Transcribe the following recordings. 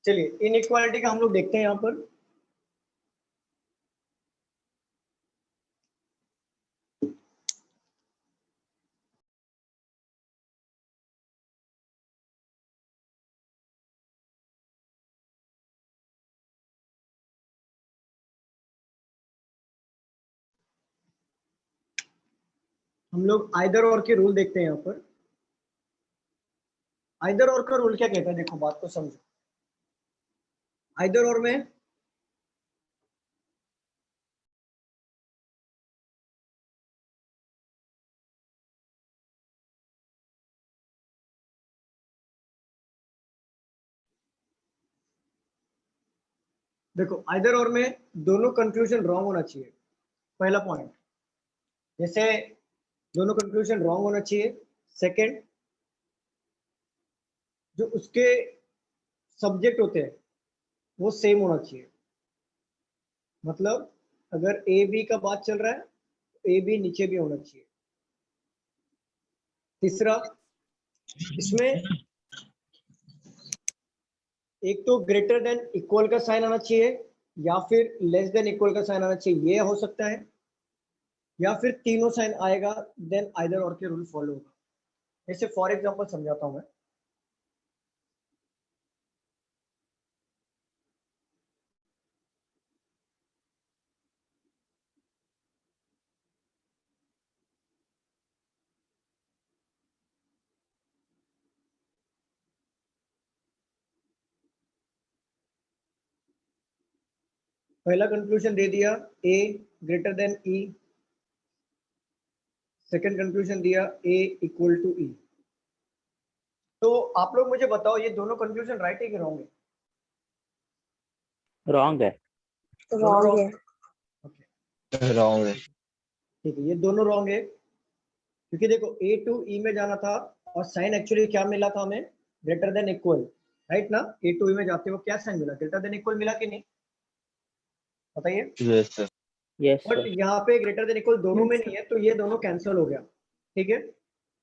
चलिए इनइक्वालिटी का हम लोग देखते हैं यहाँ पर। हम लोग आइदर और के रूल देखते हैं यहाँ पर। आइदर और का रूल क्या कहता है, देखो बात को समझो। आइदर और में देखो, आइदर और में दोनों कंक्लूजन रॉन्ग होना चाहिए, पहला पॉइंट। जैसे दोनों कंक्लूजन रॉन्ग होना चाहिए। सेकंड, जो उसके सब्जेक्ट होते हैं वो सेम होना चाहिए। मतलब अगर ए बी का बात चल रहा है तो ए बी नीचे भी होना चाहिए। तीसरा, इसमें एक तो ग्रेटर देन इक्वल का साइन आना चाहिए या फिर लेस देन इक्वल का साइन आना चाहिए, ये हो सकता है, या फिर तीनों साइन आएगा, देन आइदर और के रूल फॉलो होगा। जैसे फॉर एग्जांपल समझाता हूं मैं। पहला कंक्लूजन दे दिया ए ग्रेटर देन ई, सेकंड कंक्लूजन दिया ए इक्वल टू ई। तो आप लोग मुझे बताओ ये दोनों कंक्लूजन राइट है कि रॉन्ग है? रॉन्ग है। रॉन्ग है। रॉन्ग है। ठीक है, ये दोनों रॉन्ग है, क्योंकि देखो ए टू ई में जाना था और साइन एक्चुअली क्या मिला था हमें, ग्रेटर देन इक्वल, राइट ना? ए टू ई में जाते हो क्या साइन मिला, ग्रेटर देन इक्वल मिला कि नहीं, बताइए। Yes sir. Yes but sir. यहाँ पे ग्रेटर देन इक्वल दोनों में नहीं है, तो ये दोनों कैंसिल हो गया। ठीक है,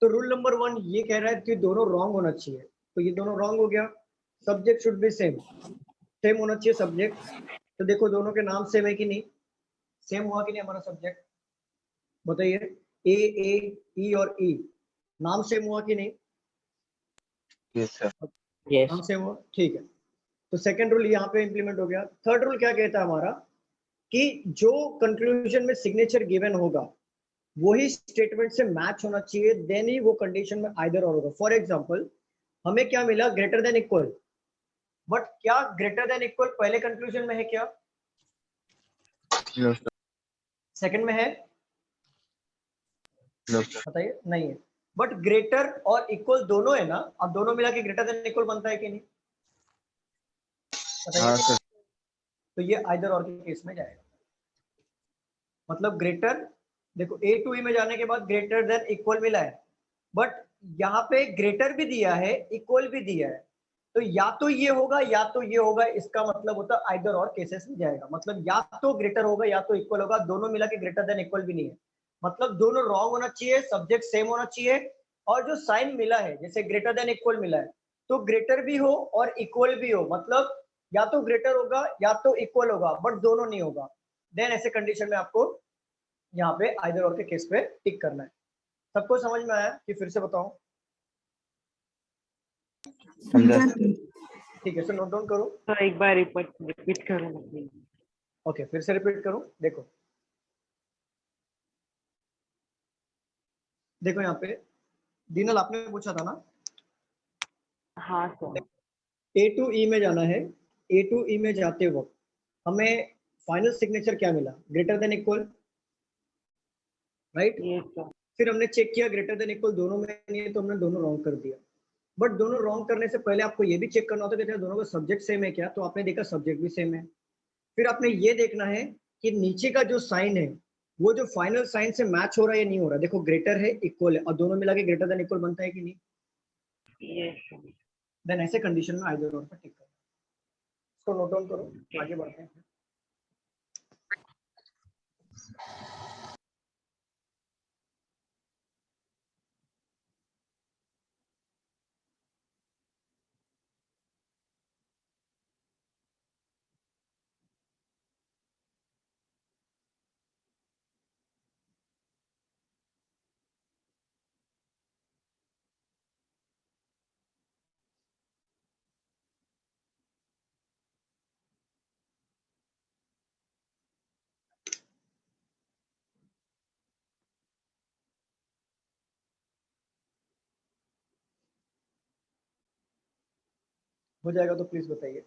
तो रूल नंबर 1 ये कह रहा है कि दोनों रॉन्ग होना चाहिए, तो ये दोनों रॉन्ग हो गया। Subject should be same, same होना चाहिए सब्जेक्ट। तो देखो दोनों के नाम सेम है कि नहीं, सेम हुआ कि नहीं हमारा सब्जेक्ट, बताइए। ए ई और ई नाम सेम हुआ कि नहीं? Yes sir. यस। नाम सेम हुआ, ठीक है। तो सेकंड रूल यहाँ पे इंप्लीमेंट हो गया। थर्ड रूल क्या कहता है हमारा, कि जो कंक्लूजन में सिग्नेचर गिवन होगा वही स्टेटमेंट से मैच होना चाहिए, देन ही वो कंडीशन में आइदर और होगा। फॉर एग्जांपल हमें क्या मिला, ग्रेटर देन इक्वल, बट क्या ग्रेटर देन इक्वल पहले कंक्लूजन में है क्या, नो सर। सेकंड में है, नो सर। बताइए, नहीं है। बट ग्रेटर और इक्वल दोनों है ना, अब दोनों मिला के ग्रेटर देन इक्वल बनता है कि नहीं, हाँ बताइए। सर। तो ये आइदर और के केस में जाएगा। मतलब ग्रेटर, देखो ए टू ई में जाने के बाद ग्रेटर देन इक्वल मिला है, बट यहाँ पे ग्रेटर भी दिया है इक्वल भी दिया है, तो या तो ये होगा या तो ये होगा, इसका मतलब होता है आइदर और केसेस में जाएगा। मतलब या तो ग्रेटर होगा या तो इक्वल होगा, दोनों मिला के ग्रेटर देन इक्वल भी नहीं है। मतलब दोनों रॉन्ग होना चाहिए, सब्जेक्ट सेम होना चाहिए, और जो साइन मिला है जैसे ग्रेटर देन इक्वल मिला है तो ग्रेटर भी हो और इक्वल भी हो, मतलब या तो ग्रेटर होगा या तो इक्वल होगा, बट दोनों नहीं होगा। देन ऐसे कंडीशन में आपको यहाँ पे आइदर और के केस पे टिक करना है। सबको समझ में आया कि फिर से बताऊं? ठीक है, सो नोट डाउन करो। तो एक बार रिपीट करो ना प्लीज। ओके, फिर से रिपीट करूं, देखो देखो यहाँ पे दीनल आपने पूछा था ना, हाँ सर। ए टू ई में जाना है। ए टू ई में जाते वक्त हमें फाइनल सिग्नेचर क्या मिला, ग्रेटर देन इक्वल, राइट? ये सर। फिर हमने चेक किया ग्रेटर देन इक्वल दोनों में नहीं है, तो हमने दोनों रॉन्ग कर दिया। बट दोनों रॉन्ग करने से पहले आपको ये भी चेक करना होता है कि दोनों का सब्जेक्ट सेम है क्या, तो आपने देखा सब्जेक्ट भी सेम है। फिर आपने ये देखना है कि नीचे का जो साइन है वो जो फाइनल साइन से मैच हो रहा है या नहीं हो रहा। देखो ग्रेटर है इक्वल है और दोनों मिला के ग्रेटर देन इक्वल बनता है कि नहीं, ये सर। देन ऐसे कंडीशन में आइदर और पर टिक करो। इसको नोट डाउन करो, आगे बढ़ते हैं। हो जाएगा तो प्लीज बताइए।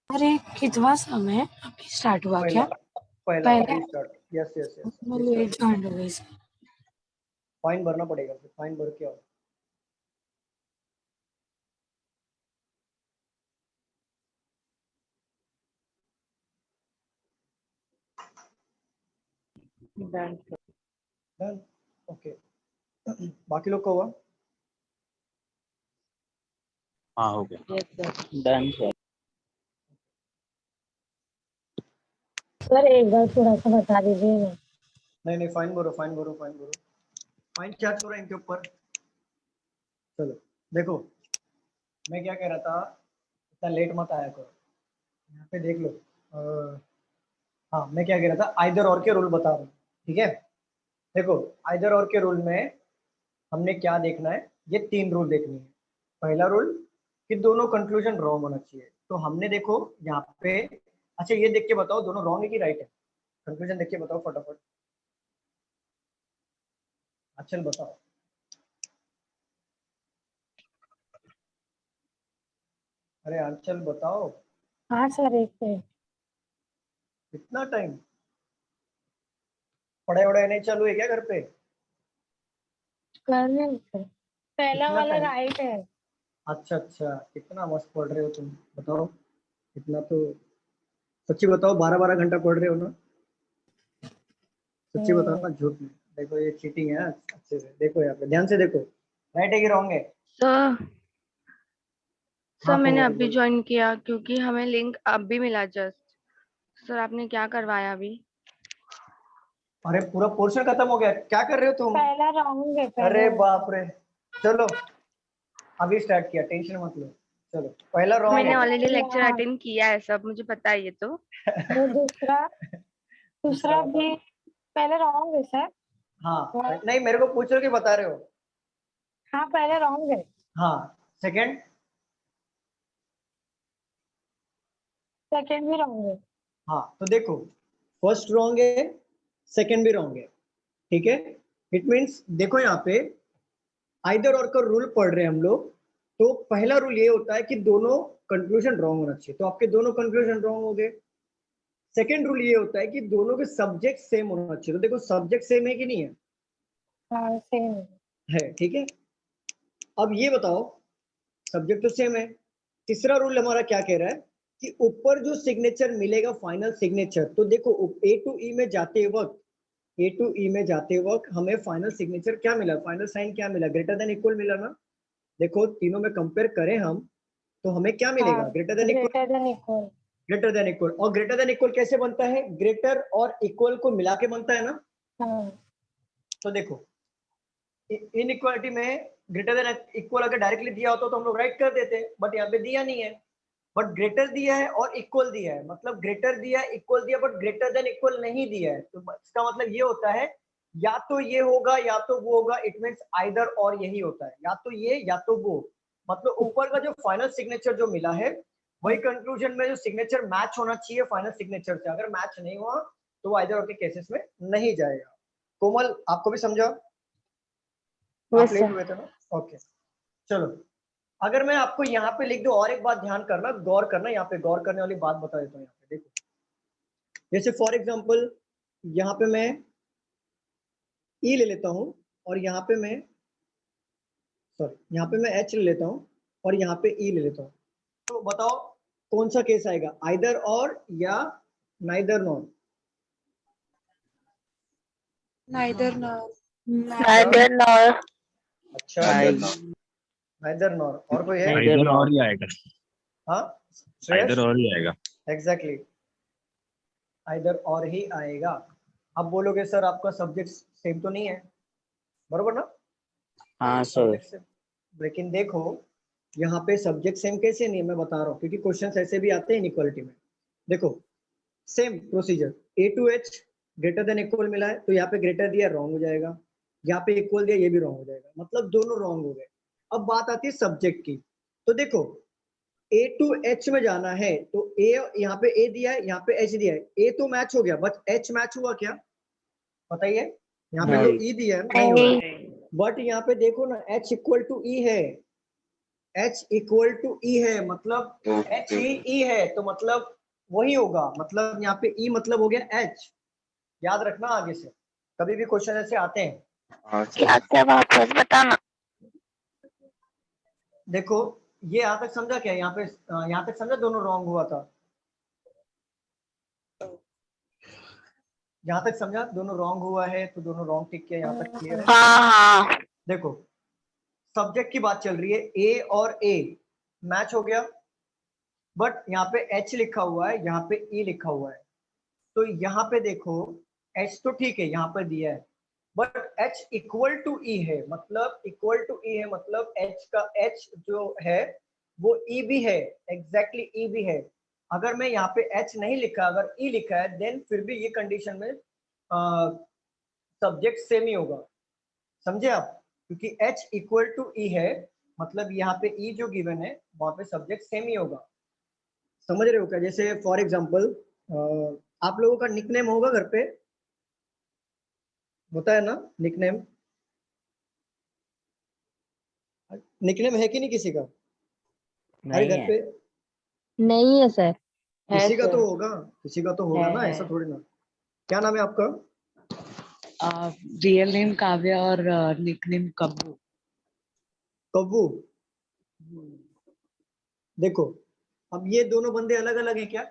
अरे कितवा समय अभी स्टार्ट हुआ पहला क्या? पहला पहले रीस्टार्ट। यस यस यस मैं लेट ज्वाइन हो गई। फाइन भरना पड़ेगा, फिर फाइन भर के आओ। Done sir. डन। ओके। बाकी लोग का हुआ? हाँ हो गया। Yes sir. Done sir. Sir एक बार थोड़ा सा बता दीजिए ना। नहीं नहीं, फाइन भरो फाइन भरो फाइन भरो। फाइन चार्ज हो रहा है इनके ऊपर। चलो देखो, मैं क्या कह रहा था, इतना लेट मत आया करो। यहाँ पे देख लो। हाँ, मैं क्या कह रहा था, आइदर और के रूल बता रहा हूँ। ठीक है, देखो आइदर और के रूल में हमने क्या देखना है, ये 3 रूल देखनी है। पहला रूल कि दोनों कंक्लूजन रॉन्ग होना चाहिए। तो हमने देखो यहाँ पे, अच्छा ये देख के बताओ दोनों रॉन्ग है कि राइट है। कंक्लूजन देख के बताओ फटाफट। अच्छा बताओ। अरे अंचल बताओ। हाँ सर एक मिनट। इतना टाइम पढ़ाई वढ़ाई नहीं चालू है क्या घर पे? कर रहे हैं सर। पहला कितना वाला टाइम? राइट है। अच्छा अच्छा, कितना मस्त पढ़ रहे हो तुम, बताओ। इतना तो सच्ची बताओ, 12-12 घंटा पढ़ रहे हो ना? सच्ची बताओ ना, झूठ नहीं। देखो ये चीटिंग है। अच्छे से देखो, यहाँ पे ध्यान से देखो, राइट है कि रॉन्ग है। सर हाँ मैंने कोमल अभी बोलो। ज्वाइन किया क्योंकि हमें लिंक अभी मिला जस्ट। सर आपने क्या करवाया अभी? अरे पूरा पोर्शन खत्म हो गया, क्या कर रहे हो तुम? पहला रॉन्ग है अरे पहला। बाप रे। चलो अभी स्टार्ट किया, टेंशन मत लो। चलो पहला रॉन्ग मैंने है। ऑलरेडी लेक्चर हाँ, अटेंड किया है, सब मुझे पता है ये तो। वो दूसरा दूसरा दूसरा बताओ। भी पहले रॉन्ग है सर। हाँ हाँ नहीं, मेरे को पूछ रहे हो कि बता रहे हो? हाँ, पहले रॉन्ग है। हाँ। सेकंड? सेकंड भी रॉन्ग है। हाँ तो देखो, फर्स्ट रॉन्ग है, सेकंड भी रॉन्ग है। ठीक है, इट मीन्स देखो यहाँ पे आइदर और का रूल पढ़ रहे हैं हम लोग। तो पहला रूल ये होता है कि दोनों कंक्लूजन रॉन्ग होना चाहिए, तो आपके दोनों कंक्लूजन रॉन्ग हो गए। सेकंड रूल ये होता है कि दोनों के सब्जेक्ट सेम होना चाहिए, तो देखो सब्जेक्ट सेम है कि नहीं है? हाँ सेम है, ठीक है। अब ये बताओ, सब्जेक्ट तो सेम है। तीसरा रूल हमारा क्या कह रहा है कि ऊपर जो सिग्नेचर मिलेगा फाइनल सिग्नेचर, तो देखो ए टू ई में जाते वक्त, ए टू ई में जाते वक्त हमें फाइनल सिग्नेचर क्या मिला, फाइनल साइन क्या मिला, ग्रेटर देन इक्वल मिला ना? देखो तीनों में कंपेयर करें हम, तो हमें क्या हाँ, मिलेगा, greater than equal. Greater than equal. Greater than equal, और ग्रेटर देन इक्वल कैसे बनता है, ग्रेटर और इक्वल को मिला के बनता है ना? हाँ तो देखो इनइक्वालिटी में ग्रेटर देन इक्वल अगर डायरेक्टली दिया होता तो हम लोग राइट कर देते, बट यहाँ पे दिया नहीं है। बट ग्रेटर दिया है और इक्वल दिया है, मतलब ग्रेटर दिया है इक्वल दिया, बट ग्रेटर देन इक्वल नहीं दिया है। तो इसका मतलब ये होता है या तो ये होगा या तो वो होगा। इट मीन्स आइदर और यही होता है, या तो ये या तो वो। मतलब ऊपर का जो फाइनल सिग्नेचर जो मिला है, वही कंक्लूजन में जो सिग्नेचर मैच होना चाहिए फाइनल सिग्नेचर से। अगर मैच नहीं हुआ तो वो आइदर और के केसेस में नहीं जाएगा। कोमल आपको भी समझा? आप यस लेट सर। हुए थे ना? ओके चलो। अगर मैं आपको यहाँ पे लिख दूं, और एक बात ध्यान करना, गौर करना, यहाँ पे गौर करने वाली बात बता देता हूँ। यहाँ पे देखो, जैसे फॉर एग्जांपल यहाँ पे मैं ई ले लेता हूँ, और यहाँ पे मैं, सॉरी यहाँ पे मैं एच ले लेता हूँ, और यहाँ पे ई ले लेता हूँ। तो बताओ कौन सा केस आएगा, आइदर और या neither nor? Neither nor. Neither nor. अच्छा, नाइदर नॉर। और कोई है? नाइदर और ही आएगा। हाँ नाइदर श्रेयस, और ही आएगा। एग्जैक्टली, आइदर और ही आएगा। अब बोलोगे सर आपका सब्जेक्ट सेम तो नहीं है, बरोबर ना? हाँ सर। सब्जेक्ट सेम, लेकिन देखो यहाँ पे सब्जेक्ट सेम कैसे नहीं है, मैं बता रहा हूँ, क्योंकि क्वेश्चन ऐसे भी आते हैं इनइक्वालिटी में। देखो same procedure, A to H greater than equal मिला है, तो यहाँ पे ग्रेटर दिया रॉन्ग हो जाएगा, यहाँ पे इक्वल दिया ये भी रॉन्ग हो जाएगा, मतलब दोनों रॉन्ग हो गए। अब बात आती है सब्जेक्ट की। तो देखो ए टू एच में जाना है, तो ए यहाँ पे ए दिया है, यहाँ पे एच दिया है, ए तो मैच हो गया, बट एच मैच हुआ क्या? बताइए, यहाँ पे तो नहीं। ई दिया है, नहीं होगा। नहीं। बट यहाँ पे देखो ना, H इक्वल टू ई है, H इक्वल टू ई है, मतलब H ही ई है, तो मतलब वही होगा, मतलब यहाँ पे ई मतलब हो गया H। याद रखना आगे से, कभी भी क्वेश्चन ऐसे आते हैं। क्या क्या वापस बताना। देखो ये यहाँ तक समझा क्या, यहाँ पे यहाँ तक समझा दोनों रॉन्ग हुआ था, यहाँ तक समझा दोनों रॉन्ग हुआ है, तो दोनों रॉन्ग टिक किया, यहाँ तक क्लियर है। हाँ हाँ। देखो सब्जेक्ट की बात चल रही है, ए और ए मैच हो गया, बट यहाँ पे एच लिखा हुआ है, यहाँ पे ई लिखा हुआ है, तो यहाँ पे देखो एच तो ठीक है यहाँ पर दिया है, बट एच इक्वल टू ई है, मतलब इक्वल टू ई है, मतलब एच का एच जो है वो ई भी है, एग्जैक्टली ई भी है। अगर मैं यहाँ पे एच नहीं लिखा, अगर ई लिखा है, देन फिर भी ये कंडीशन में सब्जेक्ट सेम ही होगा, समझे आप, क्योंकि एच इक्वल टू ई है, मतलब यहाँ पे ई जो गिवन है वहां पे सब्जेक्ट सेम ही होगा। समझ रहे हो क्या, जैसे फॉर एग्जाम्पल आप लोगों का निकनेम होगा घर पे, होता है ना निकनेम, निकनेम है कि नहीं किसी का, हर नहीं घर है। पे नहीं है सर। है किसी का सर। तो होगा, किसी का तो होगा ना, है। ऐसा थोड़ी ना। क्या नाम है आपका? रियल नेम काव्या और निकनेम कब्बू। कब्बू। देखो अब ये दोनों बंदे अलग अलग हैं क्या,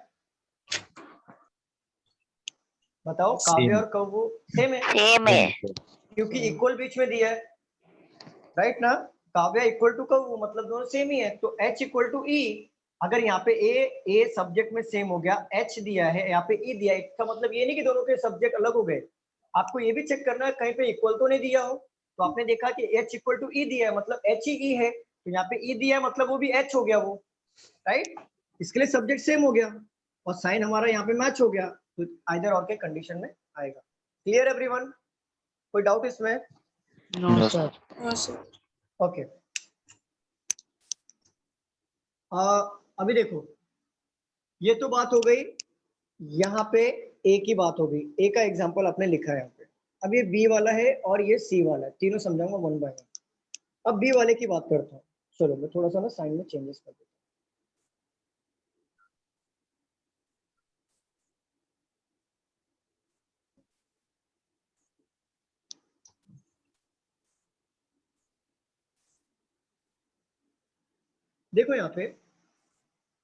बताओ, काव्या सेम। और कब्बू सेम है, सेम है। क्योंकि इक्वल बीच में दिया है, राइट ना, काव्या इक्वल टू कब्बू, मतलब दोनों सेम ही है, तो एच इक्वल टू ई। अगर यहाँ पे ए सब्जेक्ट में सेम हो गया, एच दिया है, यहाँ पे ई दिया है, इसका मतलब ये नहीं कि दोनों के सब्जेक्ट अलग हो गए। आपको ये भी चेक करना है कहीं पे इक्वल तो नहीं दिया हो, तो आपने देखा कि एच इक्वल टू ई दिया है, मतलब एच ही ई है, तो यहाँ पे ई दिया है, मतलब वो भी एच हो गया वो, राइट, इसके लिए सब्जेक्ट सेम हो गया, और साइन हमारा यहाँ पे मैच हो गया, तो आइदर और के कंडीशन में आएगा। क्लियर एवरीवन, कोई डाउट इसमें? No sir. ओके। अभी देखो ये तो बात हो गई, यहाँ पे ए की बात हो गई, ए का एग्जांपल आपने लिखा है यहाँ पे। अब ये बी वाला है और ये सी वाला है, तीनों समझाऊंगा वन बाय वन। अब बी वाले की बात करता हूँ, चलो मैं थोड़ा सा ना साइन में चेंजेस कर देता हूँ। देखो यहाँ पे,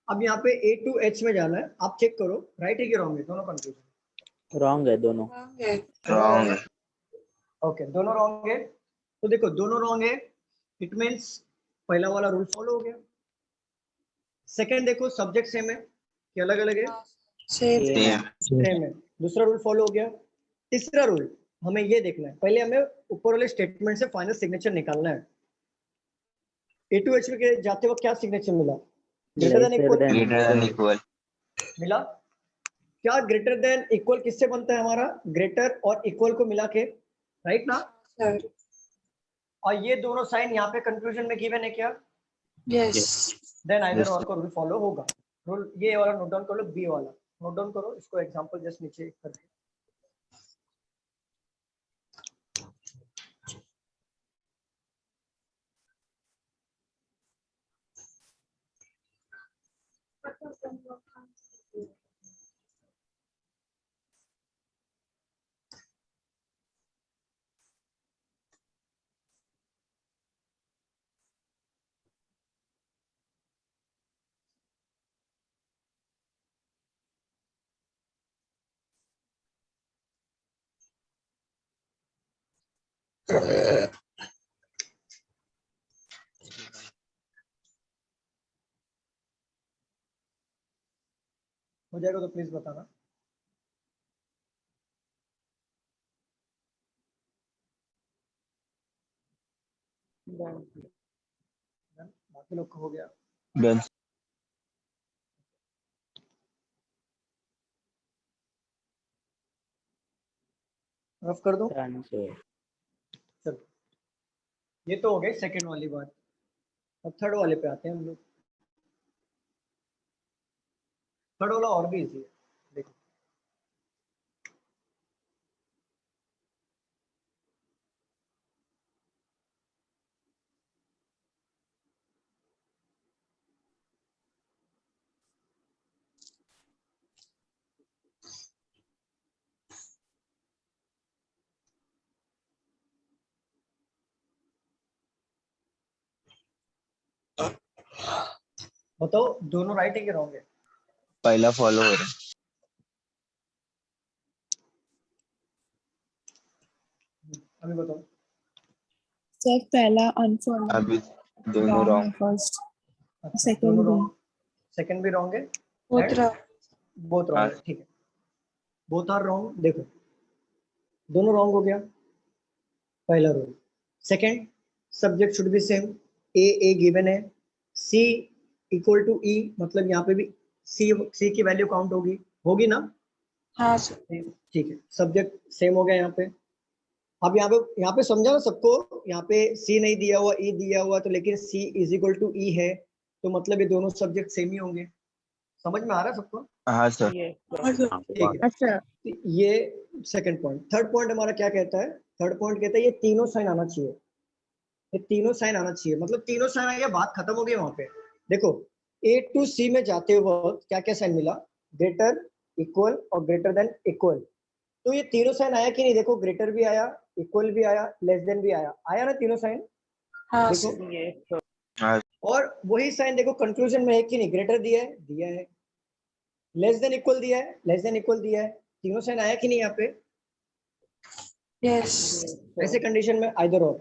अब यहाँ पे ए टू एच में जाना है, आप चेक करो राइट है कि रॉन्ग है, दोनों कंफ्यूजन। रॉन्ग है दोनों। ओके दोनों रॉन्ग है, तो देखो दोनों रॉन्ग है, इट मीन्स पहला वाला रूल फॉलो हो गया। सेकंड देखो सब्जेक्ट सेम है कि अलग अलग है, सेम है। सेम है, दूसरा रूल फॉलो हो गया। तीसरा रूल हमें ये देखना है, पहले हमें ऊपर वाले स्टेटमेंट से फाइनल सिग्नेचर निकालना है। ए टू एच में जाते वक्त क्या सिग्नेचर मिला, ग्रेटर देन इक्वल मिला। क्या ग्रेटर देन इक्वल किससे बनता है हमारा, ग्रेटर और इक्वल को मिला के, राइट ना। और ये दोनों साइन यहाँ पे कंक्लूजन में गिवन है क्या, देन आइदर और का रूल फॉलो होगा। रूल ये वाला नोट डाउन कर लो, बी वाला नोट डाउन करो, इसको एग्जांपल जस्ट नीचे करके। हो जाएगा तो प्लीज बताना। बाकी लोग का हो गया, रफ कर दो। चलो ये तो हो गई सेकंड वाली बात, अब थर्ड वाले पे आते हैं हम लोग। थर्ड वाला और भी इजी है, देखो बताओ दोनों राइट है कि रॉन्ग है? पहला फॉलो हो रहा है। अभी बताओ। सर पहला अनफॉलो अभी दोनों रॉन्ग रॉन्ग। है फर्स्ट, अच्छा सेकंड दोनों भी रॉन्ग, सेकंड भी रॉन्ग है, बोथ बोथ रॉन्ग है, ठीक है, बोथ आर रॉन्ग। देखो दोनों रॉन्ग हो गया, पहला rule. Second, subject should be same, A given है, सी इक्वल टू ई, मतलब यहाँ पे भी सी की वैल्यू काउंट होगी, होगी ना? हाँ सर। ठीक है, सब्जेक्ट सेम हो गया यहाँ पे। अब यहाँ पे समझा ना सबको, यहाँ पे सी नहीं दिया हुआ, ई दिया हुआ, तो लेकिन सी इज इक्वल टू ई है, तो मतलब ये दोनों सब्जेक्ट सेम ही होंगे। समझ में आ रहा है सबको? हाँ सर। ठीक है, अच्छा तो ये सेकंड पॉइंट। थर्ड पॉइंट हमारा क्या कहता है? थर्ड पॉइंट कहता है ये तीनों साइन आना चाहिए, ये तीनों साइन आना चाहिए, मतलब तीनों साइन आ गया, बात खत्म हो गई वहां पे। देखो ए टू सी में जाते वक्त क्या क्या साइन मिला? ग्रेटर, इक्वल और ग्रेटर देन इक्वल। तो ये तीनों साइन आया कि नहीं? देखो ग्रेटर भी आया, इक्वल भी आया, लेस देन भी आया, आया ना तीनों साइन? हाँ देखो हाँ और वही साइन देखो कंक्लूजन में है कि नहीं? ग्रेटर दिया है, दिया है, लेस देन इक्वल दिया है, लेस देन इक्वल दिया है, तीनों साइन आया कि नहीं यहाँ पे? यस ऐसे कंडीशन में आइदर और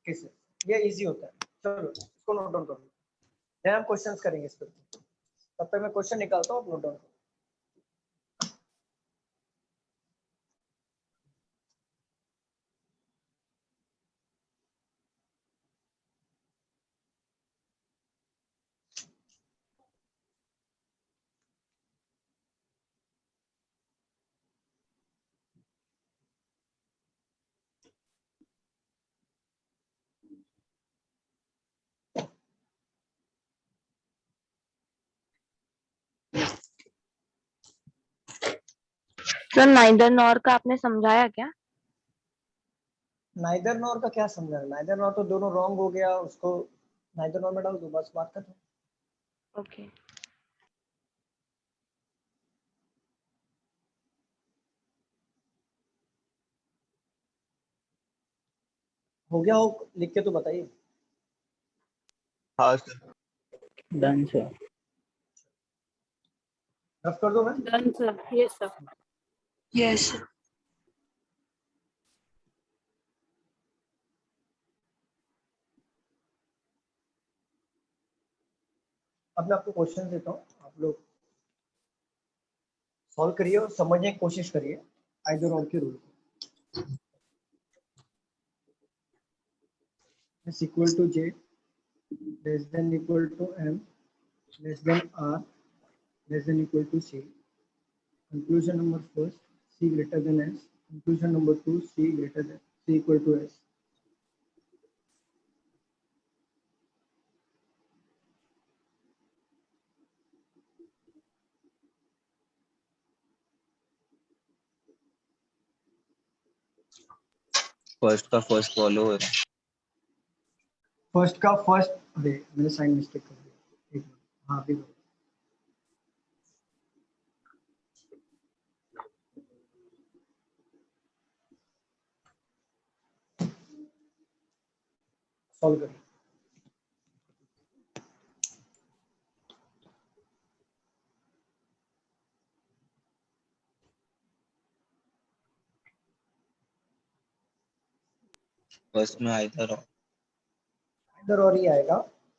कैसे, ये इजी होता है। चलो इसको नोट डाउन करो, देन हम क्वेश्चंस करेंगे इस पर। तब तक मैं क्वेश्चन निकालता हूँ, नोट डाउन करो। सर नाइदर नॉर का आपने समझाया क्या? नाइदर नॉर का क्या समझा? नाइदर नॉर तो दोनों रॉन्ग हो गया, उसको नाइदर नॉर में डाल दो, बस बात खत्म। ओके हो गया हो, लिख के तो बताइए। हाँ सर। Done sir. रफ कर दो मैं। Done sir, yes sir. Yes अब मैं आपको क्वेश्चन देता हूँ, आप लोग सॉल्व करिए और समझने की कोशिश करिए आइदर और के रूल को। is equal to j less than equal to m less than r less than equal to c, conclusion number first, c greater than s, conclusion number two, c greater than c equal to s। First का first follow हो रहा है। First का first, अरे मैंने sign mistake कर दिया, एक मिनट, हाँ भी सॉल्व करिए। फर्स्ट में आइदर और। इधर और ही आएगा,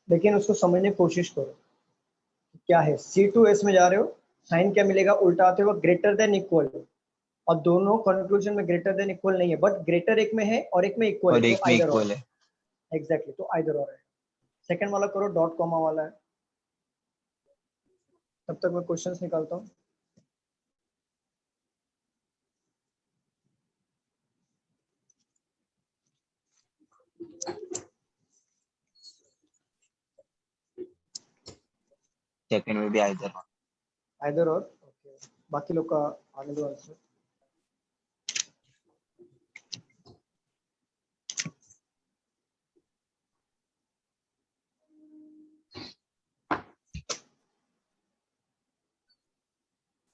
लेकिन उसको समझने की कोशिश करो क्या है। सी टू एस में जा रहे हो, साइन क्या मिलेगा? उल्टा आते हुए ग्रेटर देन इक्वल, और दोनों कंक्लूजन में ग्रेटर देन इक्वल नहीं है, बट ग्रेटर एक में है और एक में इक्वल और है, एक तो में आइदर और। इक्वल है। एग्जैक्टली, तो आइदर और है। सेकंड वाला करो, डॉट कॉमा वाला है। तब तक मैं क्वेश्चंस निकालता हूँ। सेकंड में भी आइदर और। आइदर और, ओके, बाकी लोग का आने दो आंसर।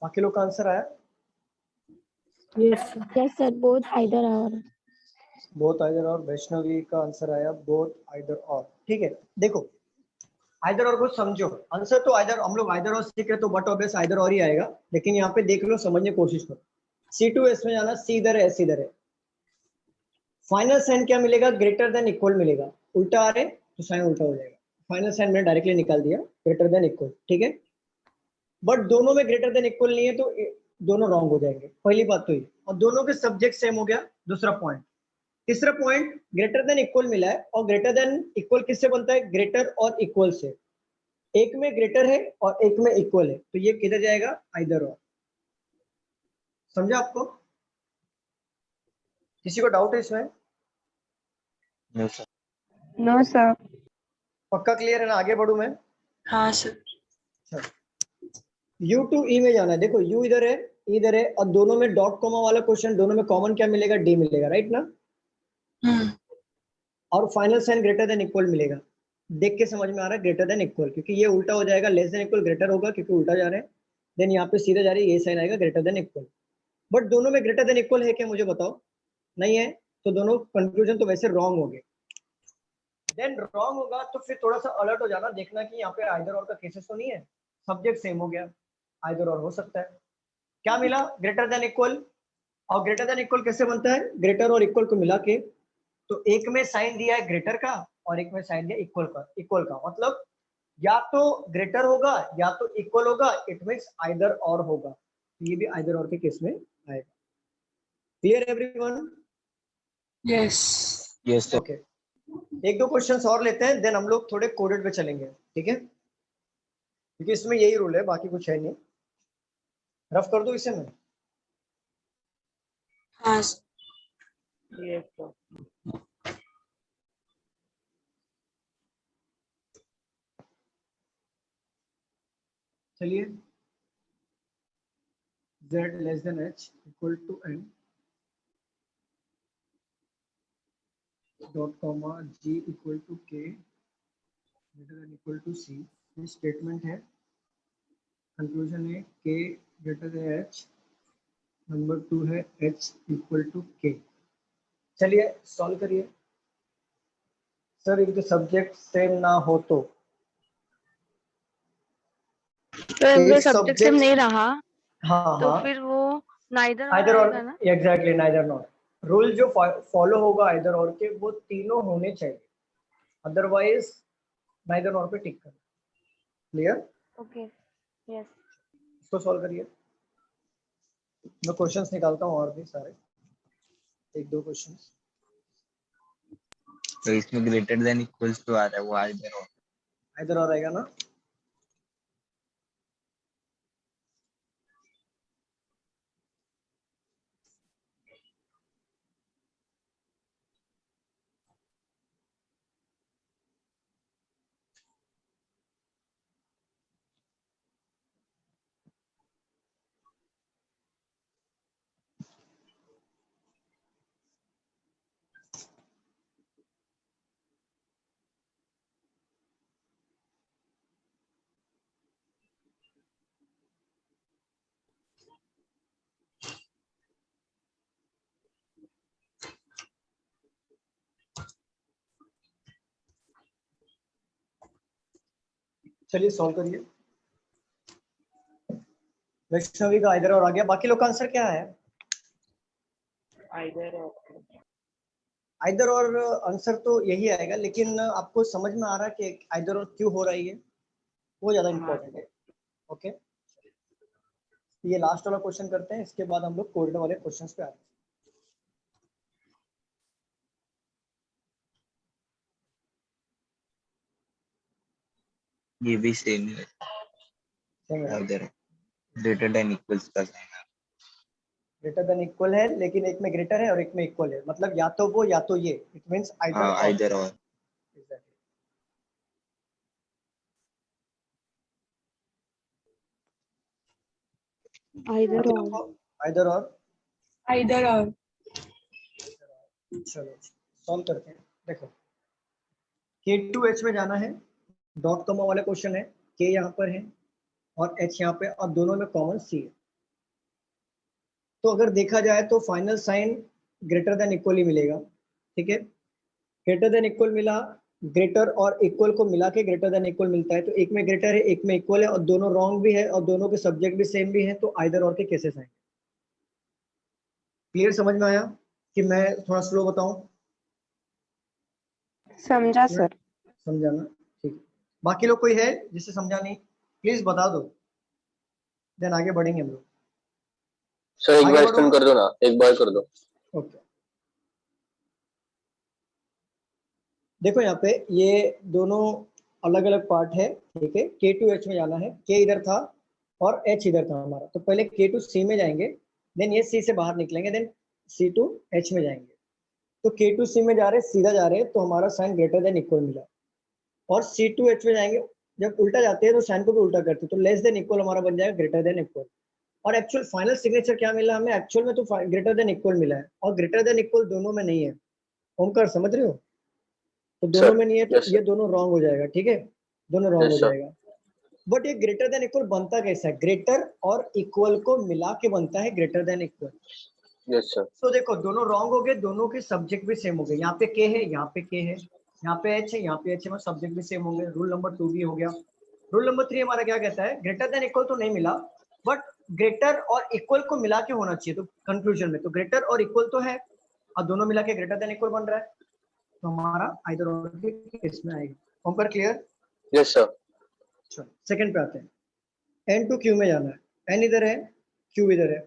बाकी लोग का आंसर आया? यस सर, बोथ आइदर और। बोथ आइदर और। वैष्णवी का आंसर आया बोथ आइदर और। ठीक है, देखो आइदर और को समझो, आंसर तो आइदर, हम लोग आइदर और सीख रहे तो बट ऑब्वियस आइदर और ही आएगा, लेकिन यहाँ पे देख लो, समझने की कोशिश करो। C2S में जाना, सी इधर है, S इधर है, फाइनल साइन क्या मिलेगा, ग्रेटर देन इक्वल मिलेगा, उल्टा आ रहे तो साइन उल्टा हो जाएगा, फाइनल साइन मैंने डायरेक्टली निकाल दिया, ग्रेटर देन इक्वल, ठीक है। बट दोनों में ग्रेटर देन इक्वल नहीं है तो दोनों रॉन्ग हो जाएंगे, पहली बात तो ये, और दोनों के सब्जेक्ट सेम हो गया, दूसरा पॉइंट। तीसरा पॉइंट, ग्रेटर देन इक्वल मिला है, और ग्रेटर देन इक्वल किससे बनता है, ग्रेटर और इक्वल से, एक में ग्रेटर है और एक में इक्वल है, तो ये किधर जाएगा, आइदर और। समझा आपको, किसी को डाउट है इसमें? No sir. No sir. पक्का क्लियर है ना, आगे बढ़ू मैं? हाँ सर। U2E में जाना है, देखो U इधर है, इधर है, और दोनों में डॉट कॉमा वाला क्वेश्चन, दोनों में कॉमन क्या मिलेगा, D मिलेगा, राइट ना। और final sign greater than equal मिलेगा, देख के समझ में आ रहा है, ग्रेटर देन इक्वल, क्योंकि ये उल्टा हो जाएगा, लेस देन इक्वल ग्रेटर होगा क्योंकि उल्टा जा रहे हैं, देन यहाँ पे सीधा जा रही है, ये साइन आएगा ग्रेटर देन इक्वल। बट दोनों में ग्रेटर देन इक्वल है क्या, मुझे बताओ, नहीं है, तो दोनों कंक्लूजन तो वैसे रॉन्ग हो गए। देन रॉन्ग होगा तो फिर थोड़ा सा अलर्ट हो जाना, देखना कि यहाँ पे आइदर और का केसेस तो नहीं है, सब्जेक्ट सेम हो गया, आइदर और हो सकता है। क्या मिला, ग्रेटर देन इक्वल, और ग्रेटर देन इक्वल कैसे बनता है, ग्रेटर और इक्वल को मिला के, तो एक में साइन दिया है ग्रेटर का और एक में साइन दिया इक्वल का मतलब या तो ग्रेटर होगा या तो इक्वल होगा, इट मींस आइदर और होगा, तो ये भी आइदर और के केस में आएगा। Clear everyone? Yes. Yes sir. Okay, एक दो क्वेश्चंस और लेते हैं, देन हम लोग थोड़े कोडेड पे चलेंगे, ठीक है, क्योंकि इसमें यही रूल है, बाकी कुछ है नहीं। रफ कर दो इसे मैं। हाँ सर। Yes, sir. चलिए, z less than h equal to n dot comma g equal to k greater than equal to c, ये स्टेटमेंट है। कंक्लूजन है k greater than h, number 2 है h इक्वल टू k। चलिए solve करिए। Sir इनके subject same ना हो तो इनका एक सब्जेक्ट सेम सब्जेक्ट, नहीं रहा हाँ तो हाँ, फिर वो नाइदर और आइदर और, आएगा ना। एग्जैक्टली नाइदर नॉट, रूल जो फॉलो होगा आइदर और के वो तीनों होने चाहिए, अदरवाइज नाइदर और पे टिक कर। क्लियर? Okay yes. इसको सॉल्व करिए, मैं क्वेश्चंस निकालता हूँ और भी सारे, एक दो क्वेश्चंस। तो इसमें ग्रेटर देन इक्वल्स टू आ रहा है, वो आइदर और। आइदर और आएगा ना। चलिए सॉल्व करिए। वैष्णवी का आइदर और आ गया, बाकी लोग का आंसर क्या है? Either or. आइदर और आंसर तो यही आएगा, लेकिन आपको समझ में आ रहा है कि आइदर और क्यों हो रही है, वो ज्यादा इंपॉर्टेंट है। ओके, ये लास्ट वाला क्वेश्चन करते हैं, इसके बाद हम लोग कोड वाले क्वेश्चंस पे आते हैं। ये भी सेम है, सेम है, आइदर ग्रेटर देन इक्वल्स का साइन है। ग्रेटर देन इक्वल है, लेकिन एक में ग्रेटर है और एक में इक्वल है, मतलब या तो वो या तो ये, इट मींस आइदर हाँ और। आइदर और। Exactly. आइदर और। आइदर और, आइदर और। चलो सॉल्व करते हैं। देखो K2H में जाना है, डॉट कॉमा वाला क्वेश्चन है, K यहाँ पर है और H यहाँ पे, और दोनों में कॉमन C है। तो अगर देखा जाए तो final sign greater than equal ही मिलेगा, ठीक है, ग्रेटर देन इक्वल मिला, ग्रेटर और इक्वल को मिला के ग्रेटर देन इक्वल मिलता है, तो एक में ग्रेटर है एक में इक्वल है और दोनों रॉन्ग भी है और दोनों के सब्जेक्ट भी सेम भी है, तो आइदर और के केसेस आएंगे। क्लियर, समझ में आया कि मैं थोड़ा स्लो बताऊं? समझा सर। समझाना ठीक है। बाकी लोग कोई है जिससे समझा नहीं, प्लीज बता दो, देन आगे बढ़ेंगे हम लोग। सर एक आगे बार बढ़ो। एक्सटेंड कर दो ना, एक बार कर दो। ओके, देखो यहाँ पे ये दोनों अलग अलग पार्ट है, ठीक है। K2H में जाना है, K इधर था और H इधर था हमारा, तो पहले K2C में जाएंगे, देन ये C से बाहर निकलेंगे, देन C2H में जाएंगे। तो K2C में जा रहे सीधा जा रहे तो हमारा साइन ग्रेटर देन इक्वल मिला, और C2H में जाएंगे जब उल्टा जाते हैं तो साइन को भी उल्टा करते हैं, तो लेस देन इक्वल हमारा बन जाएगा ग्रेटर देन इक्वल। और एक्चुअल फाइनल सिग्नेचर क्या मिला हमें? एक्चुअल में तो ग्रेटर देन इक्वल मिला है, और ग्रेटर देन इक्वल दोनों में नहीं है। ओमकार समझ रहे हो? तो दोनों में नहीं है, तो ये दोनों रॉन्ग हो जाएगा, ठीक है, दोनों रॉन्ग हो जाएगा। बट ये ग्रेटर देन इक्वल बनता कैसा है? ग्रेटर और इक्वल को मिला के बनता है greater than equal. Yes sir. तो देखो दोनों रॉन्ग हो गए, दोनों के सब्जेक्ट भी सेम हो गए, यहाँ पे के है यहाँ पे के है, यहाँ पे एच है यहाँ पे एच है, सब्जेक्ट भी सेम होंगे। रूल नंबर 2 भी हो गया। रूल नंबर 3 हमारा क्या कहता है? ग्रेटर देन इक्वल तो नहीं मिला, बट ग्रेटर और इक्वल को मिला के होना चाहिए। तो कंक्लूजन में तो ग्रेटर और इक्वल तो है और दोनों मिला के ग्रेटर देन इक्वल बन रहा है, तो हमारा आइदर और के केस में आएगा। Compare clear? Yes sir. चलो सेकंड पे आते हैं। N टू Q में जाना है, N इधर है Q इधर है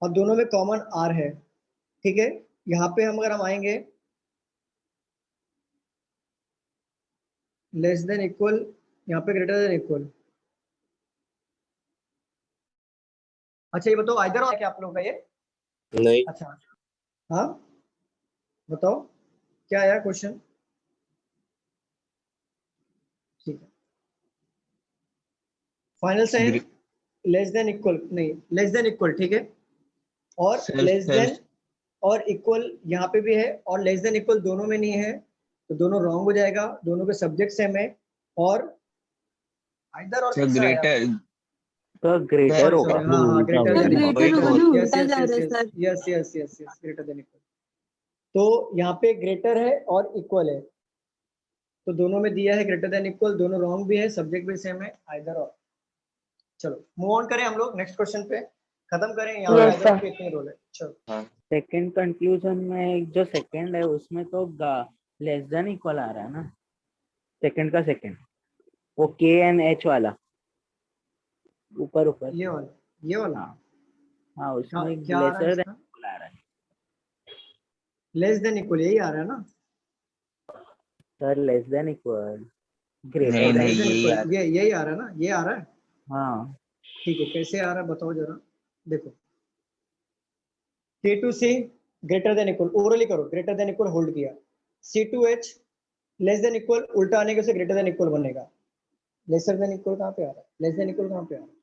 और दोनों में कॉमन R है, ठीक है। यहाँ पे अगर हम आएंगे लेस देन इक्वल, यहाँ पे ग्रेटर देन इक्वल। अच्छा ये बताओ आइदर और क्या आप लोगों का ये? नहीं। अच्छा हाँ बताओ क्या आया क्वेश्चन? ठीक है, final sign less than equal नहीं, लेस देन इक्वल, ठीक है। और लेस देन और इक्वल यहाँ पे भी है, और लेस देन इक्वल दोनों में नहीं है, तो दोनों रॉन्ग हो जाएगा, दोनों के सब्जेक्ट सेम है। और आइदर और कैसा आया? ग्रेटर ग्रेटर होगा। हाँ हाँ greater sir than equal, greater होगा ना, यस उल्टा यस जा यस रहा है yes sir. Yes yes yes yes greater than equal. तो यहाँ पे ग्रेटर है और इक्वल है, तो दोनों में दिया है ग्रेटर देन इक्वल, दोनों रॉन्ग भी है, सब्जेक्ट भी सेम है, आइदर और। चलो मूव ऑन करें हम लोग नेक्स्ट क्वेश्चन पे, खत्म करें यहाँ पे। Yes, आइदर और sir. के इतने रोल है। चलो सेकंड कंक्लूजन में जो सेकंड है उसमें तो लेस देन इक्वल आ रहा है ना, सेकंड का सेकंड, वो के एंड एच वाला ऊपर ऊपर। ये वाला हाँ हाँ, क्या उसमें क्या आ रहा है लेसर देन इसका? इक्वल आ रहा है लेस देन इक्वल यही आ रहा है ना सर, लेस देन इक्वल नहीं ग्रेटर नहीं देन यही इक्वल, आ ये यही आ रहा है ना, ये आ रहा है। हाँ ठीक है, कैसे आ रहा है बताओ जरा। देखो K2C greater than equal, orally करो, ग्रेटर देन इक्वल होल्ड किया, C2H लेस देन इक्वल, उल्टा आने के से ग्रेटर देन इक्वल बनेगा। लेसर देन इक्वल कहाँ पे आ रहा है? लेस देन इक्वल कहाँ पे आ रहा है?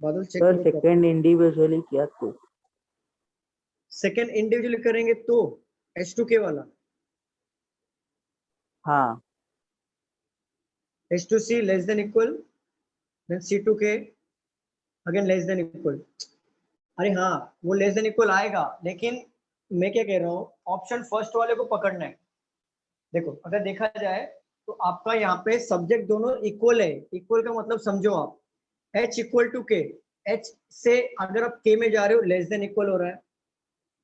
बादल चेक सर, करो। सेकंड इंडिविजुअली किया तो सेकंड इंडिविजुअली करेंगे तो H2K वाला, हाँ H2C less than equal, then C2K again less than equal. अरे हाँ वो लेस देन इक्वल आएगा, लेकिन मैं क्या कह रहा हूँ, ऑप्शन फर्स्ट वाले को पकड़ना है। देखो अगर देखा जाए तो आपका यहाँ पे सब्जेक्ट दोनों इक्वल है, इक्वल का मतलब समझो आप, H इक्वल टू के, H से अगर आप K में जा रहे हो लेस देन इक्वल हो रहा है,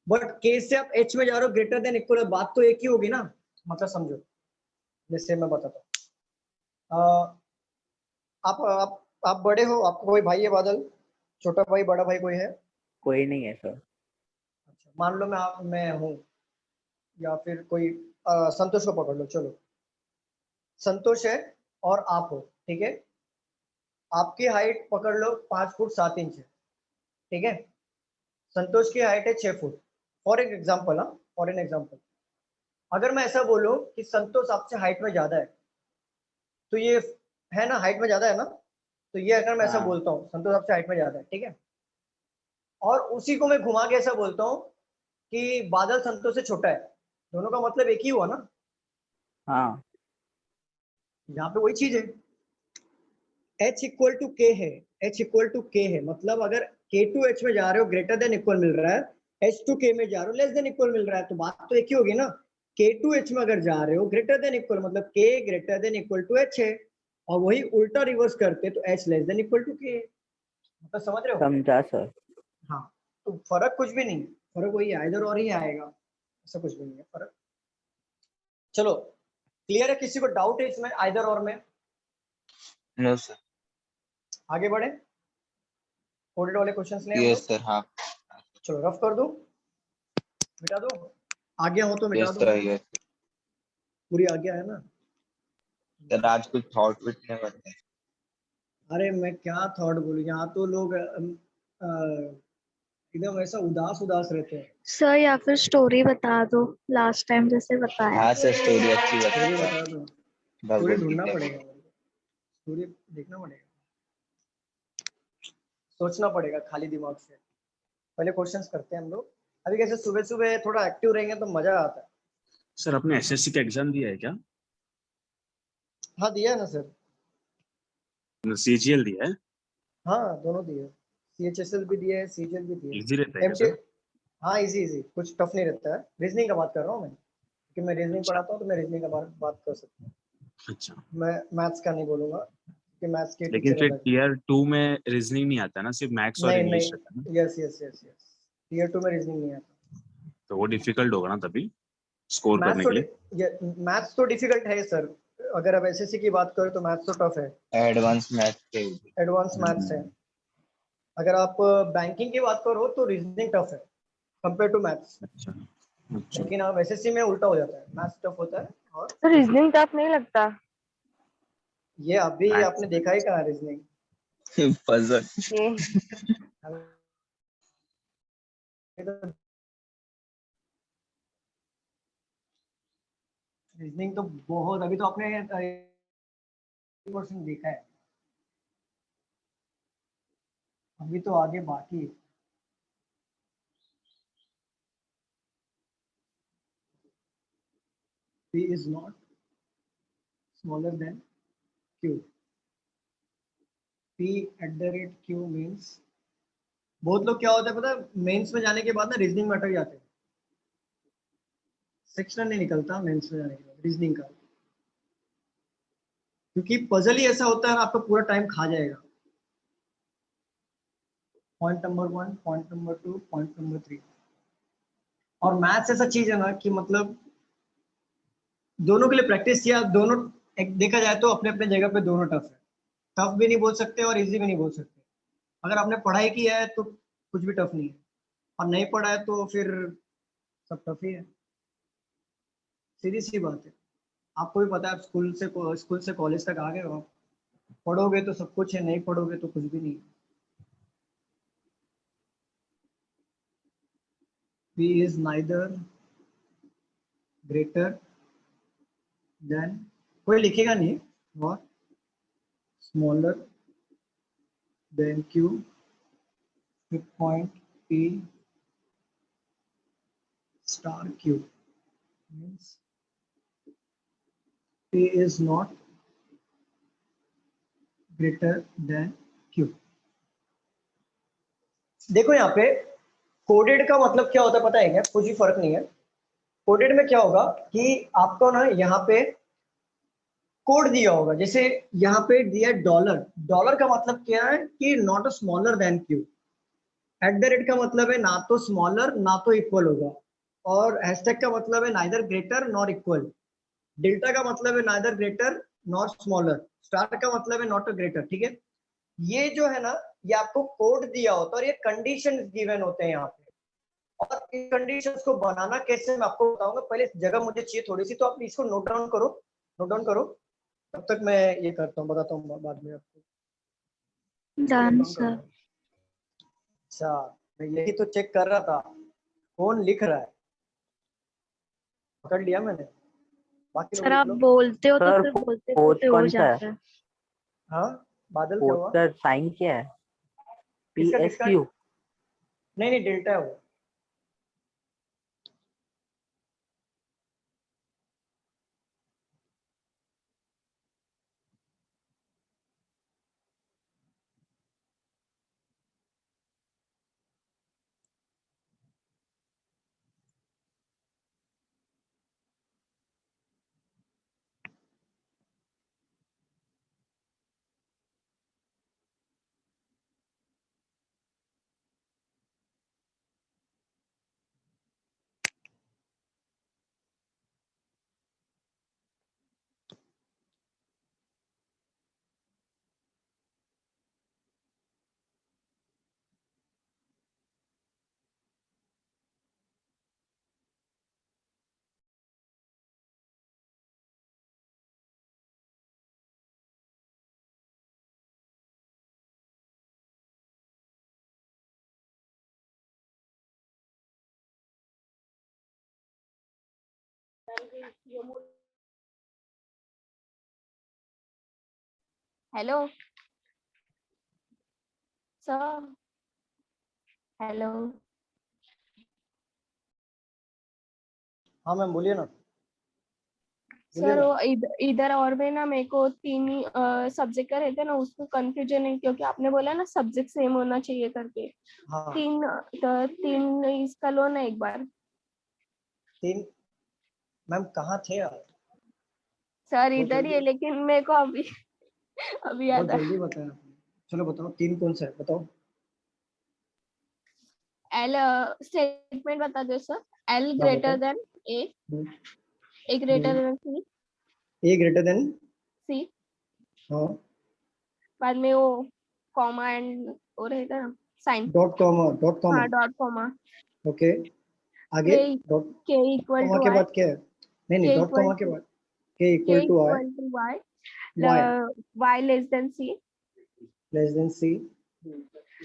बट K से आप H में जा रहे हो ग्रेटर देन इक्वल है, बात तो एक ही होगी ना, मतलब समझो। जैसे मैं बताता हूँ, आप बड़े हो, आपको कोई भाई है बादल, छोटा भाई बड़ा भाई कोई है? कोई नहीं है सर। अच्छा मान लो मैं हूँ, या फिर कोई संतोष को पकड़ लो, चलो संतोष है और आप हो, ठीक है। आपकी हाइट पकड़ लो 5 फुट 7 इंच है, ठीक है। संतोष की हाइट है 6 फुट, फॉर एन एग्जाम्पल, हाँ फॉर एन एग्जाम्पल। अगर मैं ऐसा बोलूं कि संतोष आपसे हाइट में ज्यादा है, तो ये है ना, हाइट में ज्यादा है ना, तो ये अगर मैं ऐसा हाँ बोलता हूँ संतोष आपसे हाइट में ज्यादा है, ठीक है, और उसी को मैं घुमा के ऐसा बोलता हूँ कि बादल संतोष से छोटा है, दोनों का मतलब एक ही हुआ ना, हाँ यहाँ पे वही चीज है। H इक्वल टू के है, H इक्वल टू के है, मतलब अगर K2H में जा रहे हो ग्रेटर देन इक्वल मिल रहा है, H2K में जा रहे हो लेस देन इक्वल मिल रहा है, तो बात तो एक ही होगी ना। K2H में अगर जा रहे हो ग्रेटर देन इक्वल मतलब K greater than equal to H है, और वही उल्टा रिवर्स करते तो H less than equal to K है। मतलब समझ रहे हो? समझा सर। हाँ, तो फर्क कुछ भी नहीं, फर्क वही है, इधर और ही आएगा, ऐसा कुछ भी नहीं है फर्क। चलो क्लियर है? किसी को डाउट है इसमें आइदर और में? No sir. आगे बढ़े, कोडेड वाले क्वेश्चंस ले हम यस लोग। सर। हाँ। चलो रफ कर दो, मिटा दो, आज्ञा हो तो मिटा यस दो। सर। यस पूरी आज्ञा है ना? सर, आज कुछ थॉट विट नहीं बनते। अरे मैं क्या थॉट बोलूं, यहाँ तो लोग एकदम ऐसा उदास उदास रहते हैं। सर या फिर स्टोरी बता दो लास्ट टाइम जैसे बताया। हाँ सर, स्टोरी अच्छी स्टोरी बताता बता है दो, स्टोरी भगवत ढूंढना गीता पड़ेगा की। मेरे को, स्टोरी देखना पड़ेगा, सोचना पड़ेगा खाली दिमाग से। पहले क्वेश्चंस करते हैं हम लोग। अभी कैसे सुबह सुबह थोड़ा एक्टिव रहेंगे तो मजा आता है। सर आपने एसएससी का एग्जाम दिया है क्या? हाँ दिया है ना सर। सीजीएल दिया है? हाँ दोनों दिए, CHSL भी दिया है, CGL भी दिया इजी रहता है है। क्या MT सर? हाँ इजी इजी, कुछ टफ नहीं रहता है। रीजनिंग का बात कर रहा हूँ मैं, क्योंकि मैं रीजनिंग अच्छा पढ़ाता हूँ तो मैं रीजनिंग का बात कर सकता हूँ। अच्छा। मैं मैथ्स का नहीं बोलूंगा कि मैथ्स के लेकिन टीचर फिर अलग। टीयर 2 में रीजनिंग नहीं आता ना, सिर्फ मैथ्स और नहीं इंग्लिश रहता है ना? नहीं, yes yes yes yes, tier 2 में रीजनिंग नहीं आता। तो वो डिफिकल्ट होगा ना तभी स्कोर करने के लिए। मैथ्स तो डिफिकल्ट है सर, अगर आप एसएससी की बात करें तो मैथ्स तो टफ है, एडवांस मैथ के। एडवांस मैथ्स है। अगर आप बैंकिंग की बात करो तो रीजनिंग टफ है कंपेयर टू मैथ्स, अच्छा अच्छा। लेकिन आप एसएससी में उल्टा हो जाता है, मैथ्स टफ होता है और तो रीजनिंग टफ नहीं लगता? ये अभी मैथ्स आपने देखा ही कहाँ रीजनिंग। पजल। ये रीजनिंग तो बहुत, अभी तो आपने 80% देखा है, अभी तो आगे बाकी है। P is not smaller than Q. P at the rate Q means, बहुत लोग क्या होता है पता है, मेंस में जाने के बाद ना रीजनिंग में अटक जाते हैं, सेक्शन नहीं निकलता मेंस में जाने के बाद रीजनिंग का, क्योंकि पजल ही ऐसा होता है आपका पूरा टाइम खा जाएगा। Point number 1, point number 2, point number 3। और मैथ्स ऐसा चीज है ना कि मतलब दोनों के लिए प्रैक्टिस किया, दोनों एक देखा जाए तो अपने अपने जगह पे दोनों टफ है, टफ भी नहीं बोल सकते और इजी भी नहीं बोल सकते। अगर आपने पढ़ाई की है तो कुछ भी टफ नहीं है, और नहीं पढ़ा है तो फिर सब टफ ही है, सीधी सी बात है। आपको भी पता है, आप स्कूल से कॉलेज तक आ गए हो, आप पढ़ोगे तो सब कुछ है, नहीं पढ़ोगे तो कुछ भी नहीं है। P is neither greater than, कोई लिखेगा नहीं, और smaller than Q with point P star Q means P is not greater than Q। देखो यहाँ पे कोडेड का मतलब क्या होता है पता है क्या? कुछ भी फर्क नहीं है। कोडेड में क्या होगा कि आपको ना यहाँ पे कोड दिया होगा, जैसे यहाँ पे दिया डॉलर, डॉलर का मतलब क्या है कि not a smaller than Q. Eight the rate का मतलब है ना तो स्मॉलर ना तो इक्वल होगा, और हैशटैग का मतलब है neither greater nor equal. Delta का मतलब है neither greater nor smaller. Star का मतलब है नॉट अ ग्रेटर। ठीक है, ये जो है ना, ये आपको कोड दिया होता है और ये कंडीशन गिवन होते हैं यहाँ पे, और इन कंडीशंस को बनाना कैसे मैं आपको बताऊंगा। पहले इस जगह मुझे चाहिए थोड़ी सी, तो आप इसको नोट डाउन करो, नोट डाउन करो, तब तक मैं ये करता हूँ, बताता हूँ बाद में आपको। Done sir. अच्छा, मैं यही तो चेक कर रहा था कौन लिख रहा है, पकड़ लिया मैंने। बाकी लोग सर लिख आप लो। बोलते हो तो सर फिर बोलते फोर्थ बोलते हो कौन सा है? जाता है। हाँ बादल क्या फोर्थ हुआ? का साइन क्या है? किसका किसका? PSQ। नहीं नहीं, डेल्टा है वो। हेलो सर, हेलो हाँ मैम बोलिए ना। बोलिए सर, ना। वो इधर और में ना मेरे को तीन ही सब्जेक्ट का रहता है ना, उसमें कंफ्यूजन है क्योंकि आपने बोला ना सब्जेक्ट सेम होना चाहिए करके। हाँ तीन इसका लो ना एक बार। तीन। मैम कहाँ थे आप? सर बहुत इधर ही जल्दी है लेकिन मेरे को अभी अभी बहुत याद है। जल्दी बताया आपने। चलो बताओ तीन कौन सा है बताओ। एल स्टेटमेंट बता दो सर। एल हाँ ग्रेटर बताओ। Then A greater than C. A greater than. C हाँ। बाद में वो कॉमा एंड वो रहेगा ना sign. Dot comma dot comma. हाँ डॉट कॉमा। ओके आगे। K dot K equal comma to K Y. बाद क्या है? नहीं नहीं K dot equal comma K to बाद के K equal to I. Equal to Y. Y Y less than C. Less than C.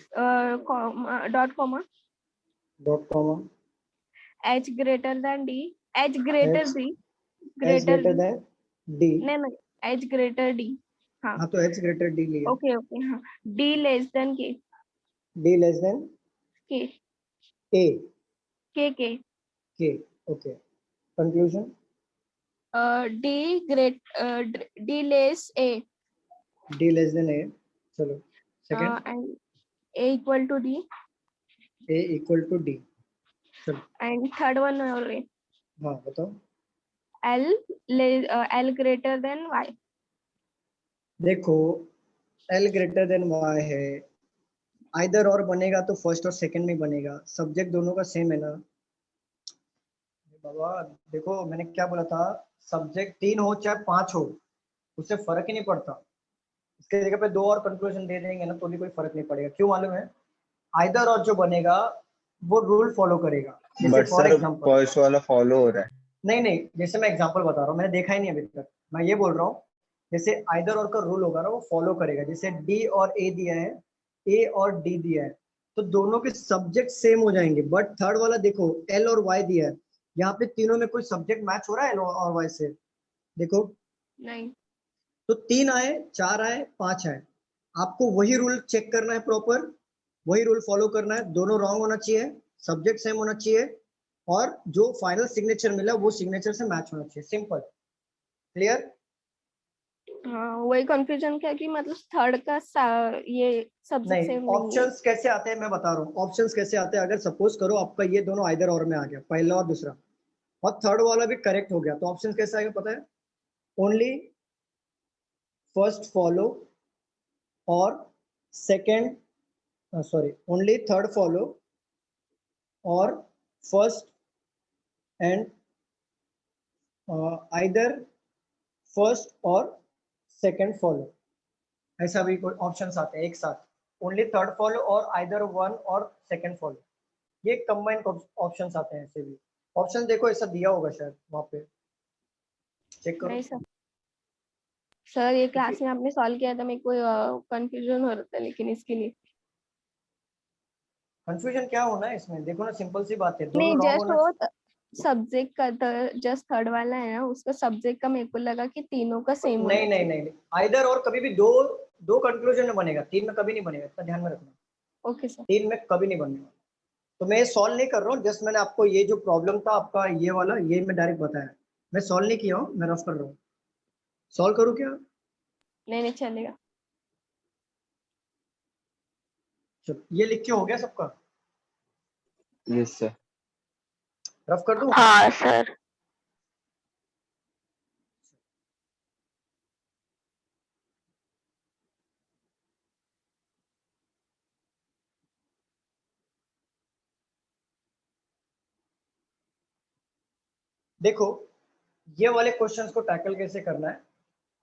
Dot comma. Dot comma. H greater than D. H greater H D. H greater greater D. Than D. नहीं नहीं, H greater D. हाँ हाँ तो H greater D लिया। Okay okay. हाँ D less than K. D less than K A. K K okay conclusion. D great D less A D less than A. चलो second. And A equal to D A equal to D. चलो and third one और हाँ बताओ। L L greater than Y. देखो L greater than Y है। Either और बनेगा तो फर्स्ट और सेकंड में बनेगा। सब्जेक्ट दोनों का सेम है ना बाबा। देखो मैंने क्या बोला था। सब्जेक्ट तीन हो चाहे पांच हो उससे फर्क ही नहीं पड़ता। इसके जगह पे दो और कंक्लूजन दे देंगे ना तो भी कोई फर्क नहीं पड़ेगा। क्यों मालूम है? आइदर और जो बनेगा वो रूल फॉलो करेगा। जैसे but for sir example. First वाला फॉलो हो रहा है। नहीं नहीं जैसे मैं एग्जांपल बता रहा हूँ मैंने देखा ही नहीं अभी तक। मैं ये बोल रहा हूँ जैसे आइदर और का रूल होगा ना वो फॉलो करेगा। जैसे डी और ए दिया है ए और डी दिया है तो दोनों के सब्जेक्ट सेम हो जाएंगे। बट थर्ड वाला देखो एल और वाई दिया है। यहाँ पे तीनों में कोई सब्जेक्ट मैच हो रहा है एल और वाई से? देखो नहीं। तो तीन आए चार आए पांच आए। आपको वही रूल चेक करना है प्रॉपर। वही रूल फॉलो करना है। दोनों रॉन्ग होना चाहिए सब्जेक्ट सेम होना चाहिए और जो फाइनल सिग्नेचर मिला वो सिग्नेचर से मैच होना चाहिए। Simple clear. हाँ वही कंफ्यूजन क्या कि मतलब थर्ड का ये सब्जेक्ट नहीं सेम नहीं है। ऑप्शंस कैसे आते हैं मैं बता रहा हूँ। ऑप्शंस कैसे आते हैं अगर सपोज करो आपका ये दोनों आइदर और में आ गया पहला और दूसरा और थर्ड वाला भी करेक्ट हो गया तो ऑप्शन कैसे आएगा पता है? ओनली फर्स्ट फॉलो और second sorry only third follow और फर्स्ट एंड आइदर फर्स्ट और सेकंड फॉलो। ऐसा भी कोई ऑप्शंस आते हैं एक साथ। ओनली थर्ड फॉलो और आइदर वन और सेकंड फॉलो। ये कंबाइंड ऑप्शंस आते हैं। ऐसे भी ऑप्शन देखो ऐसा दिया होगा शायद वहां पे चेक करो। नहीं सर, सर ये क्लास में आपने सॉल्व किया था मेरे को कंफ्यूजन हो रहा था लेकिन इसके लिए कंफ्यूजन क्या होना है इसमें? देखो ना सिंपल सी बात है दोनों नहीं, रॉन्ग जस्ट होना। वो सब्जेक्ट का जस्ट थर्ड वाला है ना, उसका सब्जेक्ट का मेरे को लगा कि तीनों का सेम होना नहीं नहीं चाहिए। नहीं नहीं आइदर और कभी भी दो दो कंक्लूजन में बनेगा तीन में कभी नहीं बनेगा। इतना ध्यान में रखना। Okay sir. तीन में कभी नहीं बनेगा। तो मैं ये सॉल्व नहीं कर रहा हूँ। जस्ट मैंने आपको ये जो प्रॉब्लम था आपका ये वाला ये मैं डायरेक्ट बताया। मैं सॉल्व नहीं किया हूँ मैं रफ कर रहा हूँ। सॉल्व करूँ क्या? नहीं नहीं चलेगा। चलो ये लिख के हो गया सबका? Yes sir. रफ कर दूं? हाँ सर। देखो ये वाले क्वेश्चंस को टैकल कैसे करना है।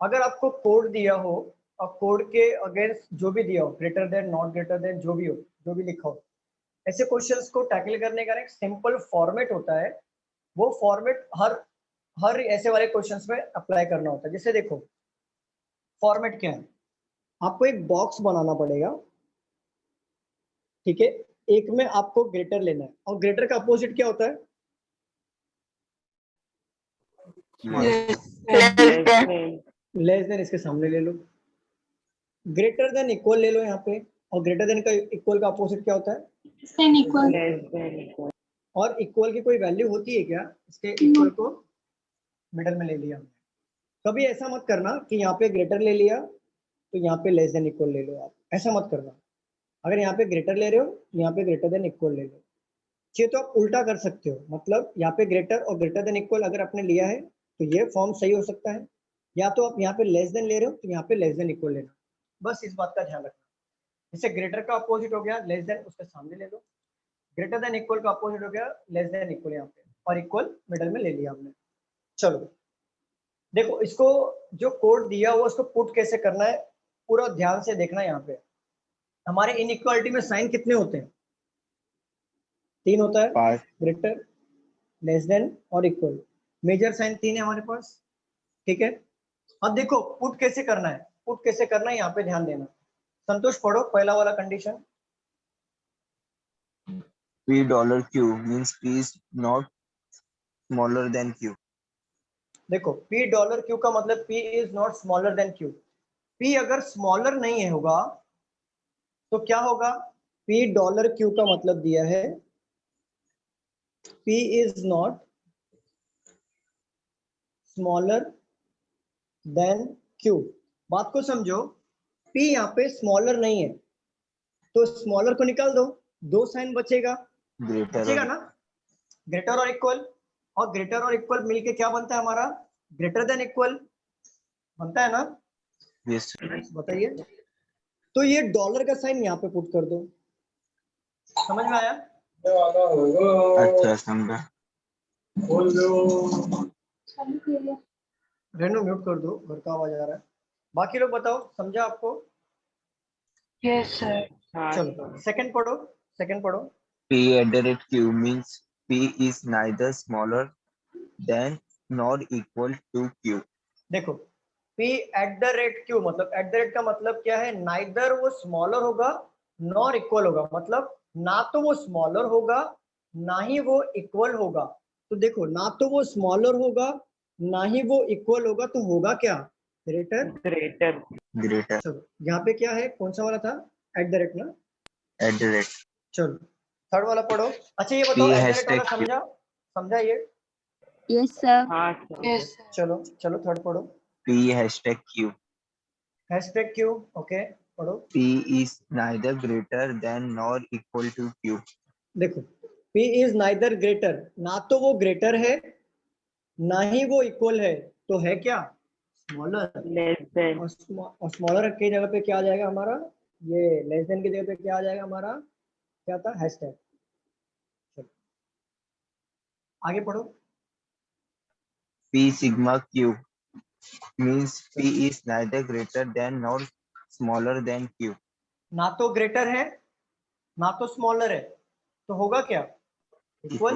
अगर आपको कोड दिया हो और कोड के अगेंस्ट जो भी दिया हो greater then not greater than जो भी हो जो भी लिखा हो ऐसे क्वेश्चंस को टैकल करने का एक सिंपल फॉर्मेट होता है। वो फॉर्मेट हर ऐसे वाले क्वेश्चंस में अप्लाई करना होता है। जैसे देखो फॉर्मेट क्या है। आपको एक बॉक्स बनाना पड़ेगा ठीक है। एक में आपको ग्रेटर लेना है और ग्रेटर का अपोजिट क्या होता है? Yes. Less than. Less than इसके सामने ले लो, ग्रेटर देन इक्वल ले लो यहाँ पे, और ग्रेटर देन का इक्वल का अपोजिट क्या होता है? Then equal. Less than equal. और इक्वल की कोई वैल्यू होती है क्या? इसके इक्वल को मिडल में ले लिया हमने। कभी ऐसा मत करना कि यहाँ पे ग्रेटर ले लिया तो यहाँ पे लेस देन इक्वल ले लो, आप ऐसा मत करना। अगर यहाँ पे ग्रेटर ले रहे हो, यहाँ पे ग्रेटर देन इक्वल ले लो। ये तो आप उल्टा कर सकते हो, मतलब यहाँ पे ग्रेटर और ग्रेटर देन इक्वल अगर आपने लिया है तो ये फॉर्म सही हो सकता है, या तो आप यहाँ पे लेस देन ले रहे हो तो यहाँ पे लेस देन इक्वल लेना। बस इस बात का ध्यान रखना। जैसे ग्रेटर का अपोजिट हो गया लेस देन, उसके सामने ले लो। ग्रेटर देन इक्वल का अपोजिट हो गया लेस देन इक्वल यहाँ पे, और इक्वल मिडल में ले लिया हमने। चलो देखो, इसको जो कोड दिया हुआ उसको पुट कैसे करना है पूरा ध्यान से देखना। यहाँ पे हमारे इनइक्वालिटी में साइन कितने होते हैं? 3 होता है, 5 ग्रेटर, लेस देन और इक्वल। मेजर साइन 3 है हमारे पास, ठीक है। अब देखो पुट कैसे करना है, पुट कैसे करना है यहाँ पे ध्यान देना। संतोष पढ़ो पहला वाला condition. $P means P is not smaller than Q. देखो $Q का मतलब P is not smaller than Q। P अगर स्मॉलर नहीं है होगा तो क्या होगा? $Q का मतलब दिया है P is not smaller than Q। बात को समझो, P यहाँ पे स्मॉलर नहीं है तो स्मॉलर को निकाल दो, 2 साइन बचेगा, बचेगा ना, ग्रेटर और इक्वल। और ग्रेटर और इक्वल मिलके क्या बनता है हमारा? ग्रेटर देन इक्वल बनता है ना? Yes. बताइए। तो ये डॉलर का साइन यहाँ पे पुट कर दो। समझ में आया? अच्छा समझा। रेनू म्यूट कर दो, घर का आवाज आ रहा है। बाकी लोग बताओ, समझा आपको? Yes, sir. हाँ, चलो सेकंड पढ़ो, सेकंड पढ़ो। P means P is neither smaller than nor equal to Q. देखो P@Q मतलब @ का मतलब क्या है? नाइदर वो स्मॉलर होगा नॉर इक्वल होगा, मतलब ना तो वो स्मॉलर होगा ना ही वो इक्वल होगा। तो देखो, ना तो वो स्मॉलर होगा ना ही वो इक्वल होगा, तो होगा क्या? ग्रेटर। Greater. चलो यहाँ पे क्या है, कौन सा वाला था? @ ना। @ चलो थर्ड वाला पढ़ो। अच्छा ये बताओ, @ वाला समझा? समझा ये? Yes sir. हाँ, Yes, sir. चलो चलो थर्ड पढ़ो। P#Q. #Q, ओके पढ़ो। P is neither greater than nor equal to Q. देखो P is neither greater, ना तो वो ग्रेटर है ना ही वो इक्वल है, तो है क्या? स्मॉलर। less than. और स्मॉलर की जगह पे क्या आ जाएगा हमारा? ये लेस देन की जगह पे क्या आ जाएगा हमारा? क्या था? हैशटैग। चलो आगे पढ़ो। P sigma Q means P is neither greater than nor smaller than Q. ना तो ग्रेटर है ना तो स्मॉलर है, तो होगा क्या? इक्वल।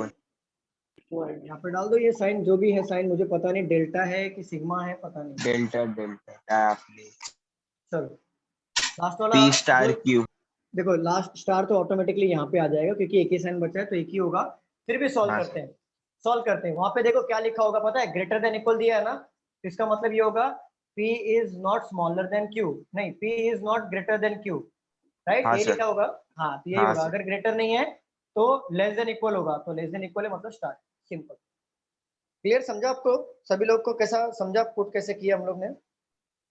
Equal. यहाँ पे डाल दो ये साइन, जो भी है साइन, मुझे पता नहीं डेल्टा है कि सिग्मा है, पता नहीं। Delta. चलो लास्ट वाला P* Q. देखो लास्ट स्टार तो ऑटोमेटिकली यहाँ पे आ जाएगा क्योंकि एक ही साइन बचा है तो एक ही होगा। फिर भी सॉल्व हाँ, करते हैं, सॉल्व करते हैं। वहां पे देखो क्या लिखा होगा पता है? ग्रेटर देन इक्वल दिया है ना, तो इसका मतलब ये होगा P is not smaller than Q, नहीं P is not greater than Q, right? हाँ, ये सर। लिखा होगा। हाँ तो यही हाँ, होगा। सर। अगर ग्रेटर नहीं है तो लेस देन इक्वल होगा, तो लेस देन इक्वल है मतलब स्टार। सिंपल। क्लियर? समझा आपको? सभी लोग को कैसा समझा? पुट कैसे किया हम लोग ने?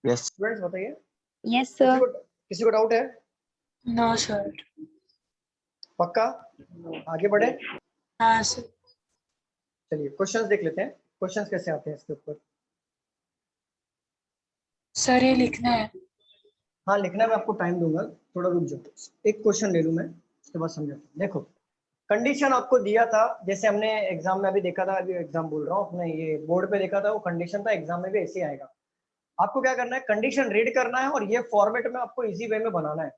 Yes. स्टूडेंट्स बताइए, यस सर। किसी को डाउट है? No, sir. पक्का? आगे बढ़े? हाँ, sir. चलिए क्वेश्चंस देख लेते हैं, क्वेश्चंस कैसे आते हैं इसके ऊपर। सर ये लिखना है। हाँ लिखना, मैं आपको टाइम दूंगा, थोड़ा रुक जाओ। एक क्वेश्चन ले लूं मैं, उसके बाद समझाता हूं। देखो कंडीशन आपको दिया था, जैसे हमने एग्जाम में अभी देखा था, अभी एग्जाम बोल रहा हूँ, अपने ये बोर्ड पे देखा था, वो कंडीशन था, एग्जाम में भी ऐसे ही आएगा। आपको क्या करना है? कंडीशन रीड करना है और ये फॉर्मेट में आपको इजी वे में बनाना है।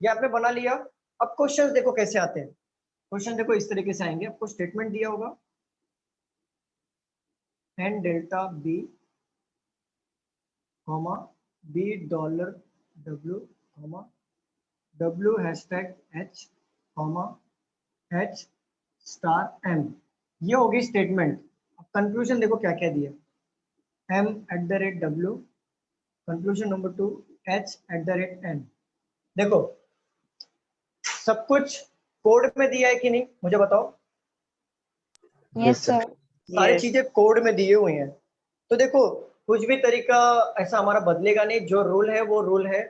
ये आपने बना लिया। अब क्वेश्चन देखो कैसे आते हैं। क्वेश्चन देखो इस तरीके से आएंगे। आपको स्टेटमेंट दिया होगा N delta B comma B $W comma W #H कॉमा H*M, ये होगी स्टेटमेंट। अब कंक्लूजन देखो क्या क्या दिया। m@w, conclusion number 2 h@n। देखो सब कुछ कोड में दिया है कि नहीं, मुझे बताओ। Yes sir. सारी Yes. चीजें कोड में दिए हुए हैं, तो देखो कुछ भी तरीका ऐसा हमारा बदलेगा नहीं। जो रूल है वो रूल है,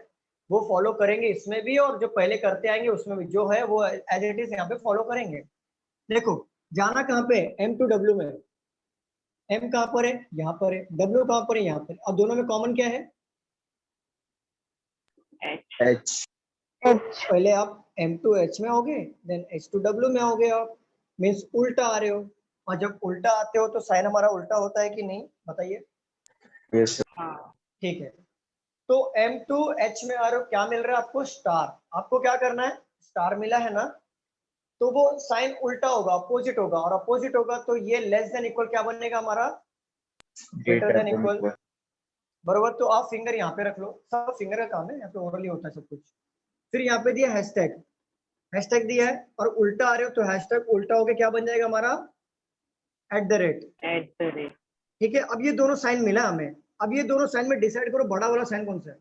वो फॉलो करेंगे इसमें भी, और जो पहले करते आएंगे उसमें भी जो है वो एज इट इज यहाँ पे फॉलो करेंगे। देखो जाना कहाँ पे, m to w में। m कहाँ पर है, यहाँ पर है। w कहाँ पर है, यहाँ पर। और दोनों में कॉमन क्या है, H पहले आप m to h में आओगे, देन h to w में आओगे। आप मीन्स उल्टा आ रहे हो, और जब उल्टा आते हो तो साइन हमारा उल्टा होता है कि नहीं, बताइए। yes sir. ठीक है, तो m to h में आ रहे हो, क्या मिल रहा है आपको, स्टार। आपको क्या करना है, स्टार मिला है ना, तो वो साइन उल्टा होगा, अपोजिट होगा, और अपोजिट होगा तो ये लेस देन इक्वल क्या बनेगा हमारा, ग्रेटर देन इक्वल। बरोबर, तो आप फिंगर यहाँ पे रख लो, सब फिंगर का काम है, यहाँ पे ओरली होता है सब कुछ। फिर यहाँ पे दिया हैशटैग, हैशटैग दिया है और उल्टा आ रहे हो तो हैशटैग उल्टा होके क्या बन जाएगा हमारा, @ At the rate. ठीक है। अब ये दोनों साइन मिला हमें, अब ये दोनों साइन में डिसाइड करो बड़ा वाला साइन कौन सा है,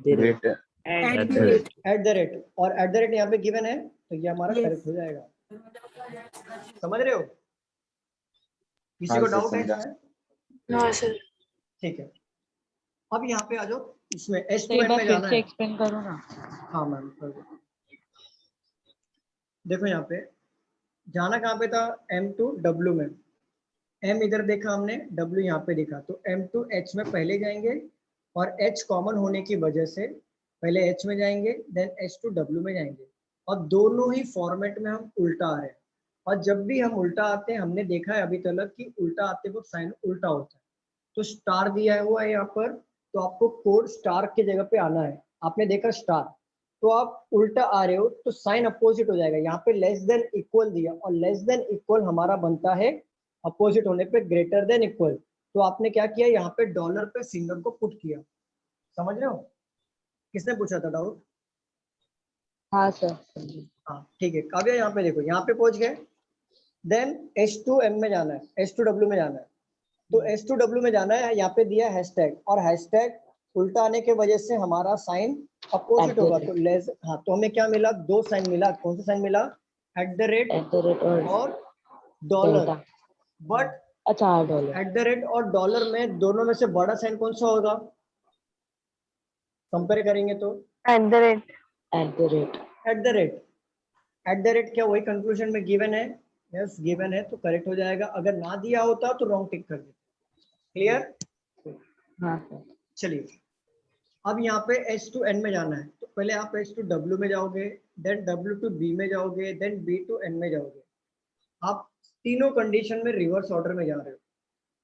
Greater. At the @ @ और @ यहाँ पे गिवन है, तो ये हमारा करेक्ट हो जाएगा। समझ रहे हो, किसी को हाँ, सर, डाउट है समझा। इसमें? No sir. ठीक है, अब यहाँ पे आ जाओ, इसमें तो S to एक N बार में फिर जाना से है। एक्सप्लेन करो ना। हाँ मैम कर दो। देखो यहाँ पे जाना कहाँ पे था, m to w में। m इधर देखा हमने, w यहाँ पे देखा, तो m to h में पहले जाएंगे, और h कॉमन होने की वजह से पहले h में जाएंगे, देन h to w में जाएंगे। और दोनों ही फॉर्मेट में हम उल्टा आ रहे हैं, और जब भी हम उल्टा आते हैं हमने देखा है अभी तक कि उल्टा आते वक्त साइन उल्टा होता है। तो स्टार दिया हुआ है यहाँ पर, तो आपको कोड स्टार की जगह पे आना है। आपने देखा स्टार, तो आप उल्टा आ रहे हो तो साइन अपोजिट हो जाएगा। यहाँ पे लेस देन इक्वल दिया, और लेस देन इक्वल हमारा बनता है अपोजिट होने पे ग्रेटर देन इक्वल। तो आपने क्या किया, यहाँ पे डॉलर पे फिंगर को पुट किया। समझ रहे हो, किसने पूछा था डाउट? हाँ सर। हाँ ठीक है, काव्या यहाँ पे देखो, यहाँ पे पहुंच गए, देन h to m में जाना है, h to w में जाना है। तो h to w में जाना है, यहाँ पे दिया हैशटैग, और हैशटैग उल्टा आने के वजह से हमारा साइन अपोजिट होगा। तो लेस, हाँ तो हमें क्या मिला, दो साइन मिला। कौन सा साइन मिला, @ और डॉलर। बट अच्छा $1 @ और डॉलर में दोनों में से बड़ा साइन कौन सा होगा, कंपेयर करेंगे तो @ क्या वही कंक्लूजन में गिवन है, यस गिवन है, तो करेक्ट हो जाएगा। अगर ना दिया होता तो रॉन्ग टिक कर देते। क्लियर? हाँ सर। चलिए, अब यहाँ पे h to n में जाना है, तो पहले आप h to w में जाओगे, देन w to b में जाओगे, देन b to n में जाओगे। आप तीनों कंडीशन में रिवर्स ऑर्डर में जा रहे हो,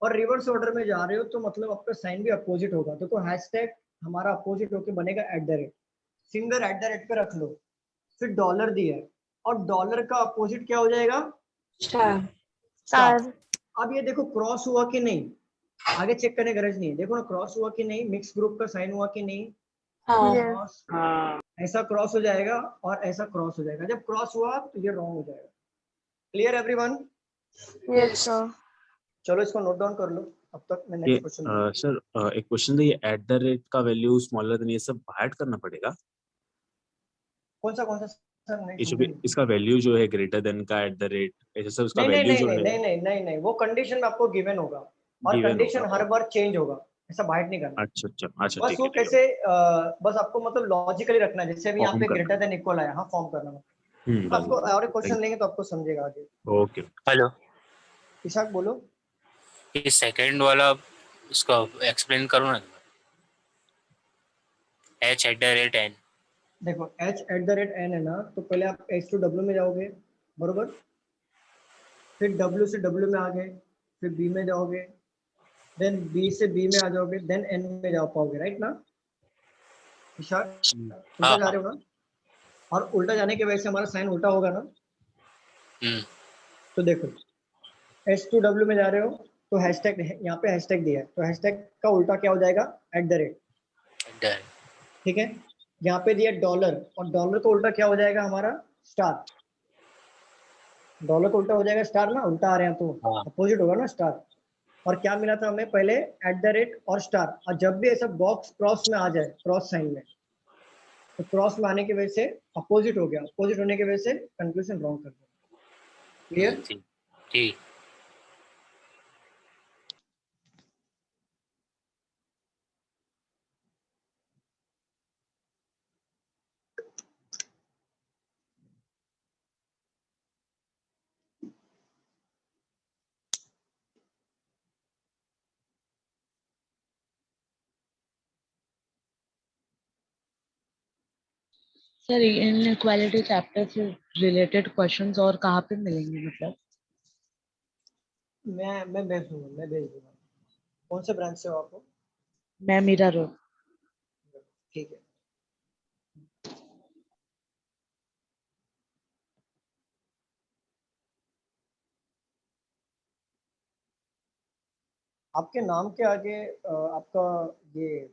और रिवर्स ऑर्डर में जा रहे हो तो मतलब आपका साइन भी अपोजिट होगा। देखो हैशटैग हमारा अपोजिट होके बनेगा @ फिंगर @ पे रख लो, फिर डॉलर दिया है, और डॉलर का अपोजिट क्या हो जाएगा, स्टार। स्टार। अब ये देखो क्रॉस हुआ कि नहीं, आगे चेक करने की गरज नहीं है। देखो ना क्रॉस हुआ कि नहीं, मिक्स ग्रुप का साइन हुआ कि नहीं, हाँ। क्रॉस, हाँ. ऐसा क्रॉस हो जाएगा और ऐसा क्रॉस हो जाएगा। जब क्रॉस हुआ तो ये रॉन्ग हो जाएगा। Clear everyone? Yes sir. चलो इसको नोट डाउन कर लो, अब तक मैं ये नेक्स्ट क्वेश्चन। सर एक क्वेश्चन था, ये @ का वैल्यू स्मॉलर देन ये सब ऐड करना पड़ेगा? कौन सा सर? नहीं ये जो समझा भी नहीं। इसका वैल्यू जो है ग्रेटर देन का @ ऐसे सब उसका नहीं नहीं वैल्यू नहीं जो नहीं है नहीं नहीं नहीं नहीं, वो कंडीशन में आपको गिवन होगा, और given कंडीशन होगा। हर बार चेंज होगा, ऐसा बाहर नहीं करना। अच्छा बस ठीक वो है, ठीक है। कैसे बस आपको मतलब लॉजिकली रखना है। जैसे अभी यहाँ Form पे करना। ग्रेटर देन इक्वल आया, हाँ फॉर्म करना है। बस आपको और एक क्वेश्चन लेंगे तो आपको समझेगा आगे। ओके। हेलो, इशाक बोलो। ये सेकंड वाला उसका एक्सप्लेन करो ना, h@n। देखो h@n है ना, तो पहले आप h to w में जाओगे, बरोबर, फिर w से w में आ गए, फिर b में जाओगे, देन b से b में आ जाओगे, देन n में जा पाओगे, राइट ना इशाक? उल्टा जा रहे हो ना, और उल्टा जाने की वजह से हमारा साइन उल्टा होगा ना। तो देखो h to w में जा रहे हो तो हैशटैग, यहाँ पे हैशटैग दिया है, तो हैशटैग का उल्टा क्या हो जाएगा, @ ठीक है। यहाँ पे दिया डॉलर, और डॉलर का उल्टा क्या हो जाएगा हमारा, स्टार। डॉलर का उल्टा हो जाएगा स्टार ना, उल्टा आ रहे हैं तो अपोजिट होगा ना स्टार। और क्या मिला था हमें पहले @ और स्टार, और जब भी ऐसा बॉक्स क्रॉस में आ जाए, क्रॉस साइन में, तो क्रॉस में आने की वजह से अपोजिट हो गया, अपोजिट होने की वजह से कंक्लूजन रॉन्ग कर दिया। क्लियर? जी जी सर इनइक्वालिटी चैप्टर से रिलेटेड क्वेश्चंस और कहाँ पे मिलेंगे मतलब? मैं भेज दूंगा। कौन से ब्रांच से हो आप? मैं मीरा रोड। ठीक है। आपके नाम के आगे आपका ये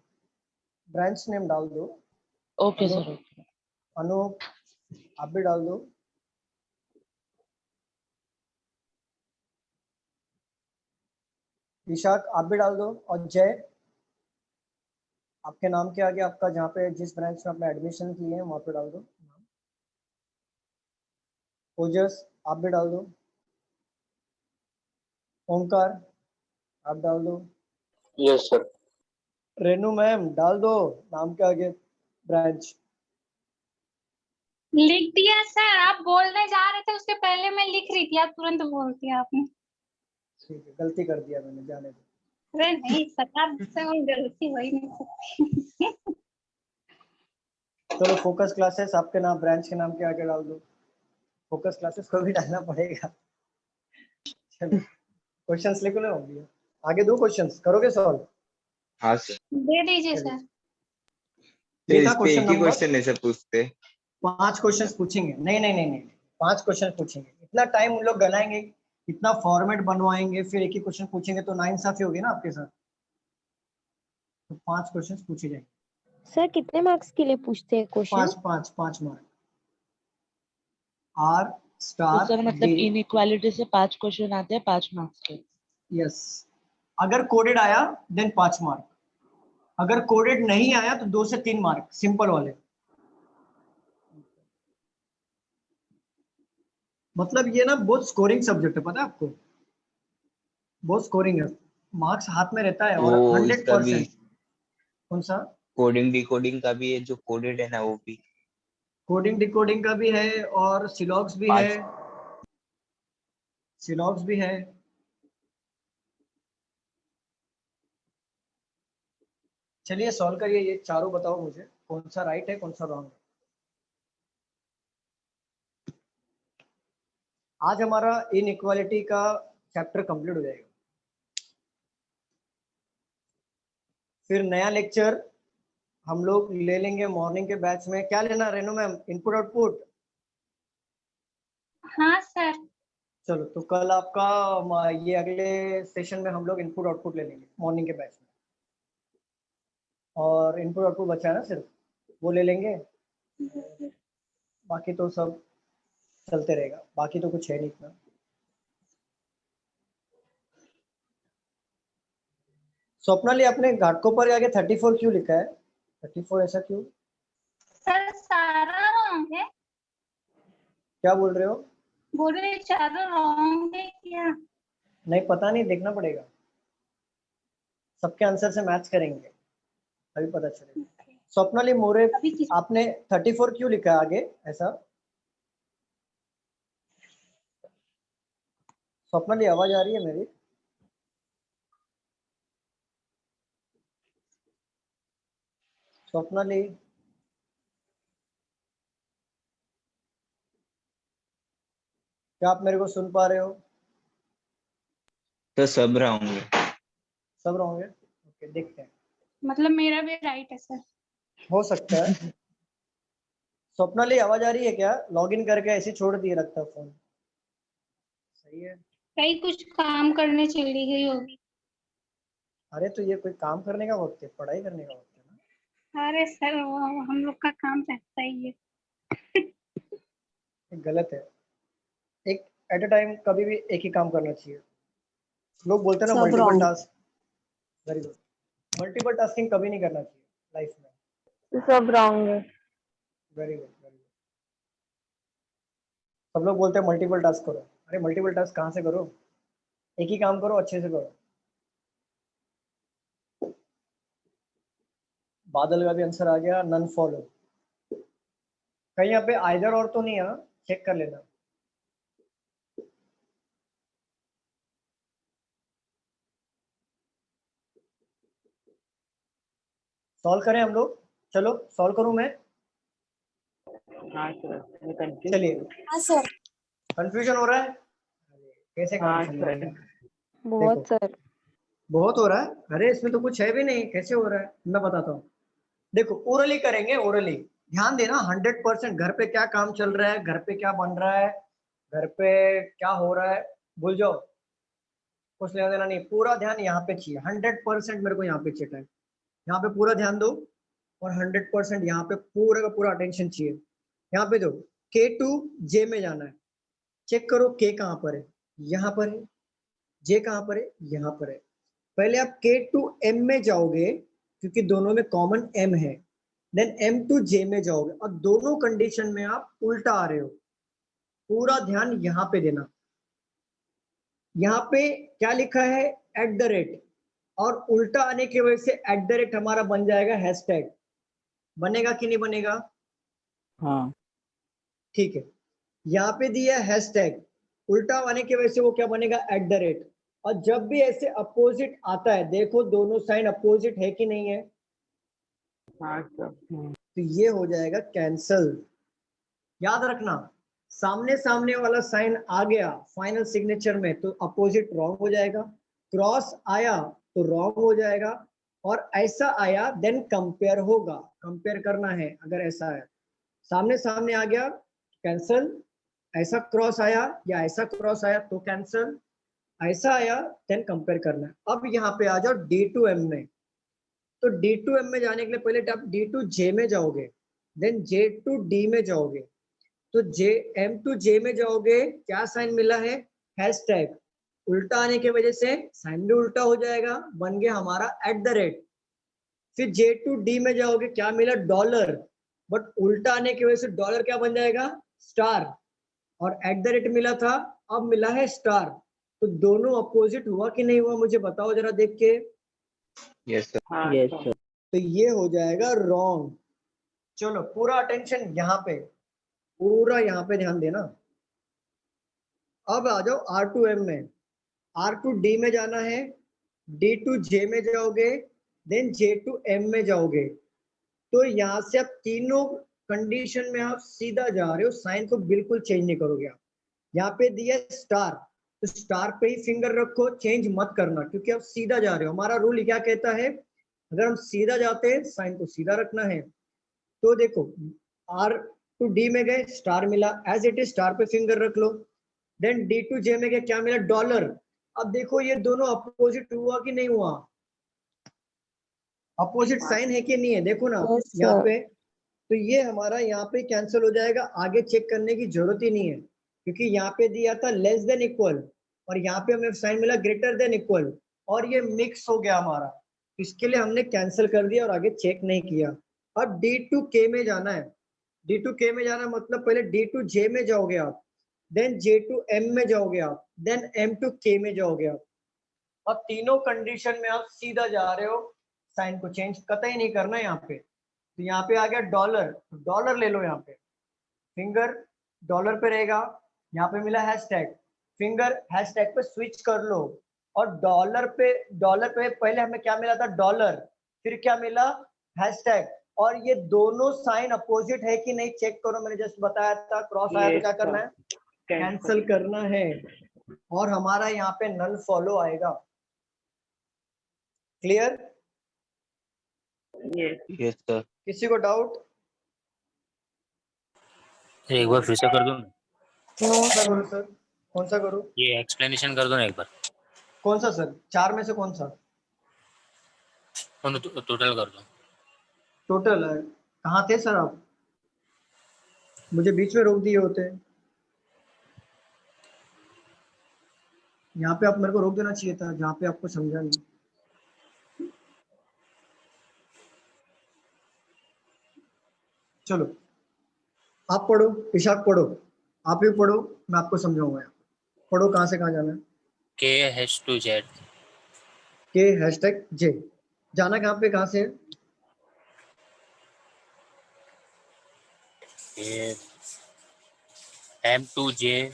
ब्रांच नेम डाल दो। Okay sir, okay. अनूप आप भी डाल दो। विशाख आप भी डाल दो। और जय, आपके नाम के आगे आपका जहाँ पे जिस ब्रांच में आपने एडमिशन किए हैं वहाँ पे डाल दो। ओजस आप भी डाल दो। ओमकार आप डाल दो। Yes sir. रेनू मैम डाल दो नाम के आगे ब्रांच। लिख दिया सर, आप बोलने जा रहे थे उसके पहले मैं लिख रही थी, आप तुरंत बोल दिया आपने। ठीक है, गलती कर दिया मैंने, जाने दो। अरे नहीं सर, आपसे कोई गलती हो ही नहीं सकती। चलो फोकस क्लासेस आपके नाम ब्रांच के नाम के आगे डाल दो। फोकस क्लासेस को भी डालना पड़ेगा। चलो क्वेश्चंस लिख लो होंगे आगे। 2 क्वेश्चंस करोगे सॉल्व? हाँ सर। दे दीजिए सर। ये था इस पे क्वेश्चन एक ही नंबर। क्वेश्चन ऐसे पूछते? 5 क्वेश्चंस पूछेंगे। नहीं 5 क्वेश्चन पूछेंगे। इतना टाइम उन लोग गनाएंगे, इतना फॉर्मेट बनवाएंगे, फिर एक ही क्वेश्चन पूछेंगे तो नाइंसाफी होगी ना आपके साथ। तो 5 क्वेश्चंस पूछे जाएंगे। सर कितने मार्क्स के लिए पूछते हैं क्वेश्चन? 5 मार्क। आर तो स्टार सर मतलब डी। इनइक्वालिटी से 5 क्वेश्चन आते हैं 5 मार्क्स के। यस, अगर कोडेड आया देन 5 मार्क, अगर कोडेड नहीं आया तो 2 से 3 मार्क, सिंपल वाले। मतलब ये ना बहुत स्कोरिंग सब्जेक्ट है, पता है आपको, बहुत स्कोरिंग है। मार्क्स हाथ में रहता है और वो इसका भी 100%। कौन सा? कोडिंग डिकोडिंग का भी है, जो कोडेड है ना वो भी। कोडिंग डिकोडिंग का भी है और सिलॉग्स भी है। 5। सिलॉग्स भी है। चलिए सॉल्व करिए, ये चारों बताओ मुझे कौन सा राइट है कौन सा रॉन्ग है। आज हमारा इनइक्वालिटी का चैप्टर कंप्लीट हो जाएगा। फिर नया लेक्चर हम लोग ले लेंगे मॉर्निंग के बैच में। क्या लेना रेनू मैम? Input output? हाँ सर। चलो तो कल आपका ये अगले सेशन में हम लोग इनपुट आउटपुट ले लेंगे मॉर्निंग के बैच में। और इनपुट आउटपुट बचा है ना सिर्फ, वो ले लेंगे। बाकी तो सब चलते रहेगा, बाकी तो कुछ है नहीं इतना। स्वप्नाली आपने घाटकोपर आगे 34 क्यों लिखा है? 34 ऐसा क्यों? सर सारा रॉन्ग है। क्या बोल रहे हो? बोल रहे सारा रॉन्ग है क्या? नहीं पता नहीं, देखना पड़ेगा। सबके आंसर से मैच करेंगे अभी पता चलेगा। स्वप्नाली मोरे आपने 34 क्यों लिखा है आगे ऐसा? स्वप्नाली आवाज आ रही है मेरी? स्वप्नाली क्या आप मेरे को सुन पा रहे हो? तो सब होंगे। सब रहोगे? ओके देखते हैं। मतलब मेरा भी राइट है सर। हो सकता है। स्वप्नाली आवाज आ रही है क्या? लॉगिन करके ऐसे छोड़ दिए रखता फोन। सही है। कहीं कुछ काम करने चली गई होगी। अरे तो ये कोई काम करने का वक्त है, पढ़ाई करने का वक्त है ना। अरे सर वो हम लोग का काम रहता ही है। ये गलत है। एक एट अ टाइम कभी भी एक ही काम करना चाहिए। लोग बोलते हैं ना सब multiple wrong. Task, very good, multiple tasking कभी नहीं करना चाहिए लाइफ में, सब रॉन्ग है। Very good very good. सब लोग बोलते हैं मल्टीपल टास्क करो, अरे मल्टीपल टास्क कहाँ से करो, एक ही काम करो, अच्छे से करो। बादल का भी आंसर आ गया, नन फॉलो। कहीं यहाँ पे आइदर और तो नहीं है, चेक कर लेना। सॉल्व करें हम लोग, चलो सॉल्व करूं मैं। हाँ सर, मैं कंफ्यूज चलिए, हूँ। हाँ सर। कंफ्यूजन हो रहा है, कैसे हाँ कंफ्यूजन सर। होगा? बहुत सर। बहुत हो रहा है, अरे इसमें तो कुछ है भी नहीं, कैसे हो रहा है मैं बताता हूँ। देखो ओरली करेंगे, ओरली ध्यान देना 100%। घर पे क्या काम चल रहा है, घर पे क्या बन रहा है, घर पे क्या हो रहा है, भूल जाओ, कुछ लेना देना नहीं, पूरा ध्यान यहाँ पे चाहिए। 100% मेरे को यहाँ पे चाहिए, यहाँ पे पूरा ध्यान दो, और 100% यहाँ पे पूरा का पूरा अटेंशन चाहिए। यहाँ पे दो, K टू J में जाना है, चेक करो K कहाँ पर है, यहाँ पर है, J कहाँ पर है, यहाँ पर है। पहले आप K टू M में जाओगे, क्योंकि दोनों में कॉमन M है, देन M टू J में जाओगे, और दोनों कंडीशन में आप उल्टा आ रहे हो। पूरा ध्यान यहाँ पे देना। यहाँ पे क्या लिखा है, एट द रेट, और उल्टा आने की वजह से एट द रेट हमारा बन जाएगा हैशटैग। बनेगा कि नहीं बनेगा? हाँ ठीक है, यहाँ पे दिया हैशटैग, उल्टा आने की वजह से वो क्या बनेगा, एट द रेट। और जब भी ऐसे अपोजिट आता है, देखो दोनों साइन अपोजिट है कि नहीं है, हाँ सर। तो ये हो जाएगा कैंसल। याद रखना, सामने सामने वाला साइन आ गया फाइनल सिग्नेचर में तो अपोजिट रॉन्ग हो जाएगा, क्रॉस आया तो रॉन्ग हो जाएगा, और ऐसा आया देन कंपेयर होगा। कंपेयर करना है, अगर ऐसा है सामने सामने आ गया कैंसल, ऐसा क्रॉस आया या ऐसा क्रॉस आया तो कैंसल, ऐसा आया देन कंपेयर करना है। अब यहाँ पे आ जाओ D2M में, तो D2M में जाने के लिए पहले आप D2J में जाओगे, देन J2D में जाओगे, तो M2J में जाओगे, क्या साइन मिला है, हैशटैग। उल्टा आने की वजह से साइन भी उल्टा हो जाएगा, बन गया हमारा एट द रेट। फिर J2D में जाओगे, क्या मिला, डॉलर, बट उल्टा आने की वजह से डॉलर क्या बन जाएगा, स्टार, और एट द रेट मिला था, अब मिला है स्टार। तो दोनों अपोजिट हुआ कि नहीं हुआ, मुझे बताओ जरा देख के। Yes sir. हाँ यस सर। सर। तो ये हो जाएगा रॉन्ग। चलो पूरा अटेंशन यहाँ पे, पूरा यहाँ पे ध्यान देना। अब आ जाओ R2M में, R2D में जाना है, D2J में जाओगे, देन J2M में जाओगे। तो यहाँ से आप तीनों कंडीशन में आप सीधा जा रहे हो, साइन को बिल्कुल चेंज नहीं करोगे आप। यहाँ पे दिया स्टार, तो स्टार पे ही फिंगर रखो, चेंज मत करना, क्योंकि आप सीधा जा रहे हो। हमारा रूल क्या कहता है, अगर हम सीधा जाते हैं साइन को सीधा रखना है। तो देखो R2D में गए, स्टार मिला, एज इट इज स्टार पे फिंगर रख लो। देन D2J में गए, क्या मिला, डॉलर। अब देखो ये दोनों अपोजिट हुआ कि नहीं हुआ, अपोजिट साइन है कि नहीं है, देखो ना Yes, यहाँ sir. पे। तो ये हमारा यहाँ पे कैंसिल हो जाएगा, आगे चेक करने की जरूरत ही नहीं है, क्योंकि यहाँ पे दिया था लेस देन इक्वल, और यहाँ पे हमें साइन मिला ग्रेटर देन इक्वल, और ये मिक्स हो गया हमारा, इसके लिए हमने कैंसिल कर दिया और आगे चेक नहीं किया। अब D2K में जाना है, D2K में जाना मतलब पहले D2J में जाओगे आप, देन J2M में जाओगे आप, देन M2K में जाओगे आप, और तीनों कंडीशन में आप सीधा जा रहे हो, साइन को चेंज कतई नहीं करना है यहाँ पे। तो यहाँ पे आ गया डॉलर, डॉलर ले लो, यहाँ पे फिंगर डॉलर पे रहेगा, यहाँ पे मिला हैशटैग, फिंगर हैशटैग पे स्विच कर लो, और डॉलर पे पहले हमें क्या मिला था, डॉलर, फिर क्या मिला, हैशटैग। और ये दोनों साइन अपोजिट है कि नहीं चेक करो, मैंने जस्ट बताया था, क्रॉस आया तो क्या करना है, कैंसिल करना है, और हमारा यहाँ पे नल फॉलो आएगा। क्लियर? Yes sir. किसी को डाउट? एक बार फिर से कर दो ना, कौन सा करूँ सर, कौन सा करूँ? ये एक्सप्लेनेशन कर दो ना एक बार। कौन सा सर, चार में से कौन सा? टोटल कर दो। टोटल है, कहाँ थे सर आप, मुझे बीच में रोक दिए होते। यहाँ पे आप मेरे को रोक देना चाहिए था जहाँ पे आपको समझा नहीं। चलो आप पढ़ो, इशाक पढ़ो, आप भी पढ़ो, मैं आपको समझाऊंगा। यहाँ पढ़ो, कहाँ से कहाँ जाना है। K_Z के हैशटैग जे, जाना कहाँ पे, कहाँ से? M2J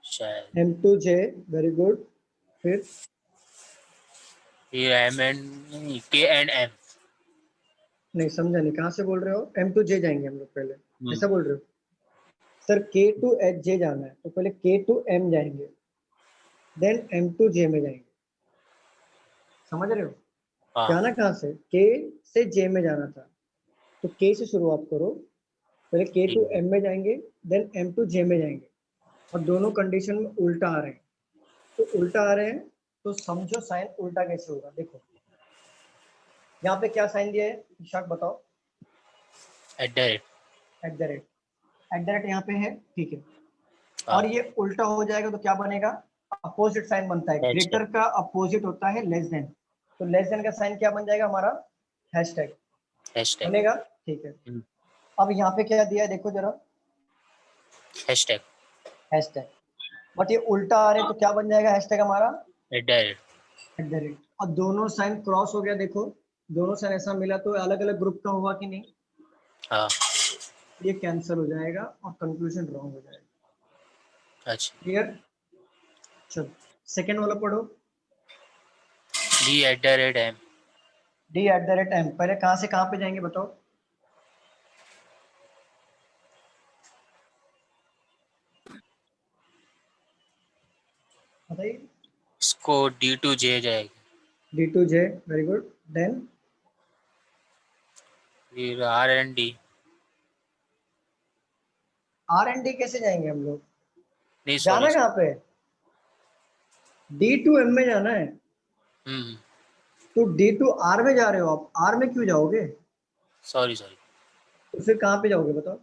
शायद, M2J, वेरी गुड। फिर ये K&M। नहीं समझा नहीं, कहाँ से बोल रहे हो? M2J जाएंगे हम लोग पहले, ऐसा बोल रहे हो? Sir K to H J जाना है तो पहले K to M जाएंगे, देन M2J में जाएंगे, समझ रहे हो? हाँ जाना कहाँ से? K से J में जाना था तो K से शुरुआत करो, पहले K to M में जाएंगे, देन M to J में जाएंगे, और दोनों कंडीशन में उल्टा आ रहे हैं। तो उल्टा आ रहे हैं तो समझो साइन उल्टा कैसे होगा। देखो यहाँ पे क्या साइन दिया है, इशाक बताओ। एट द रेट यहाँ पे है, ठीक है। हाँ। और ये उल्टा हो जाएगा तो क्या बनेगा? अपोजिट साइन बनता है। ग्रेटर का अपोजिट होता है लेस देन, तो लेस देन का साइन क्या बन जाएगा हमारा? हैशटैग बनेगा, ठीक है। अब यहाँ पे क्या दिया है देखो जरा, हैशटैग, बट ये उल्टा आ रहे हैं तो क्या बन जाएगा हैशटैग हमारा? Eight the rate. और दोनों साइन क्रॉस हो गया, देखो दोनों साइन ऐसा मिला तो अलग अलग ग्रुप का हुआ कि नहीं? हाँ ये कैंसिल हो जाएगा और कंक्लूजन रॉन्ग हो जाएगा। अच्छा। क्लियर? चलो सेकेंड वाला पढ़ो। D@M। D@M, पहले कहाँ से कहाँ पे जाएंगे बताओ? बताइए। इसको D2J जाएगा। D2J, very good. देन फिर R&D। R&D कैसे जाएंगे हम लोग? नहीं जाना सॉरी। कहाँ पे? D2M में जाना है। तो D2R में जा रहे हो आप, R में क्यों जाओगे? सॉरी। तो फिर कहाँ पे जाओगे बताओ?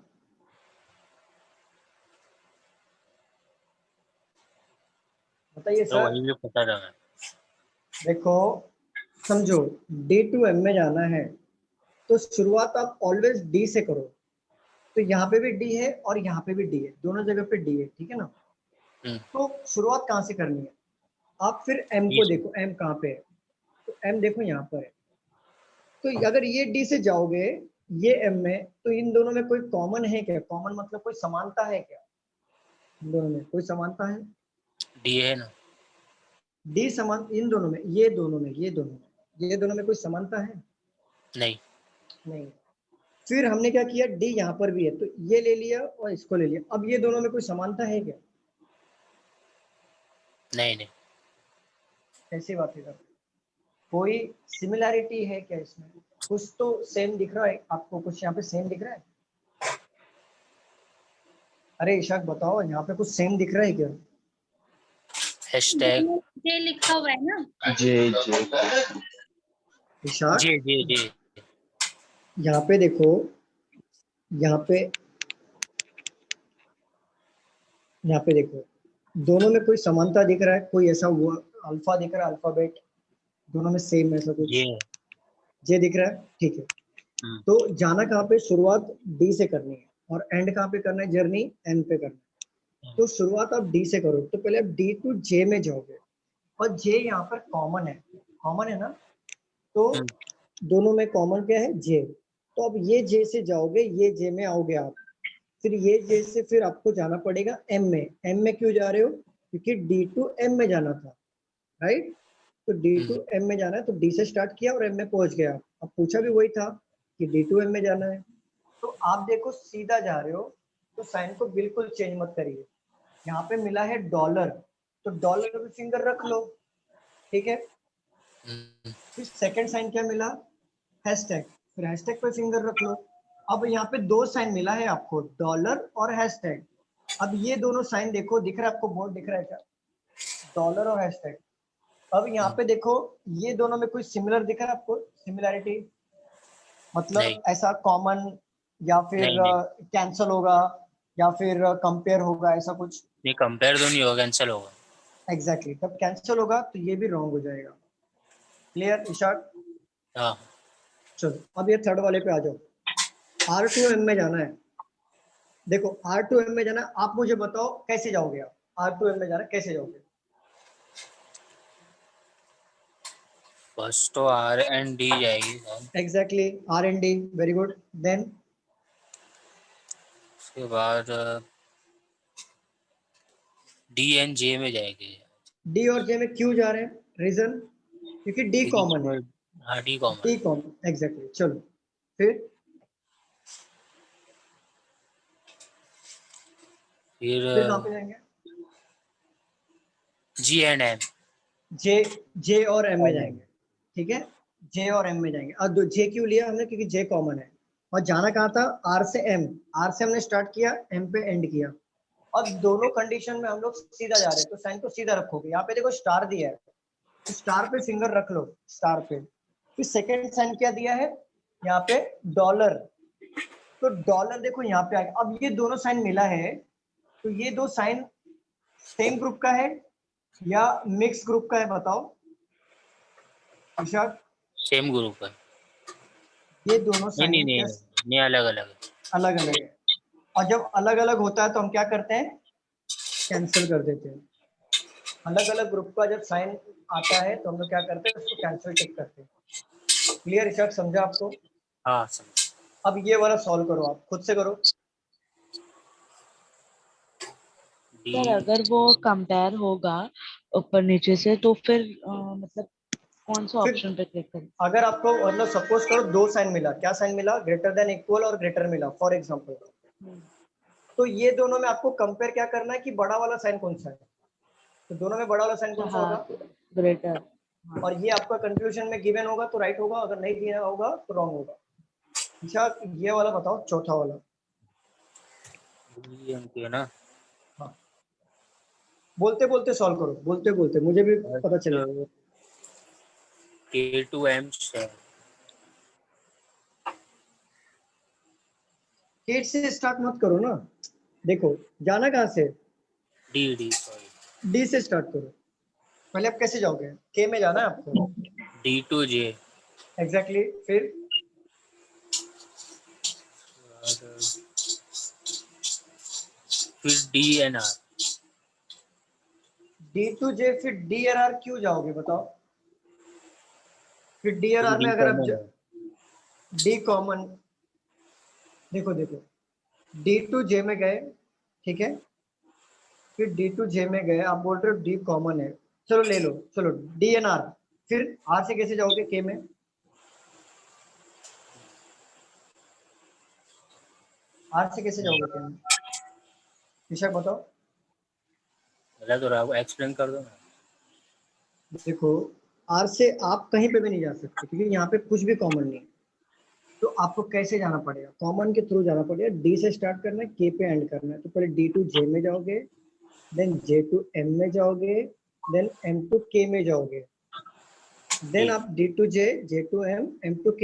बताइए तो सर। वही भी पता था मैं। देखो समझो, D2M में जाना है तो शुरुआत आप ऑलवेज D से करो। तो यहाँ पे भी D है और यहाँ पे भी D है, दोनों जगह पे D है, ठीक है ना? तो शुरुआत कहाँ से करनी है? आप फिर M को देखो, M कहाँ पे है? तो M देखो यहाँ पर है। तो अगर ये D से जाओगे ये M में, तो इन दोनों में कोई कॉमन है क्या? कॉमन मतलब कोई समानता है क्या? इन दोनों में कोई समानता है? D है ना। D समान इन दोनों में, ये दोनों में कोई समानता है? नहीं। फिर हमने क्या किया, D यहाँ पर भी है तो ये ले लिया और इसको ले लिया। अब ये दोनों में कोई समानता है क्या? नहीं। ऐसी बात है, कोई सिमिलैरिटी है क्या इसमें? कुछ तो सेम दिख रहा है आपको, कुछ यहाँ पे सेम दिख रहा है? अरे इशाक बताओ, यहाँ पे कुछ सेम दिख रहा है क्या? हैशटैग जे लिखा हुआ है ना। जे इशाक जे। यहाँ पे देखो, यहाँ पे देखो, दोनों में कोई समानता दिख रहा है? कोई ऐसा हुआ अल्फा दिख रहा है, अल्फाबेट दोनों में सेम ऐसा कुछ? जे दिख रहा है, ठीक है। तो जाना कहाँ पे? शुरुआत D से करनी है और एंड कहाँ पे करना है? जर्नी N पे करना है। तो शुरुआत आप D से करो, तो पहले आप D to J में जाओगे और J यहाँ पर कॉमन है ना? तो दोनों में कॉमन क्या है? J। तो अब ये J से जाओगे, ये J में आओगे आप, फिर ये J से फिर आपको जाना पड़ेगा M में। M में क्यों जा रहे हो? क्योंकि D to M में जाना था, राइट? तो D to M में जाना है तो D से स्टार्ट किया और M में पहुंच गया। अब पूछा भी वही था कि D to M में जाना है, तो आप देखो सीधा जा रहे हो तो साइन को बिल्कुल चेंज मत करिए। यहाँ पे मिला है डॉलर, तो डॉलर पे फिंगर रख लो, ठीक है। फिर सेकंड साइन क्या मिला? हैशटैग, फिर हैशटैग पे फिंगर रख लो। अब यहाँ पे दो साइन मिला है आपको, डॉलर और हैशटैग। अब ये दोनों साइन देखो, दिख रहा है आपको? बोर्ड दिख रहा है क्या? डॉलर और हैशटैग। अब यहाँ पे देखो, ये दोनों में कोई सिमिलर दिख रहा है आपको? सिमिलैरिटी मतलब ऐसा कॉमन, या फिर कैंसल होगा, या फिर कंपेयर होगा, ऐसा कुछ? नहीं, कंपेयर तो नहीं होगा, कैंसिल होगा। एग्जैक्टली तब कैंसिल होगा तो ये भी रॉन्ग हो जाएगा। क्लियर इशाक? हाँ चलो अब ये थर्ड वाले पे आ जाओ। R2M में जाना है। देखो R2M में जाना है, आप मुझे बताओ कैसे जाओगे आप? R2M में जाना है, कैसे जाओगे? फर्स्ट तो R&D जाएगी शायद, exactly R&D, very good. Then उसके बाद D and J में जाएगी। D और J में क्यों जा रहे हैं? रीजन? क्योंकि D कॉमन है। हाँ D common. D common, exactly. चलो फिर कहाँ पे जाएंगे? G&M। J और M में जाएंगे, ठीक है? J और M में जाएंगे। अब J क्यों लिया हमने? क्योंकि J कॉमन है। और जाना कहाँ था? R से M। R से हमने स्टार्ट किया, M पे एंड किया। अब दोनों कंडीशन में हम लोग सीधा जा रहे हैं, तो साइन को सीधा रखोगे। यहाँ पे देखो स्टार दिया है, तो स्टार पे फिंगर रख लो, स्टार पे। फिर सेकेंड साइन क्या दिया है? यहाँ पे डॉलर। तो डॉलर देखो यहाँ पे आ गया। अब ये दोनों साइन मिला है, तो ये दो साइन सेम ग्रुप का है या मिक्स ग्रुप का है? बताओ इशाक। सेम ग्रुप है। ये दोनों नहीं नहीं साइन नहीं नहीं, अलग अलग है। अलग अलग है। और जब अलग अलग होता है तो हम क्या करते हैं? कैंसिल कर देते हैं। अलग अलग ग्रुप का जब साइन आता है तो हम लोग क्या करते हैं? उसको कैंसिल टिक करते हैं। क्लियर इशाक? समझा आपको? हाँ समझ। अब ये वाला सॉल्व करो, आप खुद से करो। सर अगर वो कंपेयर होगा ऊपर नीचे से तो फिर मतलब कौन सा फिर ऑप्शन पे क्लिक करें? अगर आपको मतलब सपोज करो दो साइन मिला, क्या साइन मिला? ग्रेटर देन इक्वल और ग्रेटर मिला फॉर एग्जांपल। तो ये दोनों में आपको कंपेयर क्या करना है कि बड़ा वाला साइन कौन सा है? तो दोनों में बड़ा वाला साइन कौन सा हाँ होगा? ग्रेटर। और ये आपका कंफ्यूजन में गिवन होगा तो राइट होगा, अगर नहीं दिया होगा तो रॉन्ग होगा। अच्छा ये वाला बताओ, चौथा वाला। है ना? हाँ बोलते बोलते सॉल्व करो, बोलते बोलते, मुझे भी पता चले। K2M K से स्टार्ट मत करो ना। देखो जाना कहाँ से? D सॉरी D से स्टार्ट करो। पहले आप कैसे जाओगे? K में जाना है आपको। D to J। एग्जैक्टली फिर D and R। D to J, फिर D और R क्यों जाओगे बताओ? फिर D और R में अगर आप D कॉमन, देखो देखो D to J में गए, ठीक है? फिर D to J में गए, आप बोल रहे हो D कॉमन है, चलो ले लो, चलो D and R। फिर R से कैसे जाओगे K में? R से कैसे जाओगे K में? ईशा बताओ। बोला तो रहा, एक्सप्लेन कर दो ना। देखो R से आप कहीं पे भी नहीं जा सकते क्योंकि यहाँ पे कुछ भी कॉमन नहीं है। तो आपको कैसे जाना पड़ेगा? कॉमन के थ्रू जाना पड़ेगा। D से स्टार्ट करना है, K पे एंड करना है। तो पहले D to J में जाओगे, देन J to M में जाओगे, देन M to K में जाओगे, देन आप D to J, J to M, M to K।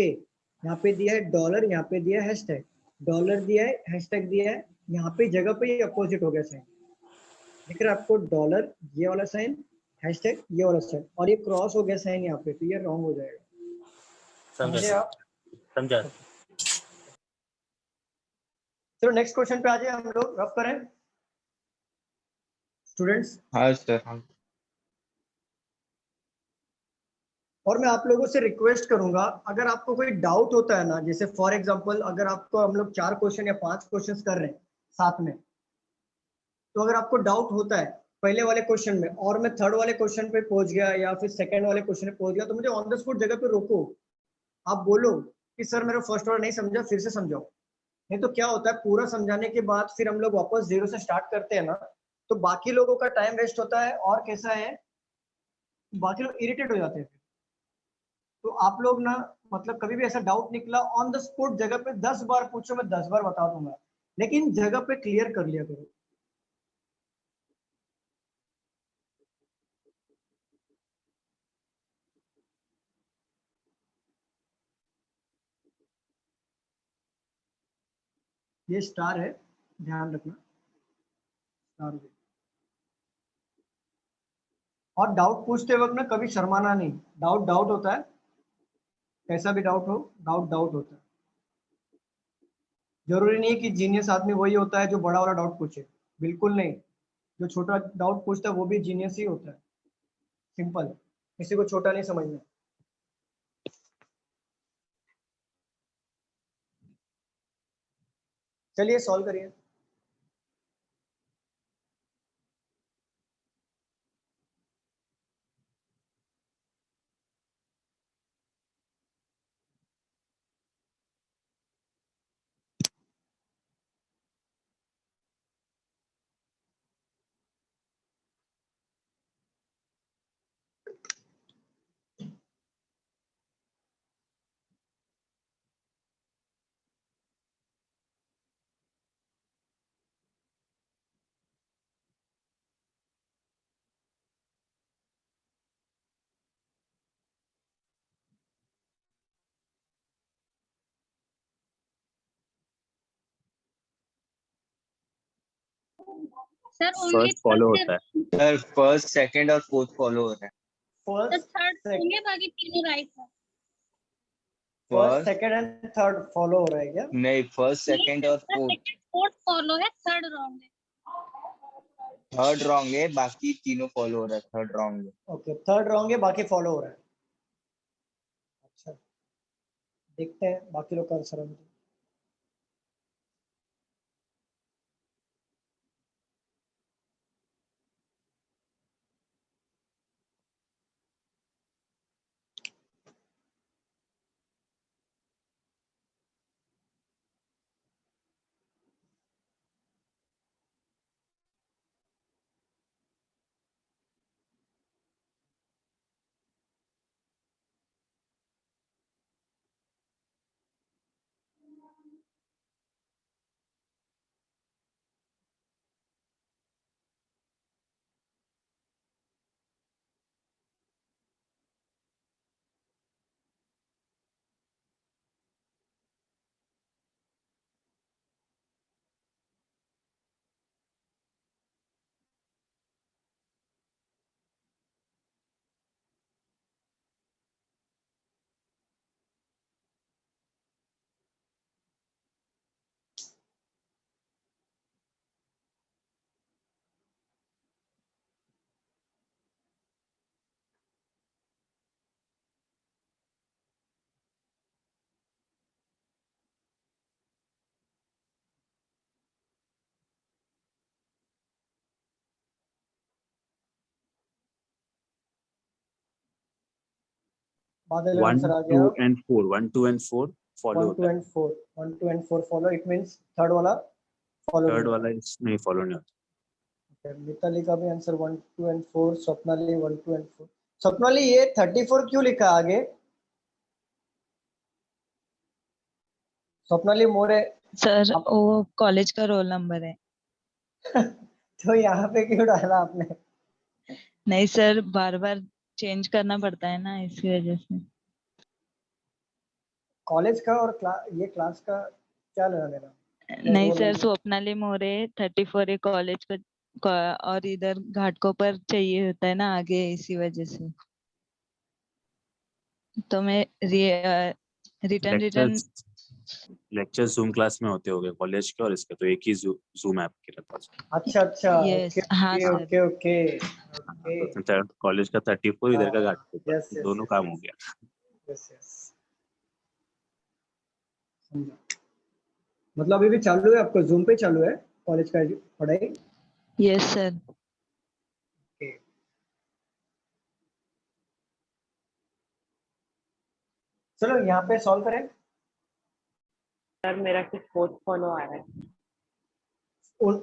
यहाँ पे दिया है डॉलर, यहाँ पे दिया है हैशटैग। डॉलर दिया है, हैशटैग दिया है, यहाँ पे जगह पे ये अपोजिट हो गया साइन। दिख रहा है आपको? डॉलर ये वाला साइन, हैशटैग ये वाला साइन, और ये क्रॉस हो गया साइन यहाँ पे, तो ये रॉन्ग हो जाएगा। समझे आप? समझा। चलो नेक्स्ट क्वेश्चन पे आ जाए हम लोग, रफ करें स्टूडेंट्स। हाँ सर। और मैं आप लोगों से रिक्वेस्ट करूंगा, अगर आपको कोई डाउट होता है ना, जैसे फॉर एग्जांपल अगर आपको हम लोग 4 क्वेश्चन या 5 क्वेश्चंस कर रहे हैं साथ में, तो अगर आपको डाउट होता है पहले वाले क्वेश्चन में और मैं थर्ड वाले क्वेश्चन पे पहुंच गया या फिर सेकंड वाले क्वेश्चन पे पहुंच गया, तो मुझे ऑन द स्पॉट जगह पे रोको। आप बोलो कि सर मेरा फर्स्ट वाला नहीं समझा, फिर से समझाओ। नहीं तो क्या होता है, पूरा समझाने के बाद फिर हम लोग वापस जीरो से स्टार्ट करते हैं ना, तो बाकी लोगों का टाइम वेस्ट होता है और कैसा है, बाकी लोग इरिटेट हो जाते हैं। तो आप लोग ना मतलब कभी भी ऐसा डाउट निकला ऑन द स्पॉट जगह पे 10 बार पूछो, मैं 10 बार बता दूंगा, लेकिन जगह पे क्लियर कर लिया करो। ये स्टार है, ध्यान रखना स्टार। और डाउट पूछते वक्त ना कभी शर्माना नहीं, डाउट डाउट होता है, कैसा भी डाउट हो, डाउट डाउट होता है। जरूरी नहीं है कि जीनियस आदमी वही होता है जो बड़ा वाला डाउट पूछे, बिल्कुल नहीं, जो छोटा डाउट पूछता है वो भी जीनियस ही होता है। सिंपल, किसी को छोटा नहीं समझना। चलिए सॉल्व करिए। सर फर्स्ट फॉलो होता है। सर फर्स्ट सेकंड और फोर्थ फॉलो हो रहा है। फर्स्ट थर्ड होंगे, बाकी तीनों राइट है। First second and third follow हो रहा है क्या? नहीं, फर्स्ट सेकंड और फोर्थ। फोर्थ फॉलो है, थर्ड रॉन्ग है। थर्ड रॉन्ग है, बाकी तीनों फॉलो हो रहा है। थर्ड रॉन्ग है। ओके, थर्ड रॉन्ग है, बाकी फॉलो हो रहा है। अच्छा, देखते हैं बाकी लोग का आंसर। 1, आंसर आ 2 गया। and 4, 1, 2 and 4 फॉलो 1, 2 होता है। and 4, 1, 2 and 4 follow, it means third वाला फॉलो थर्ड वाला नहीं फॉलो नहीं होता। मिताली का भी answer 1, 2 and 4, Swapnali 1, 2 and 4। Swapnali ये 34 क्यों लिखा आगे? स्वप्नाली मोरे सर वो कॉलेज का रोल नंबर है। तो यहाँ पे क्यों डाला आपने? नहीं सर, बार बार चेंज करना पड़ता है ना, इसी वजह से। कॉलेज का और ये क्लास का क्या लेना देना? नहीं सर, स्वप्नाली मोरे 34 है कॉलेज का, और इधर घाटकों पर चाहिए होता है ना आगे, इसी वजह से। तो मैं रिटर्न लेक्चर जूम क्लास में होते होंगे कॉलेज के और इसके, तो एक ही जूम ऐप के पास। अच्छा अच्छा, यस, हाँ ओके सर। ओके। कॉलेज का 34, इधर का घाट के यस ऊपर, दोनों काम हो गया। यस यस, मतलब अभी भी चालू है आपका, जूम पे चालू है कॉलेज का पढ़ाई? Yes sir. चलो यहाँ पे सॉल्व करें। सर मेरा कुछ फोर्थ फॉलो आ रहा है।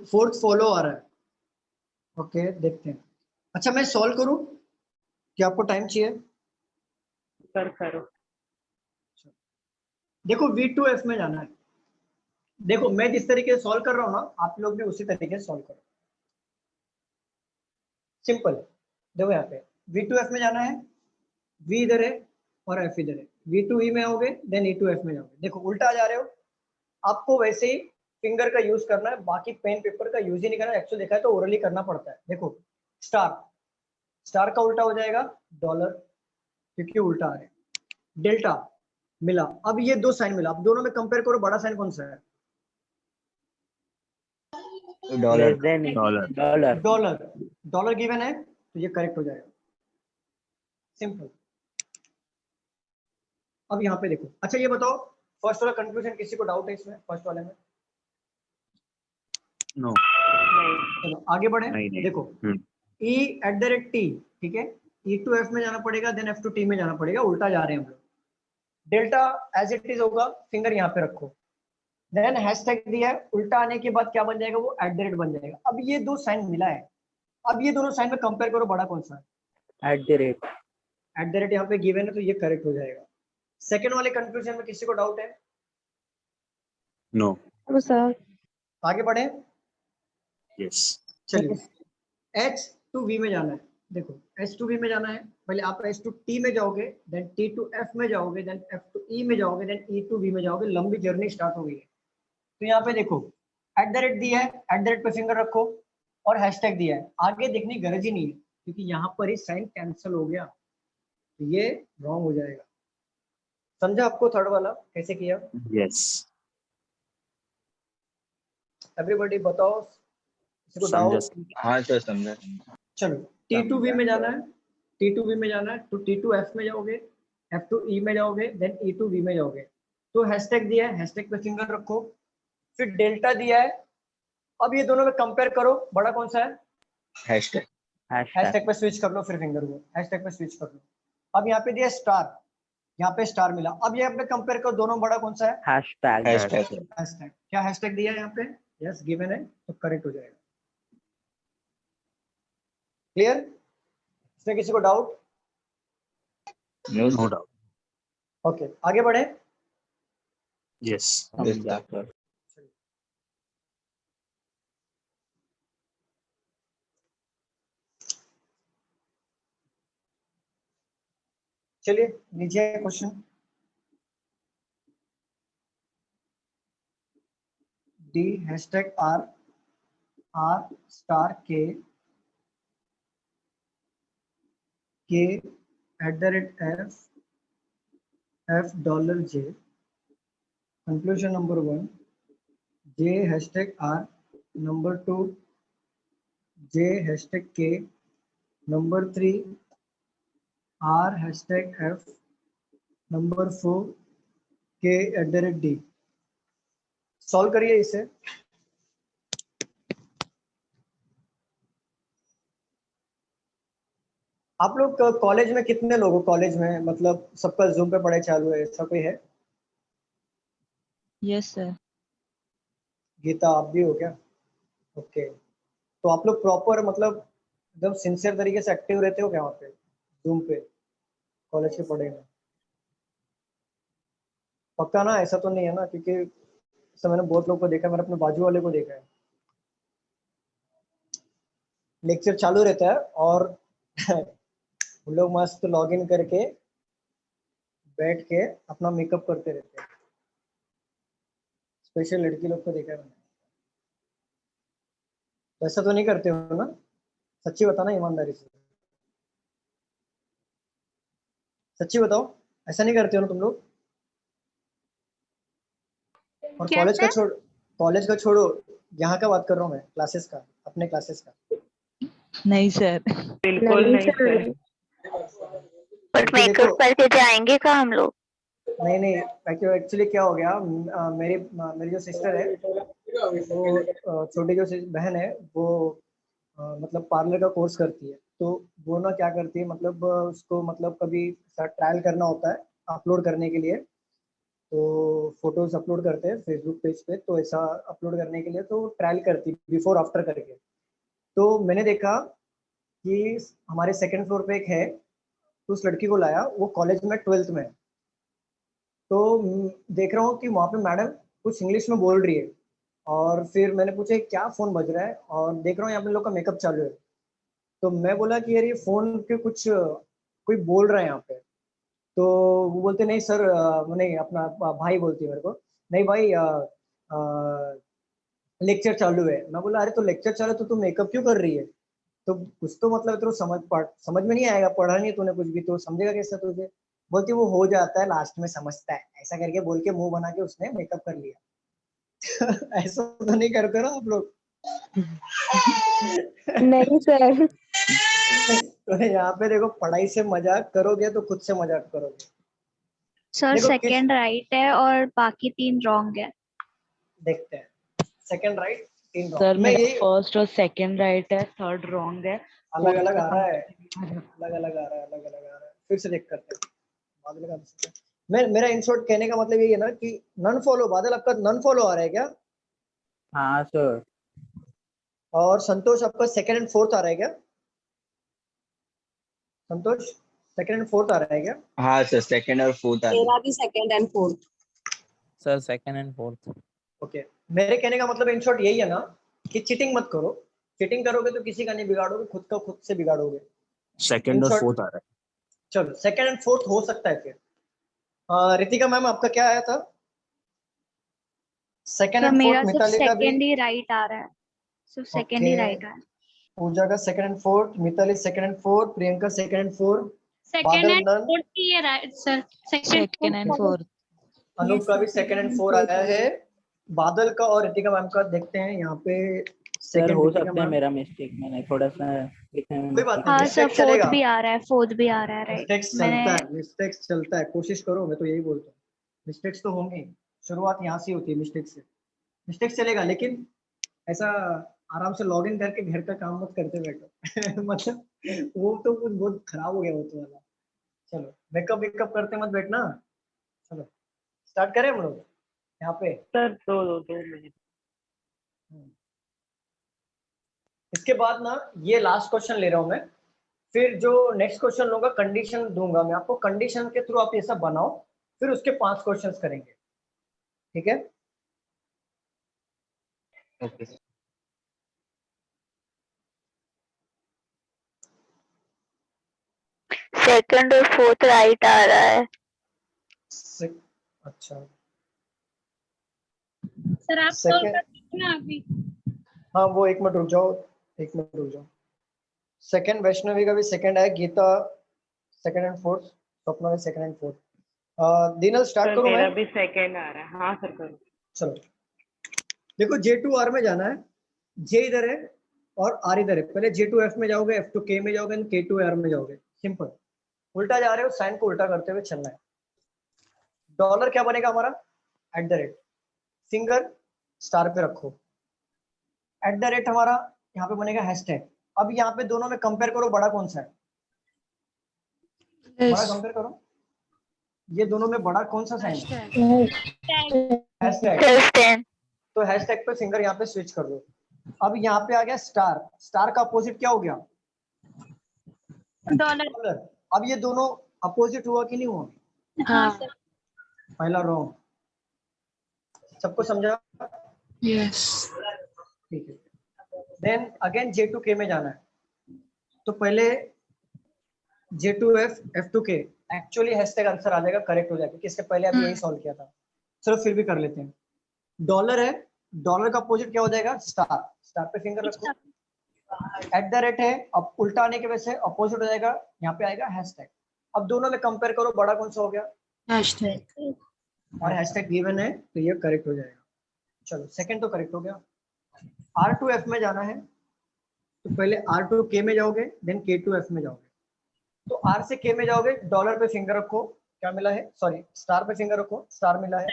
फोर्थ फॉलो आ रहा है, ओके देखते हैं। अच्छा मैं सॉल्व करूं कि आपको टाइम चाहिए? सर करो। देखो V2F में जाना है। देखो मैं जिस तरीके से सॉल्व कर रहा हूँ ना, आप लोग भी उसी तरीके से सॉल्व करो। सिंपल, देखो यहाँ पे V2F में जाना है, V इधर है और F इधर है। V2E में आओगे देन E2F में जाओगे। देखो उल्टा जा रहे हो, आपको वैसे ही फिंगर का यूज करना है, बाकी पेन पेपर का यूज ही नहीं करना। एक्चुअली देखा है तो ओरली करना पड़ता है। देखो स्टार स्टार का उल्टा हो जाएगा डॉलर, क्योंकि उल्टा है। डेल्टा मिला, अब ये दो साइन मिला, अब दोनों में कंपेयर करो, बड़ा साइन कौन सा है? Dollar less than dollar dollar dollar, dollar given है तो ये करेक्ट हो जाएगा, सिंपल। अब यहाँ पे देखो, अच्छा ये बताओ फर्स्ट वाला कंफ्यूजन किसी को डाउट है इसमें, फर्स्ट वाले में? नो चलो आगे बढ़े। नहीं। देखो e @t, ठीक है, e टू f में जाना पड़ेगा, देन f टू t में जाना पड़ेगा, उल्टा जा रहे हैं हम लोग। डेल्टा एज इट इज होगा, फिंगर यहाँ पे रखो, देन हैशटैग दिया है, उल्टा आने के बाद क्या बन जाएगा, वो @ बन जाएगा। अब ये दो साइन मिला है, अब ये दोनों साइन में कंपेयर करो, बड़ा कौन सा है? @ यहाँ पे गिवन है तो ये करेक्ट हो जाएगा। सेकंड वाले कंफ्यूजन में किसी को डाउट है? नो सर आगे बढ़े। यस चलिए h टू v में जाना है, देखो h टू v में जाना है, पहले आप h टू t में जाओगे, देन t टू f में जाओगे, देन f टू e में जाओगे, देन e टू v में जाओगे, लंबी जर्नी स्टार्ट हो गई है। तो यहाँ पे देखो @ दिया है, @ पे फिंगर रखो और हैशटैग दिया है, आगे देखने की गरज ही नहीं है क्योंकि यहाँ पर ही साइन कैंसिल हो गया, तो ये रॉन्ग हो जाएगा। समझा आपको थर्ड वाला कैसे किया? यस एवरीबॉडी बताओ, किसी को डाउट? हाँ सर समझा। चलो टी टू वी में जाना है, टी टू वी में जाना है तो टी टू एफ में जाओगे, एफ टू ई में जाओगे, देन ई टू वी में जाओगे। तो हैशटैग दिया है, हैशटैग पे फिंगर रखो, फिर डेल्टा दिया है। अब ये दोनों में कंपेयर करो, बड़ा कौन सा है? हैशटैग। हैशटैग पे स्विच कर लो, फिर फिंगर को हैशटैग पे स्विच कर लो। अब यहाँ पे दिया स्टार, यहाँ पे स्टार मिला, अब ये अपने कंपेयर करो, दोनों बड़ा कौन सा है? Hashtag hashtag. क्या हैशटैग दिया है यहाँ पे? यस गिवन है तो करेक्ट हो जाएगा। क्लियर? इसमें किसी को डाउट? No doubt. ओके आगे बढ़े। यस चलिए लीजिए question. D hashtag R star K @f $j। Conclusion number 1 J hashtag R, number 2 J hashtag K, number 3 R hashtag F, number 4 K @D। Solve करिए इसे। आप लोग कॉलेज में कितने लोग हो? कॉलेज में मतलब सबका जूम पे पढ़ाई चालू है, ऐसा कोई है? Yes sir. गीता आप भी हो क्या? ओके, तो आप लोग प्रॉपर मतलब एकदम सिंसियर तरीके से एक्टिव रहते हो क्या वहाँ पे जूम पे कॉलेज के पढ़ाई में? पक्का ना? ऐसा तो नहीं है ना? क्योंकि ऐसा मैंने बहुत लोगों को देखा है, मैंने अपने बाजू वाले को देखा है, लेक्चर चालू रहता है और उन लोग मस्त लॉग इन करके बैठ के अपना मेकअप करते रहते हैं। स्पेशल लड़की लोग को देखा है मैंने। तो ऐसा तो नहीं करते हो ना? सच्ची बताना ईमानदारी से, सच्ची बताओ, ऐसा नहीं करते हो ना तुम लोग? और कॉलेज का छोड़ो, यहाँ का बात कर रहा हूँ मैं, क्लासेस का, अपने क्लासेस का। नहीं सर। बिल्कुल नहीं सर। बट मेकअप करके जाएंगे का हम लोग? नहीं एक्चुअली क्या हो गया, मेरी जो सिस्टर है, वो छोटी जो बहन है, वो मतलब पार्लर का कोर्स करती है। तो वो ना क्या करती है, मतलब उसको मतलब कभी ट्रायल करना होता है अपलोड करने के लिए, तो फोटोज अपलोड करते हैं फेसबुक पेज पे, तो ऐसा अपलोड करने के लिए तो ट्रायल करती बिफोर आफ्टर करके। तो मैंने देखा कि हमारे सेकंड फ्लोर पे एक है, तो उस लड़की को लाया, वो कॉलेज में 12th में। तो देख रहा हूँ कि वहाँ पे मैडम कुछ इंग्लिश में बोल रही है, और फिर मैंने पूछा क्या फ़ोन बज रहा है, और देख रहा हूँ यहाँ पे लोग का मेकअप चालू है। तो मैं बोला कि यार ये फ़ोन के कुछ कोई बोल रहा है यहाँ पे। तो वो बोलते नहीं सर, नहीं अपना भाई बोलती है मेरे को, नहीं भाई लेक्चर चालू है। मैं बोला अरे तो लेक्चर चालू है तो तुम मेकअप क्यों कर रही है? तो कुछ तो मतलब तेरे को समझ में नहीं आएगा, पढ़ा नहीं तूने कुछ भी, तो समझेगा कैसे तुझे? बोलती वो हो जाता है लास्ट में समझता है, ऐसा करके बोल के मुंह बना के उसने मेकअप कर लिया। ऐसा तो नहीं करते ना आप लोग? नहीं सर। तो यहाँ पे देखो, पढ़ाई से मजाक करोगे तो खुद से मजाक करोगे। सर देखो सेकंड राइट है और बाकी 3 रॉन्ग है। देखते हैं, सेकंड राइट 3 सर रॉन्ग। मैं मेरा ये फर्स्ट और सेकंड राइट है, थर्ड रॉन्ग है। अलग अलग आ रहा है, अलग अलग आ रहा है, अलग अलग आ रहा है। फिर से चेक करते हैं। बादल का मेरा इन शॉर्ट कहने का मतलब यही है ना कि नन फॉलो। बादल आपका नन फॉलो आ रहा है क्या? हाँ सर। और संतोष आपका सेकंड एंड फोर्थ आ रहा है क्या? संतोष सेकंड एंड फोर्थ आ रहा है क्या? हाँ सर, सेकंड और फोर्थ आ रही है। मेरा भी second and fourth. Sir second and fourth. Okay, मेरे कहने का मतलब इन शॉर्ट यही है ना कि चीटिंग मत करो। चीटिंग करोगे तो किसी का नहीं बिगाड़ोगे, खुद का खुद से बिगाड़ोगे। सेकंड और short- फोर्थ आ रहा है। चलो सेकंड एंड फोर्थ हो सकता है फिर। रितिका मैम आपका क्या आया था? सेकंड सर एंड मेरा फोर्थ सिर्फ मिताली का भी। सेकंड ही राइट आ रहा है, सिर्फ सेकंड ही राइट है। पूजा का second and fourth, Mithali second and fourth, Priyanka second and fourth, second Badal and none, fourth ही है right sir. Second and fourth. Anoop का भी सेकंड एंड फोर्थ आया है। बादल का और रितिका मैम का देखते हैं यहाँ पे। सर सेकंड हो रितिका सकता है मैम, मेरा मिस्टेक, मैंने थोड़ा सा लिखने में कोई बात mistake नहीं, हाँ सर मिस्टेक फोर्थ चलेगा। भी आ रहा है, फोर्थ भी आ रहा है राइट। मिस्टेक्स मैंने चलता है, मिस्टेक्स चलता है, कोशिश करो। मैं तो यही बोलता हूँ, मिस्टेक्स तो होंगी, शुरुआत यहाँ से होती है मिस्टेक से। मिस्टेक्स चलेगा, लेकिन ऐसा आराम से लॉग इन करके घर का काम मत करते बैठो। मतलब वो तो कुछ बहुत खराब हो गया वो तो वाला। चलो मेकअप वेकअप करते मत बैठना। चलो स्टार्ट करें हम लोग यहाँ पे। Sir 2 minute. इसके बाद ना ये लास्ट क्वेश्चन ले रहा हूँ मैं, फिर जो नेक्स्ट क्वेश्चन लूंगा कंडीशन दूंगा मैं आपको, कंडीशन के थ्रू आप ये सब बनाओ, फिर उसके 5 क्वेश्चंस करेंगे, ठीक है? ओके। सेकंड और फोर्थ राइट आ रहा है। अच्छा सर आप सॉल्व सेकंड, कर दीजिए ना अभी। हाँ वो एक मिनट रुक जाओ, एक मिनट रुक जाओ। सेकंड वैष्णवी का भी सेकंड है, Geeta second and fourth, Swapna भी सेकंड एंड फोर्थ। दिनल स्टार्ट सर करूं मैं? मेरा भी सेकंड आ रहा है। हाँ सर करो। चलो देखो, J2 R में जाना है, J इधर है और R इधर है। पहले J2 F में जाओगे, F to K में जाओगे, K2 R में जाओगे। सिंपल, उल्टा जा रहे हो, साइन को उल्टा करते हुए चलना है। डॉलर क्या बनेगा हमारा? @ फिंगर स्टार पे रखो, @ हमारा यहाँ पे बनेगा हैशटैग। अब यहाँ पे दोनों में कंपेयर करो, बड़ा कौन सा है? बड़ा कंपेयर करो, ये दोनों में बड़ा कौन सा साइन है? हैशटैग। तो हैशटैग पे फिंगर यहाँ पे स्विच कर दो। अब यहाँ पे आ गया स्टार, स्टार का अपोजिट क्या हो गया? डॉलर। अब ये दोनों अपोजिट हुआ कि नहीं हुआ? हाँ सर। पहला रॉन्ग, सबको समझा? यस। ठीक है। देन अगेन J2 K में जाना है, तो पहले J2 F, F to K। Actually hashtag answer आ जाएगा, करेक्ट हो जाएगा, क्योंकि इसके पहले अभी यही सॉल्व किया था। चलो फिर भी कर लेते हैं। डॉलर है, डॉलर का अपोजिट क्या हो जाएगा? स्टार, स्टार पे फिंगर रखो। @ है, अब उल्टा आने की वजह से अपोजिट हो जाएगा, यहाँ पे आएगा हैशटैग। अब दोनों में कंपेयर करो, बड़ा कौन सा हो गया? हैशटैग। और हैशटैग गिवन है तो ये करेक्ट हो जाएगा। चलो सेकंड तो करेक्ट हो गया। R2 F में जाना है, तो पहले R2 K में जाओगे, देन K2 F में जाओगे। तो R से K में जाओगे, डॉलर पे फिंगर रखो, क्या मिला है? सॉरी, स्टार पे फिंगर रखो, स्टार मिला है।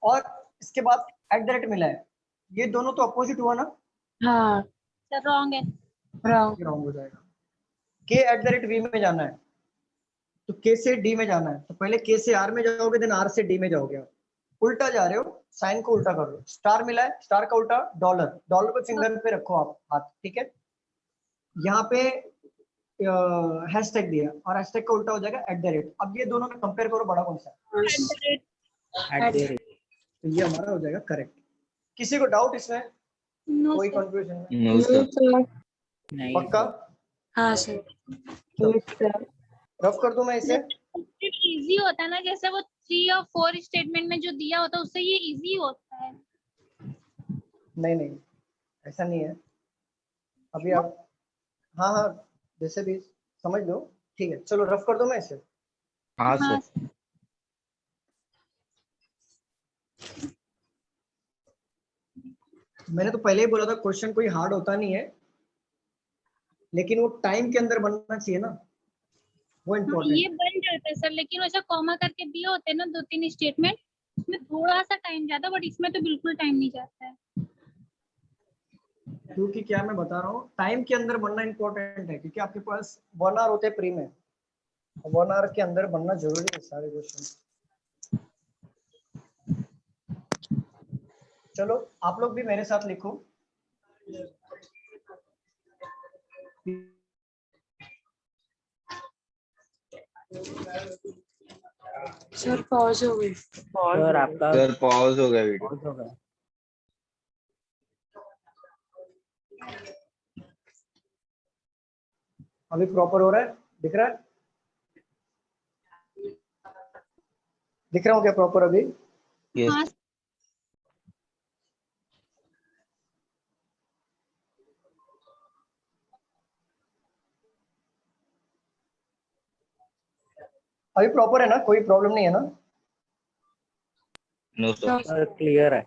और इसके बाद @ मिला है, ये दोनों तो अपोजिट हुआ ना? हाँ। सर रॉन्ग है। रॉन्ग। रॉन्ग हो जाएगा। K @ V में जाना है, तो K से D में जाना है, तो पहले K से R में जाओगे, देन R से D में जाओगे। उल्टा जा रहे हो, साइन को उल्टा कर लो। स्टार मिला है, स्टार का उल्टा डॉलर, डॉलर पे फिंगर पे रखो आप हाथ, ठीक है? यहाँ पे हैशटैग दिया और हैशटैग का उल्टा हो जाएगा @ अब ये दोनों में कंपेयर करो, बड़ा कौन सा है? तो ये हमारा हो जाएगा करेक्ट। किसी को डाउट इसमें? कोई कंफ्यूजन नो सर। पक्का? हाँ सर। रफ कर दूं मैं इसे? इजी होता है ना, जैसे वो 3 और 4 स्टेटमेंट में जो दिया होता है उससे ये इजी होता है। नहीं नहीं, ऐसा नहीं है। अभी आप हाँ हाँ, जैसे भी समझ लो, ठीक है। चलो रफ कर दो मैं इसे। हाँ हाँ सर। मैंने तो पहले ही बोला था क्वेश्चन कोई हार्ड होता नहीं है, लेकिन वो टाइम के अंदर बनना चाहिए ना, वो हाँ, इम्पोर्टेंट ये है। बन जाता है सर, लेकिन वैसे कॉमा करके दिए होते हैं ना 2-3 स्टेटमेंट, उसमें थोड़ा सा टाइम जाता है, बट इसमें तो बिल्कुल टाइम नहीं जाता है। क्योंकि क्या मैं बता रहा हूँ, टाइम के अंदर बनना इम्पोर्टेंट है, क्योंकि आपके पास 1 आवर होते हैं प्री में, 1 आवर के अंदर बनना जरूरी है सारे क्वेश्चन। चलो आप लोग भी मेरे साथ लिखो। सर पॉज हो गई। सर आपका सर पॉज हो गया वीडियो। pause हो गया। अभी प्रॉपर हो रहा है, दिख रहा है, दिख रहा हूँ क्या प्रॉपर अभी? यस। हाँ अभी प्रॉपर है ना, कोई प्रॉब्लम नहीं है ना? No sir. सर क्लियर है।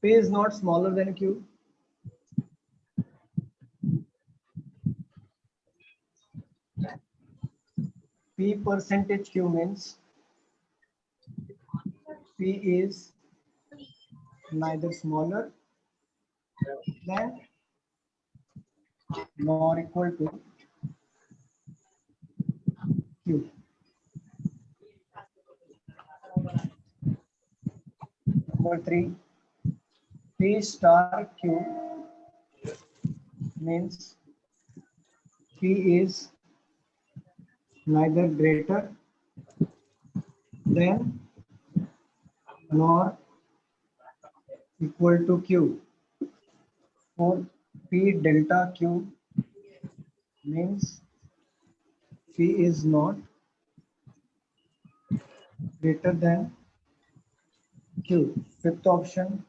P is not smaller than Q. P percentage Q means P is neither smaller than nor equal to Q. Number 3, P star Q means P is neither greater than nor equal to Q. 4, P delta Q means P is not greater than Q. Fifth option,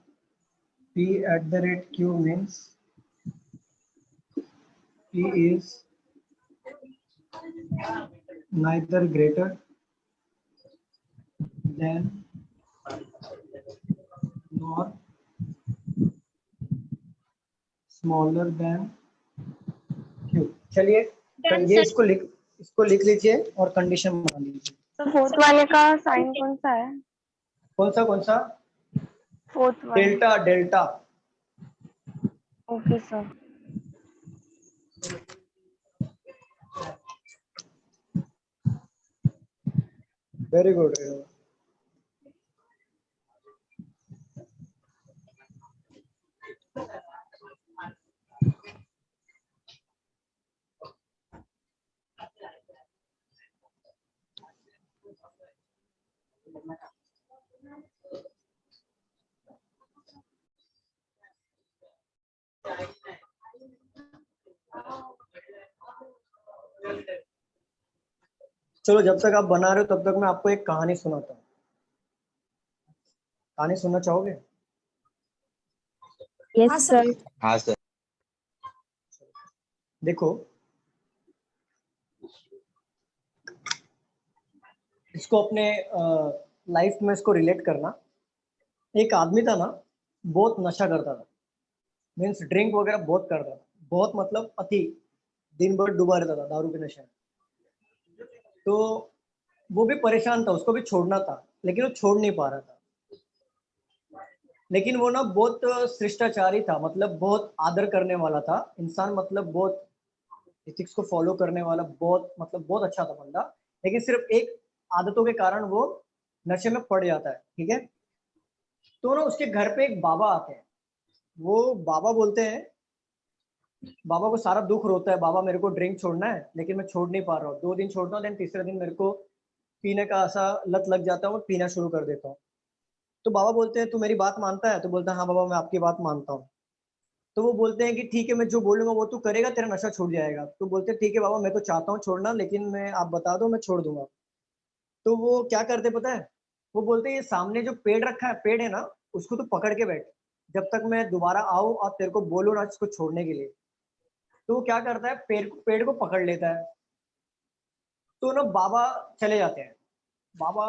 P at the rate Q means P is neither greater than nor smaller than Q. चलिए तो done ये sir. इसको लिख लीजिए और condition बना लीजिए। तो फोर्थ वाले का साइन कौन सा है? कौन सा? फोर्थ वाले। Delta, delta. Okay sir. Very good. चलो जब तक आप बना रहे हो तब तक मैं आपको एक कहानी सुनाता हूँ। कहानी सुनना चाहोगे? Yes sir. हाँ सर। देखो, इसको अपने लाइफ में इसको रिलेट करना। एक आदमी था ना, बहुत नशा करता था, मीन्स ड्रिंक वगैरह बहुत करता था, बहुत मतलब अति, दिन भर डूबा रहता था दारू के नशे में। तो वो भी परेशान था, उसको भी छोड़ना था, लेकिन वो छोड़ नहीं पा रहा था। लेकिन वो ना बहुत शिष्टाचारी था, मतलब बहुत आदर करने वाला था इंसान, मतलब बहुत एथिक्स को फॉलो करने वाला, बहुत मतलब बहुत अच्छा था बंदा। लेकिन सिर्फ एक आदतों के कारण वो नशे में पड़ जाता है, ठीक है। तो ना उसके घर पे एक बाबा आते हैं, वो बाबा बोलते हैं, बाबा को सारा दुख रोता है, बाबा मेरे को ड्रिंक छोड़ना है लेकिन मैं छोड़ नहीं पा रहा हूँ, 2 दिन छोड़ता हूँ, देन तीसरे दिन मेरे को पीने का ऐसा लत लग जाता है, मैं पीना शुरू कर देता हूँ। तो बाबा बोलते हैं तू मेरी बात मानता है? तो बोलता है हाँ बाबा मैं आपकी बात मानता हूँ। तो वो बोलते हैं कि ठीक है, मैं जो बोलूंगा वो तू करेगा, तेरा नशा छूट जाएगा। तो बोलते हैं ठीक है बाबा, मैं तो चाहता हूँ छोड़ना, लेकिन मैं आप बता दो मैं छोड़ दूंगा। तो वो क्या करते पता है, वो बोलते हैं ये सामने जो पेड़ रखा है, पेड़ है ना, उसको तो पकड़ के बैठ, जब तक मैं दोबारा आऊं और तेरे को बोलूं ना इसको छोड़ने के लिए, तो वो क्या करता है, पेड़ को पकड़ लेता है। तो ना बाबा चले जाते हैं। बाबा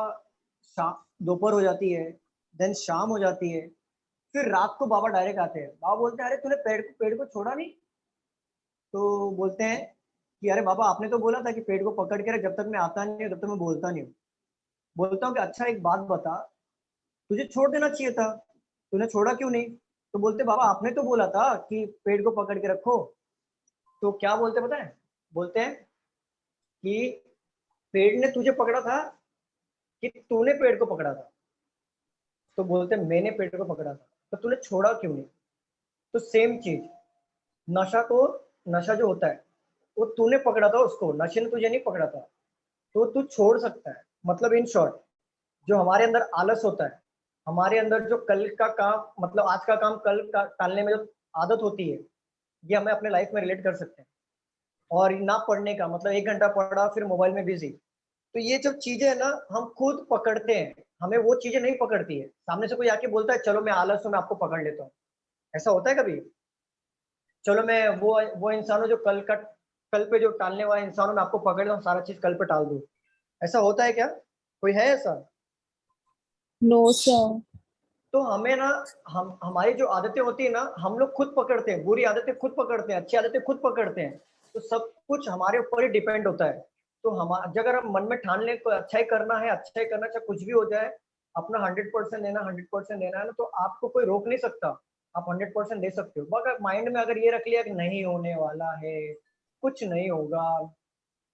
शाम दोपहर हो जाती है, देन शाम हो जाती है, फिर रात को बाबा डायरेक्ट आते हैं। बाबा बोलते हैं अरे तूने पेड़ को छोड़ा नहीं? तो बोलते हैं कि अरे बाबा आपने तो बोला था कि पेड़ को पकड़ के रख, जब तक मैं आता नहीं हूँ तब तक मैं बोलता नहीं हूँ। बोलता हूँ कि अच्छा एक बात बता, तुझे छोड़ देना चाहिए था, तूने छोड़ा क्यों नहीं? तो बोलते बाबा आपने तो बोला था कि पेड़ को पकड़ के रखो। तो क्या बोलते पता है? बोलते हैं कि पेड़ ने तुझे पकड़ा था कि तूने पेड़ को पकड़ा था? तो बोलते मैंने पेड़ को पकड़ा था। तो तूने छोड़ा क्यों नहीं? तो सेम चीज, नशा जो होता है वो तूने पकड़ा था, उसको नशे ने तुझे नहीं पकड़ा था, तो तू छोड़ सकता है। मतलब इन शॉर्ट, जो हमारे अंदर आलस होता है, हमारे अंदर जो कल का काम मतलब आज का काम कल का टालने में जो आदत होती है, ये हमें अपने लाइफ में रिलेट कर सकते हैं। और ना पढ़ने का मतलब 1 घंटा पढ़ा फिर मोबाइल में बिजी, तो ये जो चीजें है ना हम खुद पकड़ते हैं, हमें वो चीजें नहीं पकड़ती है। सामने से कोई आके बोलता है चलो मैं आलस हूं मैं आपको पकड़ लेता हूँ, ऐसा होता है कभी? चलो मैं वो इंसान हूं जो कल पे जो टालने वाला इंसान हूं, मैं आपको पकड़ लूं सारा चीज कल पे टाल दूं, ऐसा होता है क्या? कोई है ऐसा? No sir. तो हमें ना हमारी जो आदतें होती है ना हम लोग खुद पकड़ते हैं, बुरी आदतें खुद पकड़ते हैं, अच्छी आदतें खुद पकड़ते हैं। तो सब कुछ हमारे ऊपर ही डिपेंड होता है। तो हम अगर हम मन में ठान लें तो अच्छा ही करना है, अच्छा ही करना, चाहे कुछ भी हो जाए, अपना 100% देना, 100% देना है ना, तो आपको कोई रोक नहीं सकता। आप 100% दे सकते हो, मगर माइंड में अगर ये रख लिया कि नहीं होने वाला है, कुछ नहीं होगा,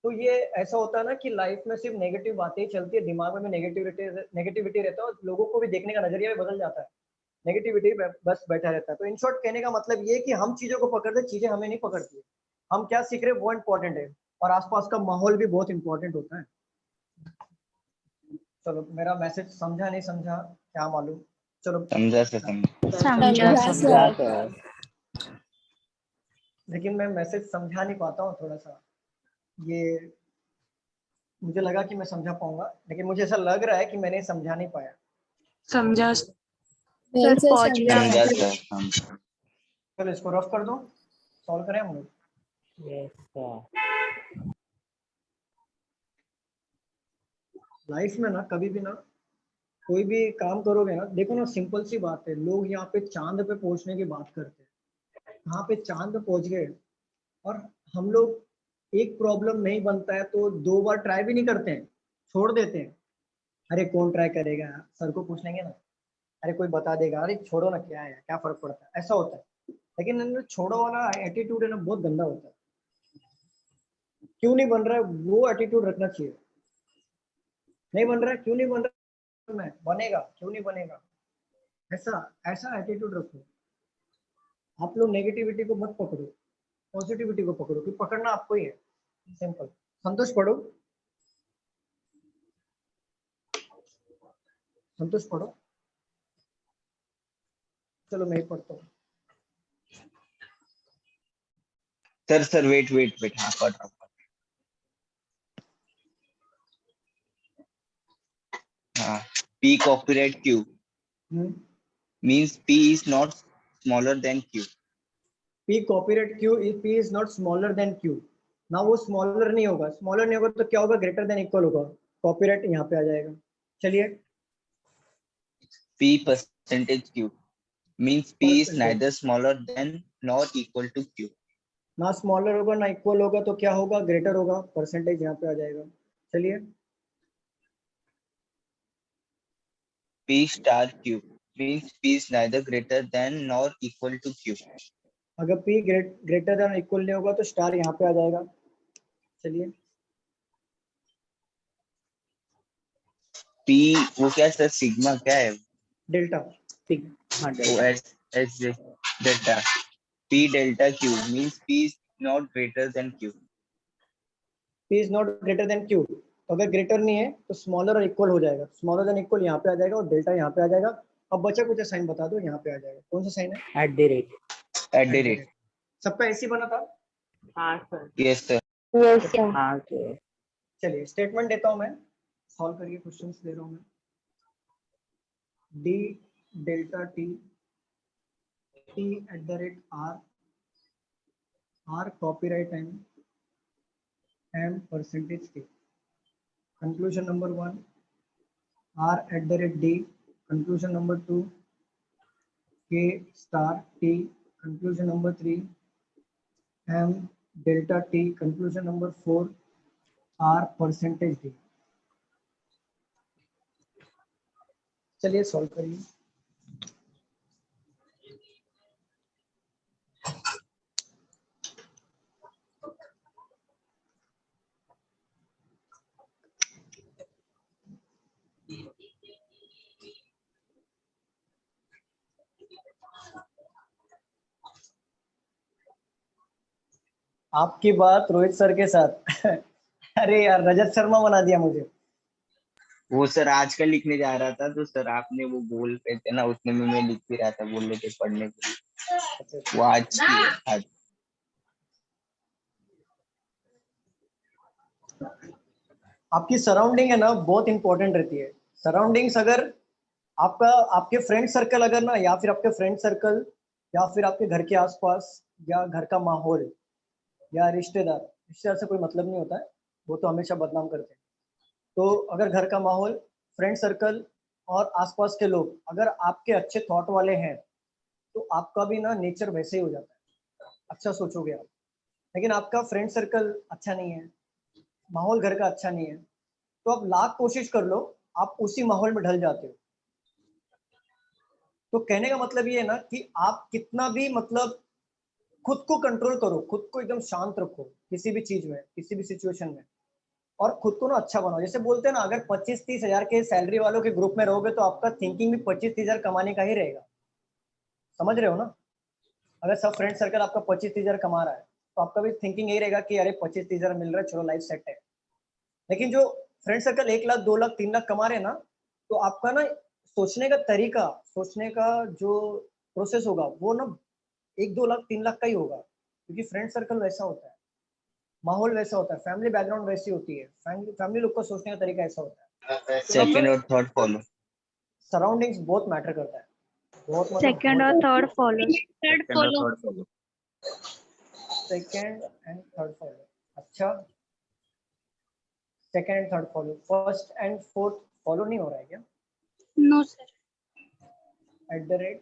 तो ये ऐसा होता है ना कि लाइफ में सिर्फ नेगेटिव बातें ही चलती है, दिमाग में नेगेटिविटी रहता है और लोगों को भी देखने का नजरिया भी बदल जाता है, नेगेटिविटी बस बैठा रहता है। तो इन शॉर्ट कहने का मतलब ये है कि हम चीजों को पकड़ते, चीजें हमें नहीं पकड़ती है। हम क्या सीख रहे हैं वो इम्पोर्टेंट है, और आसपास का माहौल भी बहुत इंपॉर्टेंट होता है। चलो मेरा मैसेज समझा नहीं समझा क्या मालूम, चलो समझा से समझा। समझा समझा सर। तो लेकिन मैं मैसेज समझा नहीं पाता हूँ थोड़ा सा, ये मुझे लगा कि मैं समझा पाऊंगा, लेकिन मुझे ऐसा लग रहा है कि मैंने समझा नहीं पाया। समझा सर पहुंच गया समझा मैं। सर समझा। चलो इसको रफ कर दो, सॉल्व करें हम लोग। Yes sir. लाइफ में ना कभी भी ना कोई भी काम करोगे ना, देखो ना सिंपल सी बात है, लोग यहाँ पे चांद पे पहुंचने की बात करते हैं, यहाँ पे चांद पे पहुंच गए, और हम लोग एक प्रॉब्लम नहीं बनता है तो 2 बार ट्राई भी नहीं करते हैं, छोड़ देते हैं। अरे कौन ट्राई करेगा, सर को पूछ लेंगे ना, अरे कोई बता देगा, अरे छोड़ो ना क्या है, क्या फर्क पड़ता है, ऐसा होता है। लेकिन इनमें छोड़ो वाला एटीट्यूड है ना बहुत गंदा होता है। क्यों नहीं बन रहा है वो एटीट्यूड रखना चाहिए। नहीं बन रहा है, क्यों नहीं बन रहा है, मैं बनेगा, क्यों नहीं बनेगा, ऐसा ऐसा एटीट्यूड रखो। आप लोग नेगेटिविटी को मत पकड़ो, पॉजिटिविटी को पकड़ो, कि पकड़ना आपको ही है, सिंपल। संतोष पढ़ो, संतोष पढ़ो। चलो मैं ही पढ़ता हूँ। सर वेट हाँ पढ़ रहा हूँ। हाँ, P copyright Q means P is not smaller than Q. P copyright Q if P is not smaller than Q। ना वो स्मॉलर नहीं होगा, स्मॉलर नहीं होगा तो क्या होगा, ग्रेटर देन इक्वल होगा, कॉपीराइट यहाँ पे आ जाएगा। चलिए P percentage Q means P is neither smaller than nor equal to Q. ना स्मॉलर होगा ना इक्वल होगा तो क्या होगा, ग्रेटर होगा, परसेंटेज यहाँ पे आ जाएगा। चलिए P star Q means P is neither greater than nor equal to Q. अगर P ग्रेटर देन इक्वल नहीं होगा तो स्टार यहाँ पे आ जाएगा। चलिए P वो क्या सर, सिग्मा क्या है? डेल्टा। हाँ वो S delta. P delta Q means P is not greater than Q. P is not greater than Q, तो अगर ग्रेटर नहीं है तो स्मॉलर और इक्वल हो जाएगा, स्मॉलर देन इक्वल यहाँ पे आ जाएगा और डेल्टा यहाँ पे आ जाएगा। अब बचा कुछ साइन बता दो, यहाँ पे आ जाएगा, कौन सा साइन है? @ @ सबका ऐसी बना था। हाँ sir. yes sir. Yes sir. हाँ सर। चलिए स्टेटमेंट देता हूँ मैं, सॉल्व करिए, क्वेश्चंस दे रहा हूँ मैं। D delta T T @r, R copyright M percentage T. Conclusion number 1, R @D. Conclusion number 2, K star T. Conclusion number 3, M delta T. Conclusion number 4, R percentage D. चलिए solve करिए। आपकी बात Rohit sir के साथ अरे यार रजत शर्मा बना दिया मुझे। वो सर आज का लिखने जा रहा था तो सर आपने वो बोल रहे थे ना, उतने में मैं लिख भी रहा था, बोल रहे थे पढ़ने के लिए। वो आज की आज आपकी सराउंडिंग है ना बहुत इंपॉर्टेंट रहती है। सराउंडिंग्स अगर आपका आपके फ्रेंड सर्कल अगर ना, या फिर आपके फ्रेंड सर्कल, या फिर आपके घर के आसपास, या घर का माहौल, या रिश्तेदार से कोई मतलब नहीं होता है, वो तो हमेशा बदनाम करते हैं। तो अगर घर का माहौल, फ्रेंड सर्कल और आसपास के लोग अगर आपके अच्छे थॉट वाले हैं तो आपका भी ना नेचर वैसे ही हो जाता है, अच्छा सोचोगे आप। लेकिन आपका फ्रेंड सर्कल अच्छा नहीं है, माहौल घर का अच्छा नहीं है, तो आप लाख कोशिश कर लो, आप उसी माहौल में ढल जाते हो। तो कहने का मतलब ये है ना कि आप कितना भी मतलब खुद को कंट्रोल करो, खुद को एकदम शांत रखो किसी भी चीज में, किसी भी सिचुएशन में, और खुद को ना अच्छा बनाओ। जैसे बोलते हैं ना, अगर 25-30 हजार के सैलरी वालों के ग्रुप में रहोगे तो आपका थिंकिंग भी 25-30 हजार कमाने का ही रहेगा। समझ रहे हो ना? अगर सब फ्रेंड सर्कल आपका 25-30 हजार कमा रहा है तो आपका भी थिंकिंग यही रहेगा कि अरे 25-30 हजार मिल रहा है, चलो लाइफ सेट है। लेकिन जो फ्रेंड सर्कल 1 लाख 2 लाख 3 लाख कमा रहे हैं ना, तो आपका ना सोचने का तरीका, सोचने का जो प्रोसेस होगा वो ना 1-2 लाख 3 लाख का ही होगा, क्योंकि फ्रेंड सर्कल वैसा होता है, माहौल वैसा होता है, फैमिली बैकग्राउंड वैसी होती है, फैमिली लोग का सोचने का तरीका ऐसा होता है। सेकंड और थर्ड फॉलो। सराउंडिंग्स बहुत मैटर करता है, बहुत मतलब सेकंड और third follow. Third follow. Second and third follow. अच्छा, second and third follow, first and fourth follow नहीं हो रहा है क्या? No sir. @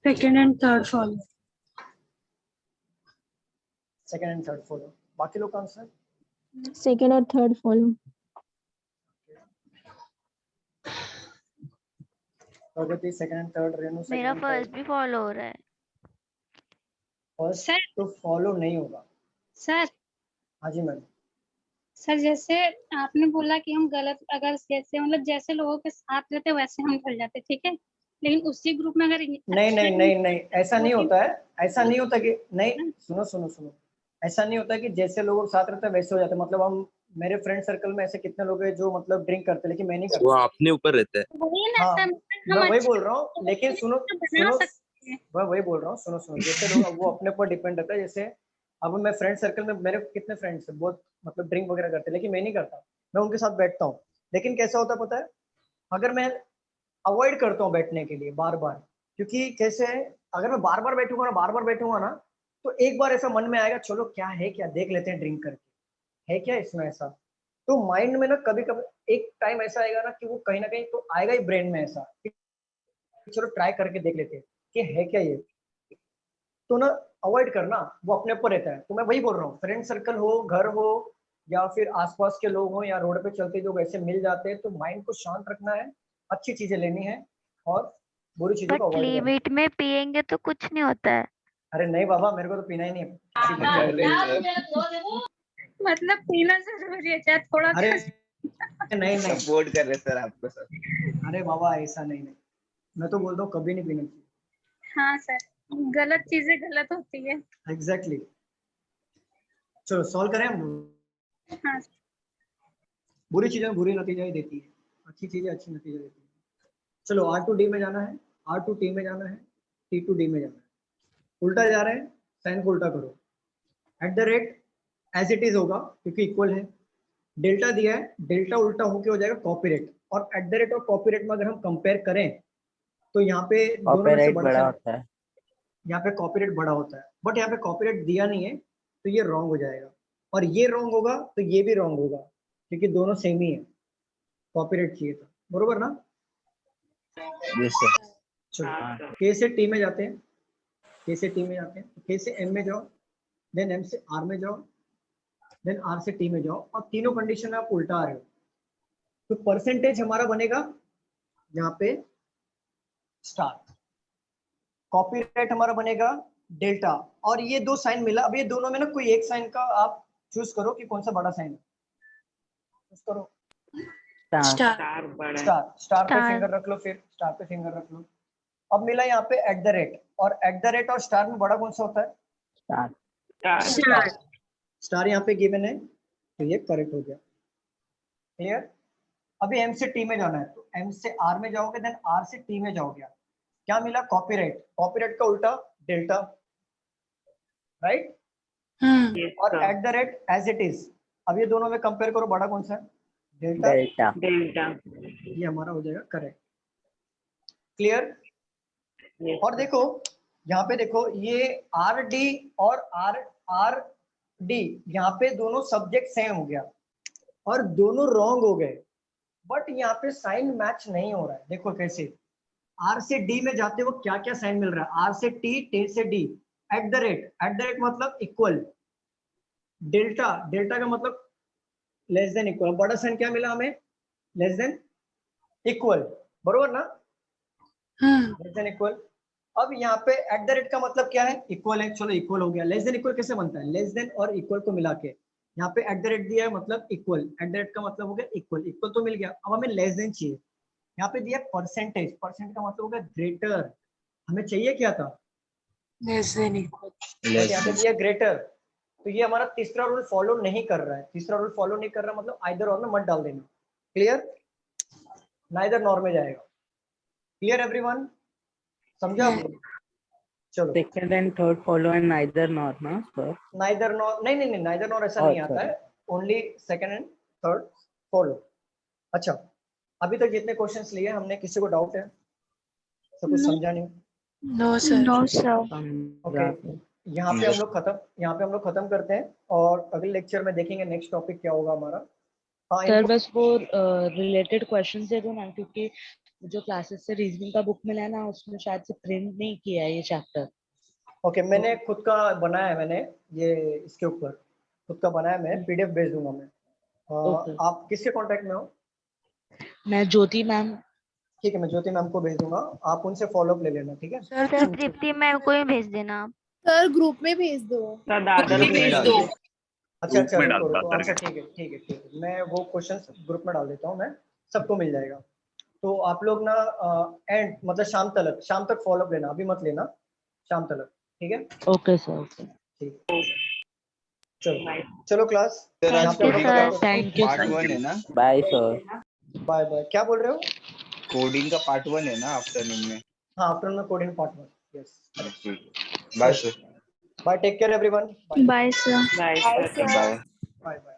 Second and third follow. Second and third follow. बाकी लोग का आंसर सेकंड और third follow. Pragati second and third, Renu मेरा सेकंड फर्स्ट भी फॉलो हो रहा है। फर्स्ट सर तो फॉलो नहीं होगा। सर हाँ जी मैम। सर जैसे आपने बोला कि हम गलत, अगर जैसे मतलब जैसे लोगों के साथ रहते वैसे हम ढल जाते, ठीक है, लेकिन उसी ग्रुप में अगर नहीं ऐसा नहीं होता है। ऐसा नहीं होता कि नहीं, सुनो, ऐसा नहीं होता कि जैसे लोगों के साथ रहते हैं वैसे हो जाते हैं। मतलब हम, मेरे फ्रेंड सर्कल में ऐसे कितने लोग हैं जो मतलब ड्रिंक करते हैं, लेकिन मैं नहीं करता। वो अपने ऊपर रहता है। वही ना हाँ, सर, मैं हम वही अच्छे बोल रहा हूँ, लेकिन सुनो बना सकते हैं। मैं वही बोल रहा हूँ, सुनो जैसे लोग वो अपने ऊपर डिपेंड रहता है। जैसे अब मैं फ्रेंड सर्कल में, मेरे कितने फ्रेंड्स हैं बहुत मतलब ड्रिंक वगैरह करते हैं, लेकिन मैं नहीं करता, मैं उनके साथ बैठता हूँ। लेकिन कैसा होता है पता है, अगर मैं अवॉइड करता हूँ बैठने के लिए बार बार, क्योंकि कैसे है, अगर मैं बार बार बैठूंगा ना, तो एक बार ऐसा मन में आएगा, चलो क्या है, क्या देख लेते हैं ड्रिंक करके, है क्या इसमें ऐसा। तो माइंड में ना कभी कभी एक टाइम ऐसा आएगा ना कि वो कहीं ना कहीं तो आएगा ही ब्रेन में ऐसा, चलो ट्राई करके देख लेते हैं कि है क्या ये। तो ना अवॉइड करना, वो अपने ऊपर रहता है। तो मैं वही बोल रहा हूँ, फ्रेंड सर्कल हो, घर हो, या फिर आसपास के लोग हो, या रोड पे चलते जो वैसे मिल जाते हैं, तो माइंड को शांत रखना है, अच्छी चीजें लेनी है और बुरी चीजों को बट अवॉइड करना है। लिमिट में पियेंगे तो कुछ नहीं होता है। अरे नहीं बाबा, मेरे को तो पीना ही नहीं है। मतलब पीना जरूरी है, चाहे थोड़ा अरे नहीं सपोर्ट कर रहे सर आपको सर। अरे बाबा ऐसा नहीं, मैं तो बोलता हूँ कभी नहीं पीना चाहिए। हाँ सर, गलत चीजें गलत होती है। एग्जैक्टली। चलो सॉल्व करें हम। हाँ बुरी चीजें बुरी नतीजा ही देती है, अच्छी चीजें अच्छी नतीजा देती है। चलो R to D में जाना है, R to T में जाना है, T to D में जाना है। उल्टा जा रहे हैं, साइन को उल्टा करो। @ एज इट इज होगा क्योंकि इक्वल है। डेल्टा दिया है, डेल्टा उल्टा होके हो जाएगा कॉपी रेट, और एट द रेट और कॉपी रेट में अगर हम कंपेयर करें तो यहाँ पे दोनों में से कॉपीराइट बड़ा sign- होता है। यहाँ पे कॉपीराइट बड़ा होता है, बट यहाँ पे कॉपीराइट दिया नहीं है तो ये रॉन्ग हो जाएगा, और ये रॉन्ग होगा तो ये भी रॉन्ग होगा क्योंकि दोनों सेम ही है। कॉपीराइट चाहिए था, बरोबर ना? Yes sir. चलो के से टी में जाते हैं, के से टी में जाते हैं, के से एम में जाओ, देन एम से आर में जाओ, देन आर से टी में जाओ, और तीनों कंडीशन आप उल्टा आ रहे हो तो परसेंटेज हमारा बनेगा यहाँ पे स्टार, कॉपीराइट हमारा बनेगा डेल्टा, और ये दो साइन मिला। अब ये दोनों में ना कोई एक साइन का आप चूज करो कि कौन सा बड़ा साइन है, चूज करो। स्टार बड़ा है। स्टार पे Star. फिंगर रख लो, फिर स्टार पे फिंगर रख लो। अब मिला यहाँ पे एट द रेट, और एट द रेट और स्टार में बड़ा कौन सा होता है? स्टार स्टार यहाँ पे गिवन है तो ये करेक्ट हो गया। क्लियर? अभी एम से टी में जाना है तो एम से आर में जाओगे, देन आर से टी में जाओगे। क्या मिला? कॉपीराइट, कॉपीराइट का उल्टा डेल्टा, राइट? और at the rate as it is. अब ये दोनों में कंपेयर करो, बड़ा कौन सा है? डेल्टा। डेल्टा डेल्टा ये हमारा हो जाएगा करेक्ट। क्लियर? और देखो यहाँ पे देखो, ये आर डी और आर डी यहाँ पे दोनों सब्जेक्ट सेम हो गया और दोनों रॉन्ग हो गए, बट यहाँ पे साइन मैच नहीं हो रहा है। देखो कैसे, आर से डी में जाते हो क्या क्या साइन मिल रहा है? आर से टी, टी से डी, एट द रेट मतलब इक्वल, डेल्टा, डेल्टा का मतलब लेस देन इक्वल। बड़ा साइन क्या मिला हमें? लेस देन इक्वल, बरोबर ना? Less than equal. अब यहाँ पे एट द रेट का मतलब क्या है? इक्वल है, चलो इक्वल हो गया। लेस देन इक्वल कैसे बनता है? लेस देन और इक्वल को मिला के, यहाँ पे एट द रेट दिया है मतलब इक्वल, एट द रेट का मतलब हो गया इक्वल, इक्वल तो मिल गया। अब हमें लेस देन चाहिए, यहाँ पे दिया परसेंटेज, परसेंट का मतलब हो गया ग्रेटर। हमें चाहिए क्या था? Less than equal. यहाँ पे दिया ग्रेटर, तो ये हमारा तीसरा रूल फॉलो नहीं कर रहा है। तीसरा रूल फॉलो नहीं कर रहा मतलब आइदर और में मत डाल देना। क्लियर? नाइदर नॉर में जाएगा। Clear everyone? समझा आप लोग? चलो second and third follow and neither nor ना सर? नाइदर नॉर, नहीं नहीं नहीं, नाइदर नॉर ऐसा नहीं आता है, only second and third follow. अच्छा, अभी तक जितने क्वेश्चंस लिए हमने, किसी को डाउट है? सब कुछ समझा नहीं? No sir. No sir. Okay, यहाँ पे हम लोग खत्म करते हैं, और अगले लेक्चर में देखेंगे नेक्स्ट टॉपिक क्या होगा हमारा। हाँ सर बस वो रिलेटेड क्वेश्चन दे दो ना, क्योंकि जो क्लासेस से रीजनिंग का बुक मिला है ना, उसमें शायद से प्रिंट नहीं किया है ये चैप्टर। ओके, मैंने खुद का बनाया है, मैंने ये इसके ऊपर खुद का बनाया, मैं पीडीएफ भेज दूंगा मैं। आप किसके कांटेक्ट में हो? मैं ज्योति मैम। ठीक है, मैं ज्योति मैम को भेज दूंगा, आप उनसे फॉलोअप ले लेना। ठीक है सर तृप्ति मैम को ही भेज देना आप। सर ग्रुप में भेज दो। अच्छा अच्छा, में डाल रुको, डाल अच्छा ठीक है ठीक है ठीक है, मैं वो क्वेश्चंस ग्रुप में डाल देता हूँ, मैं सबको मिल जाएगा। तो आप लोग ना एंड मतलब शाम तक फॉलोअप लेना, अभी मत लेना, शाम तक। ठीक है? ओके सर, ओके ठीक, चलो class, thank you sir. Thank you part sir. 1 है ना? Bye sir. Bye bye. क्या बोल रहे हो? कोडिंग का पार्ट 1 है ना आफ्टरनून में? हाँ, आफ्टरनून में coding part 1। Yes, bye sir. Bye, take care everyone. Bye sir. Bye bye. Bye bye.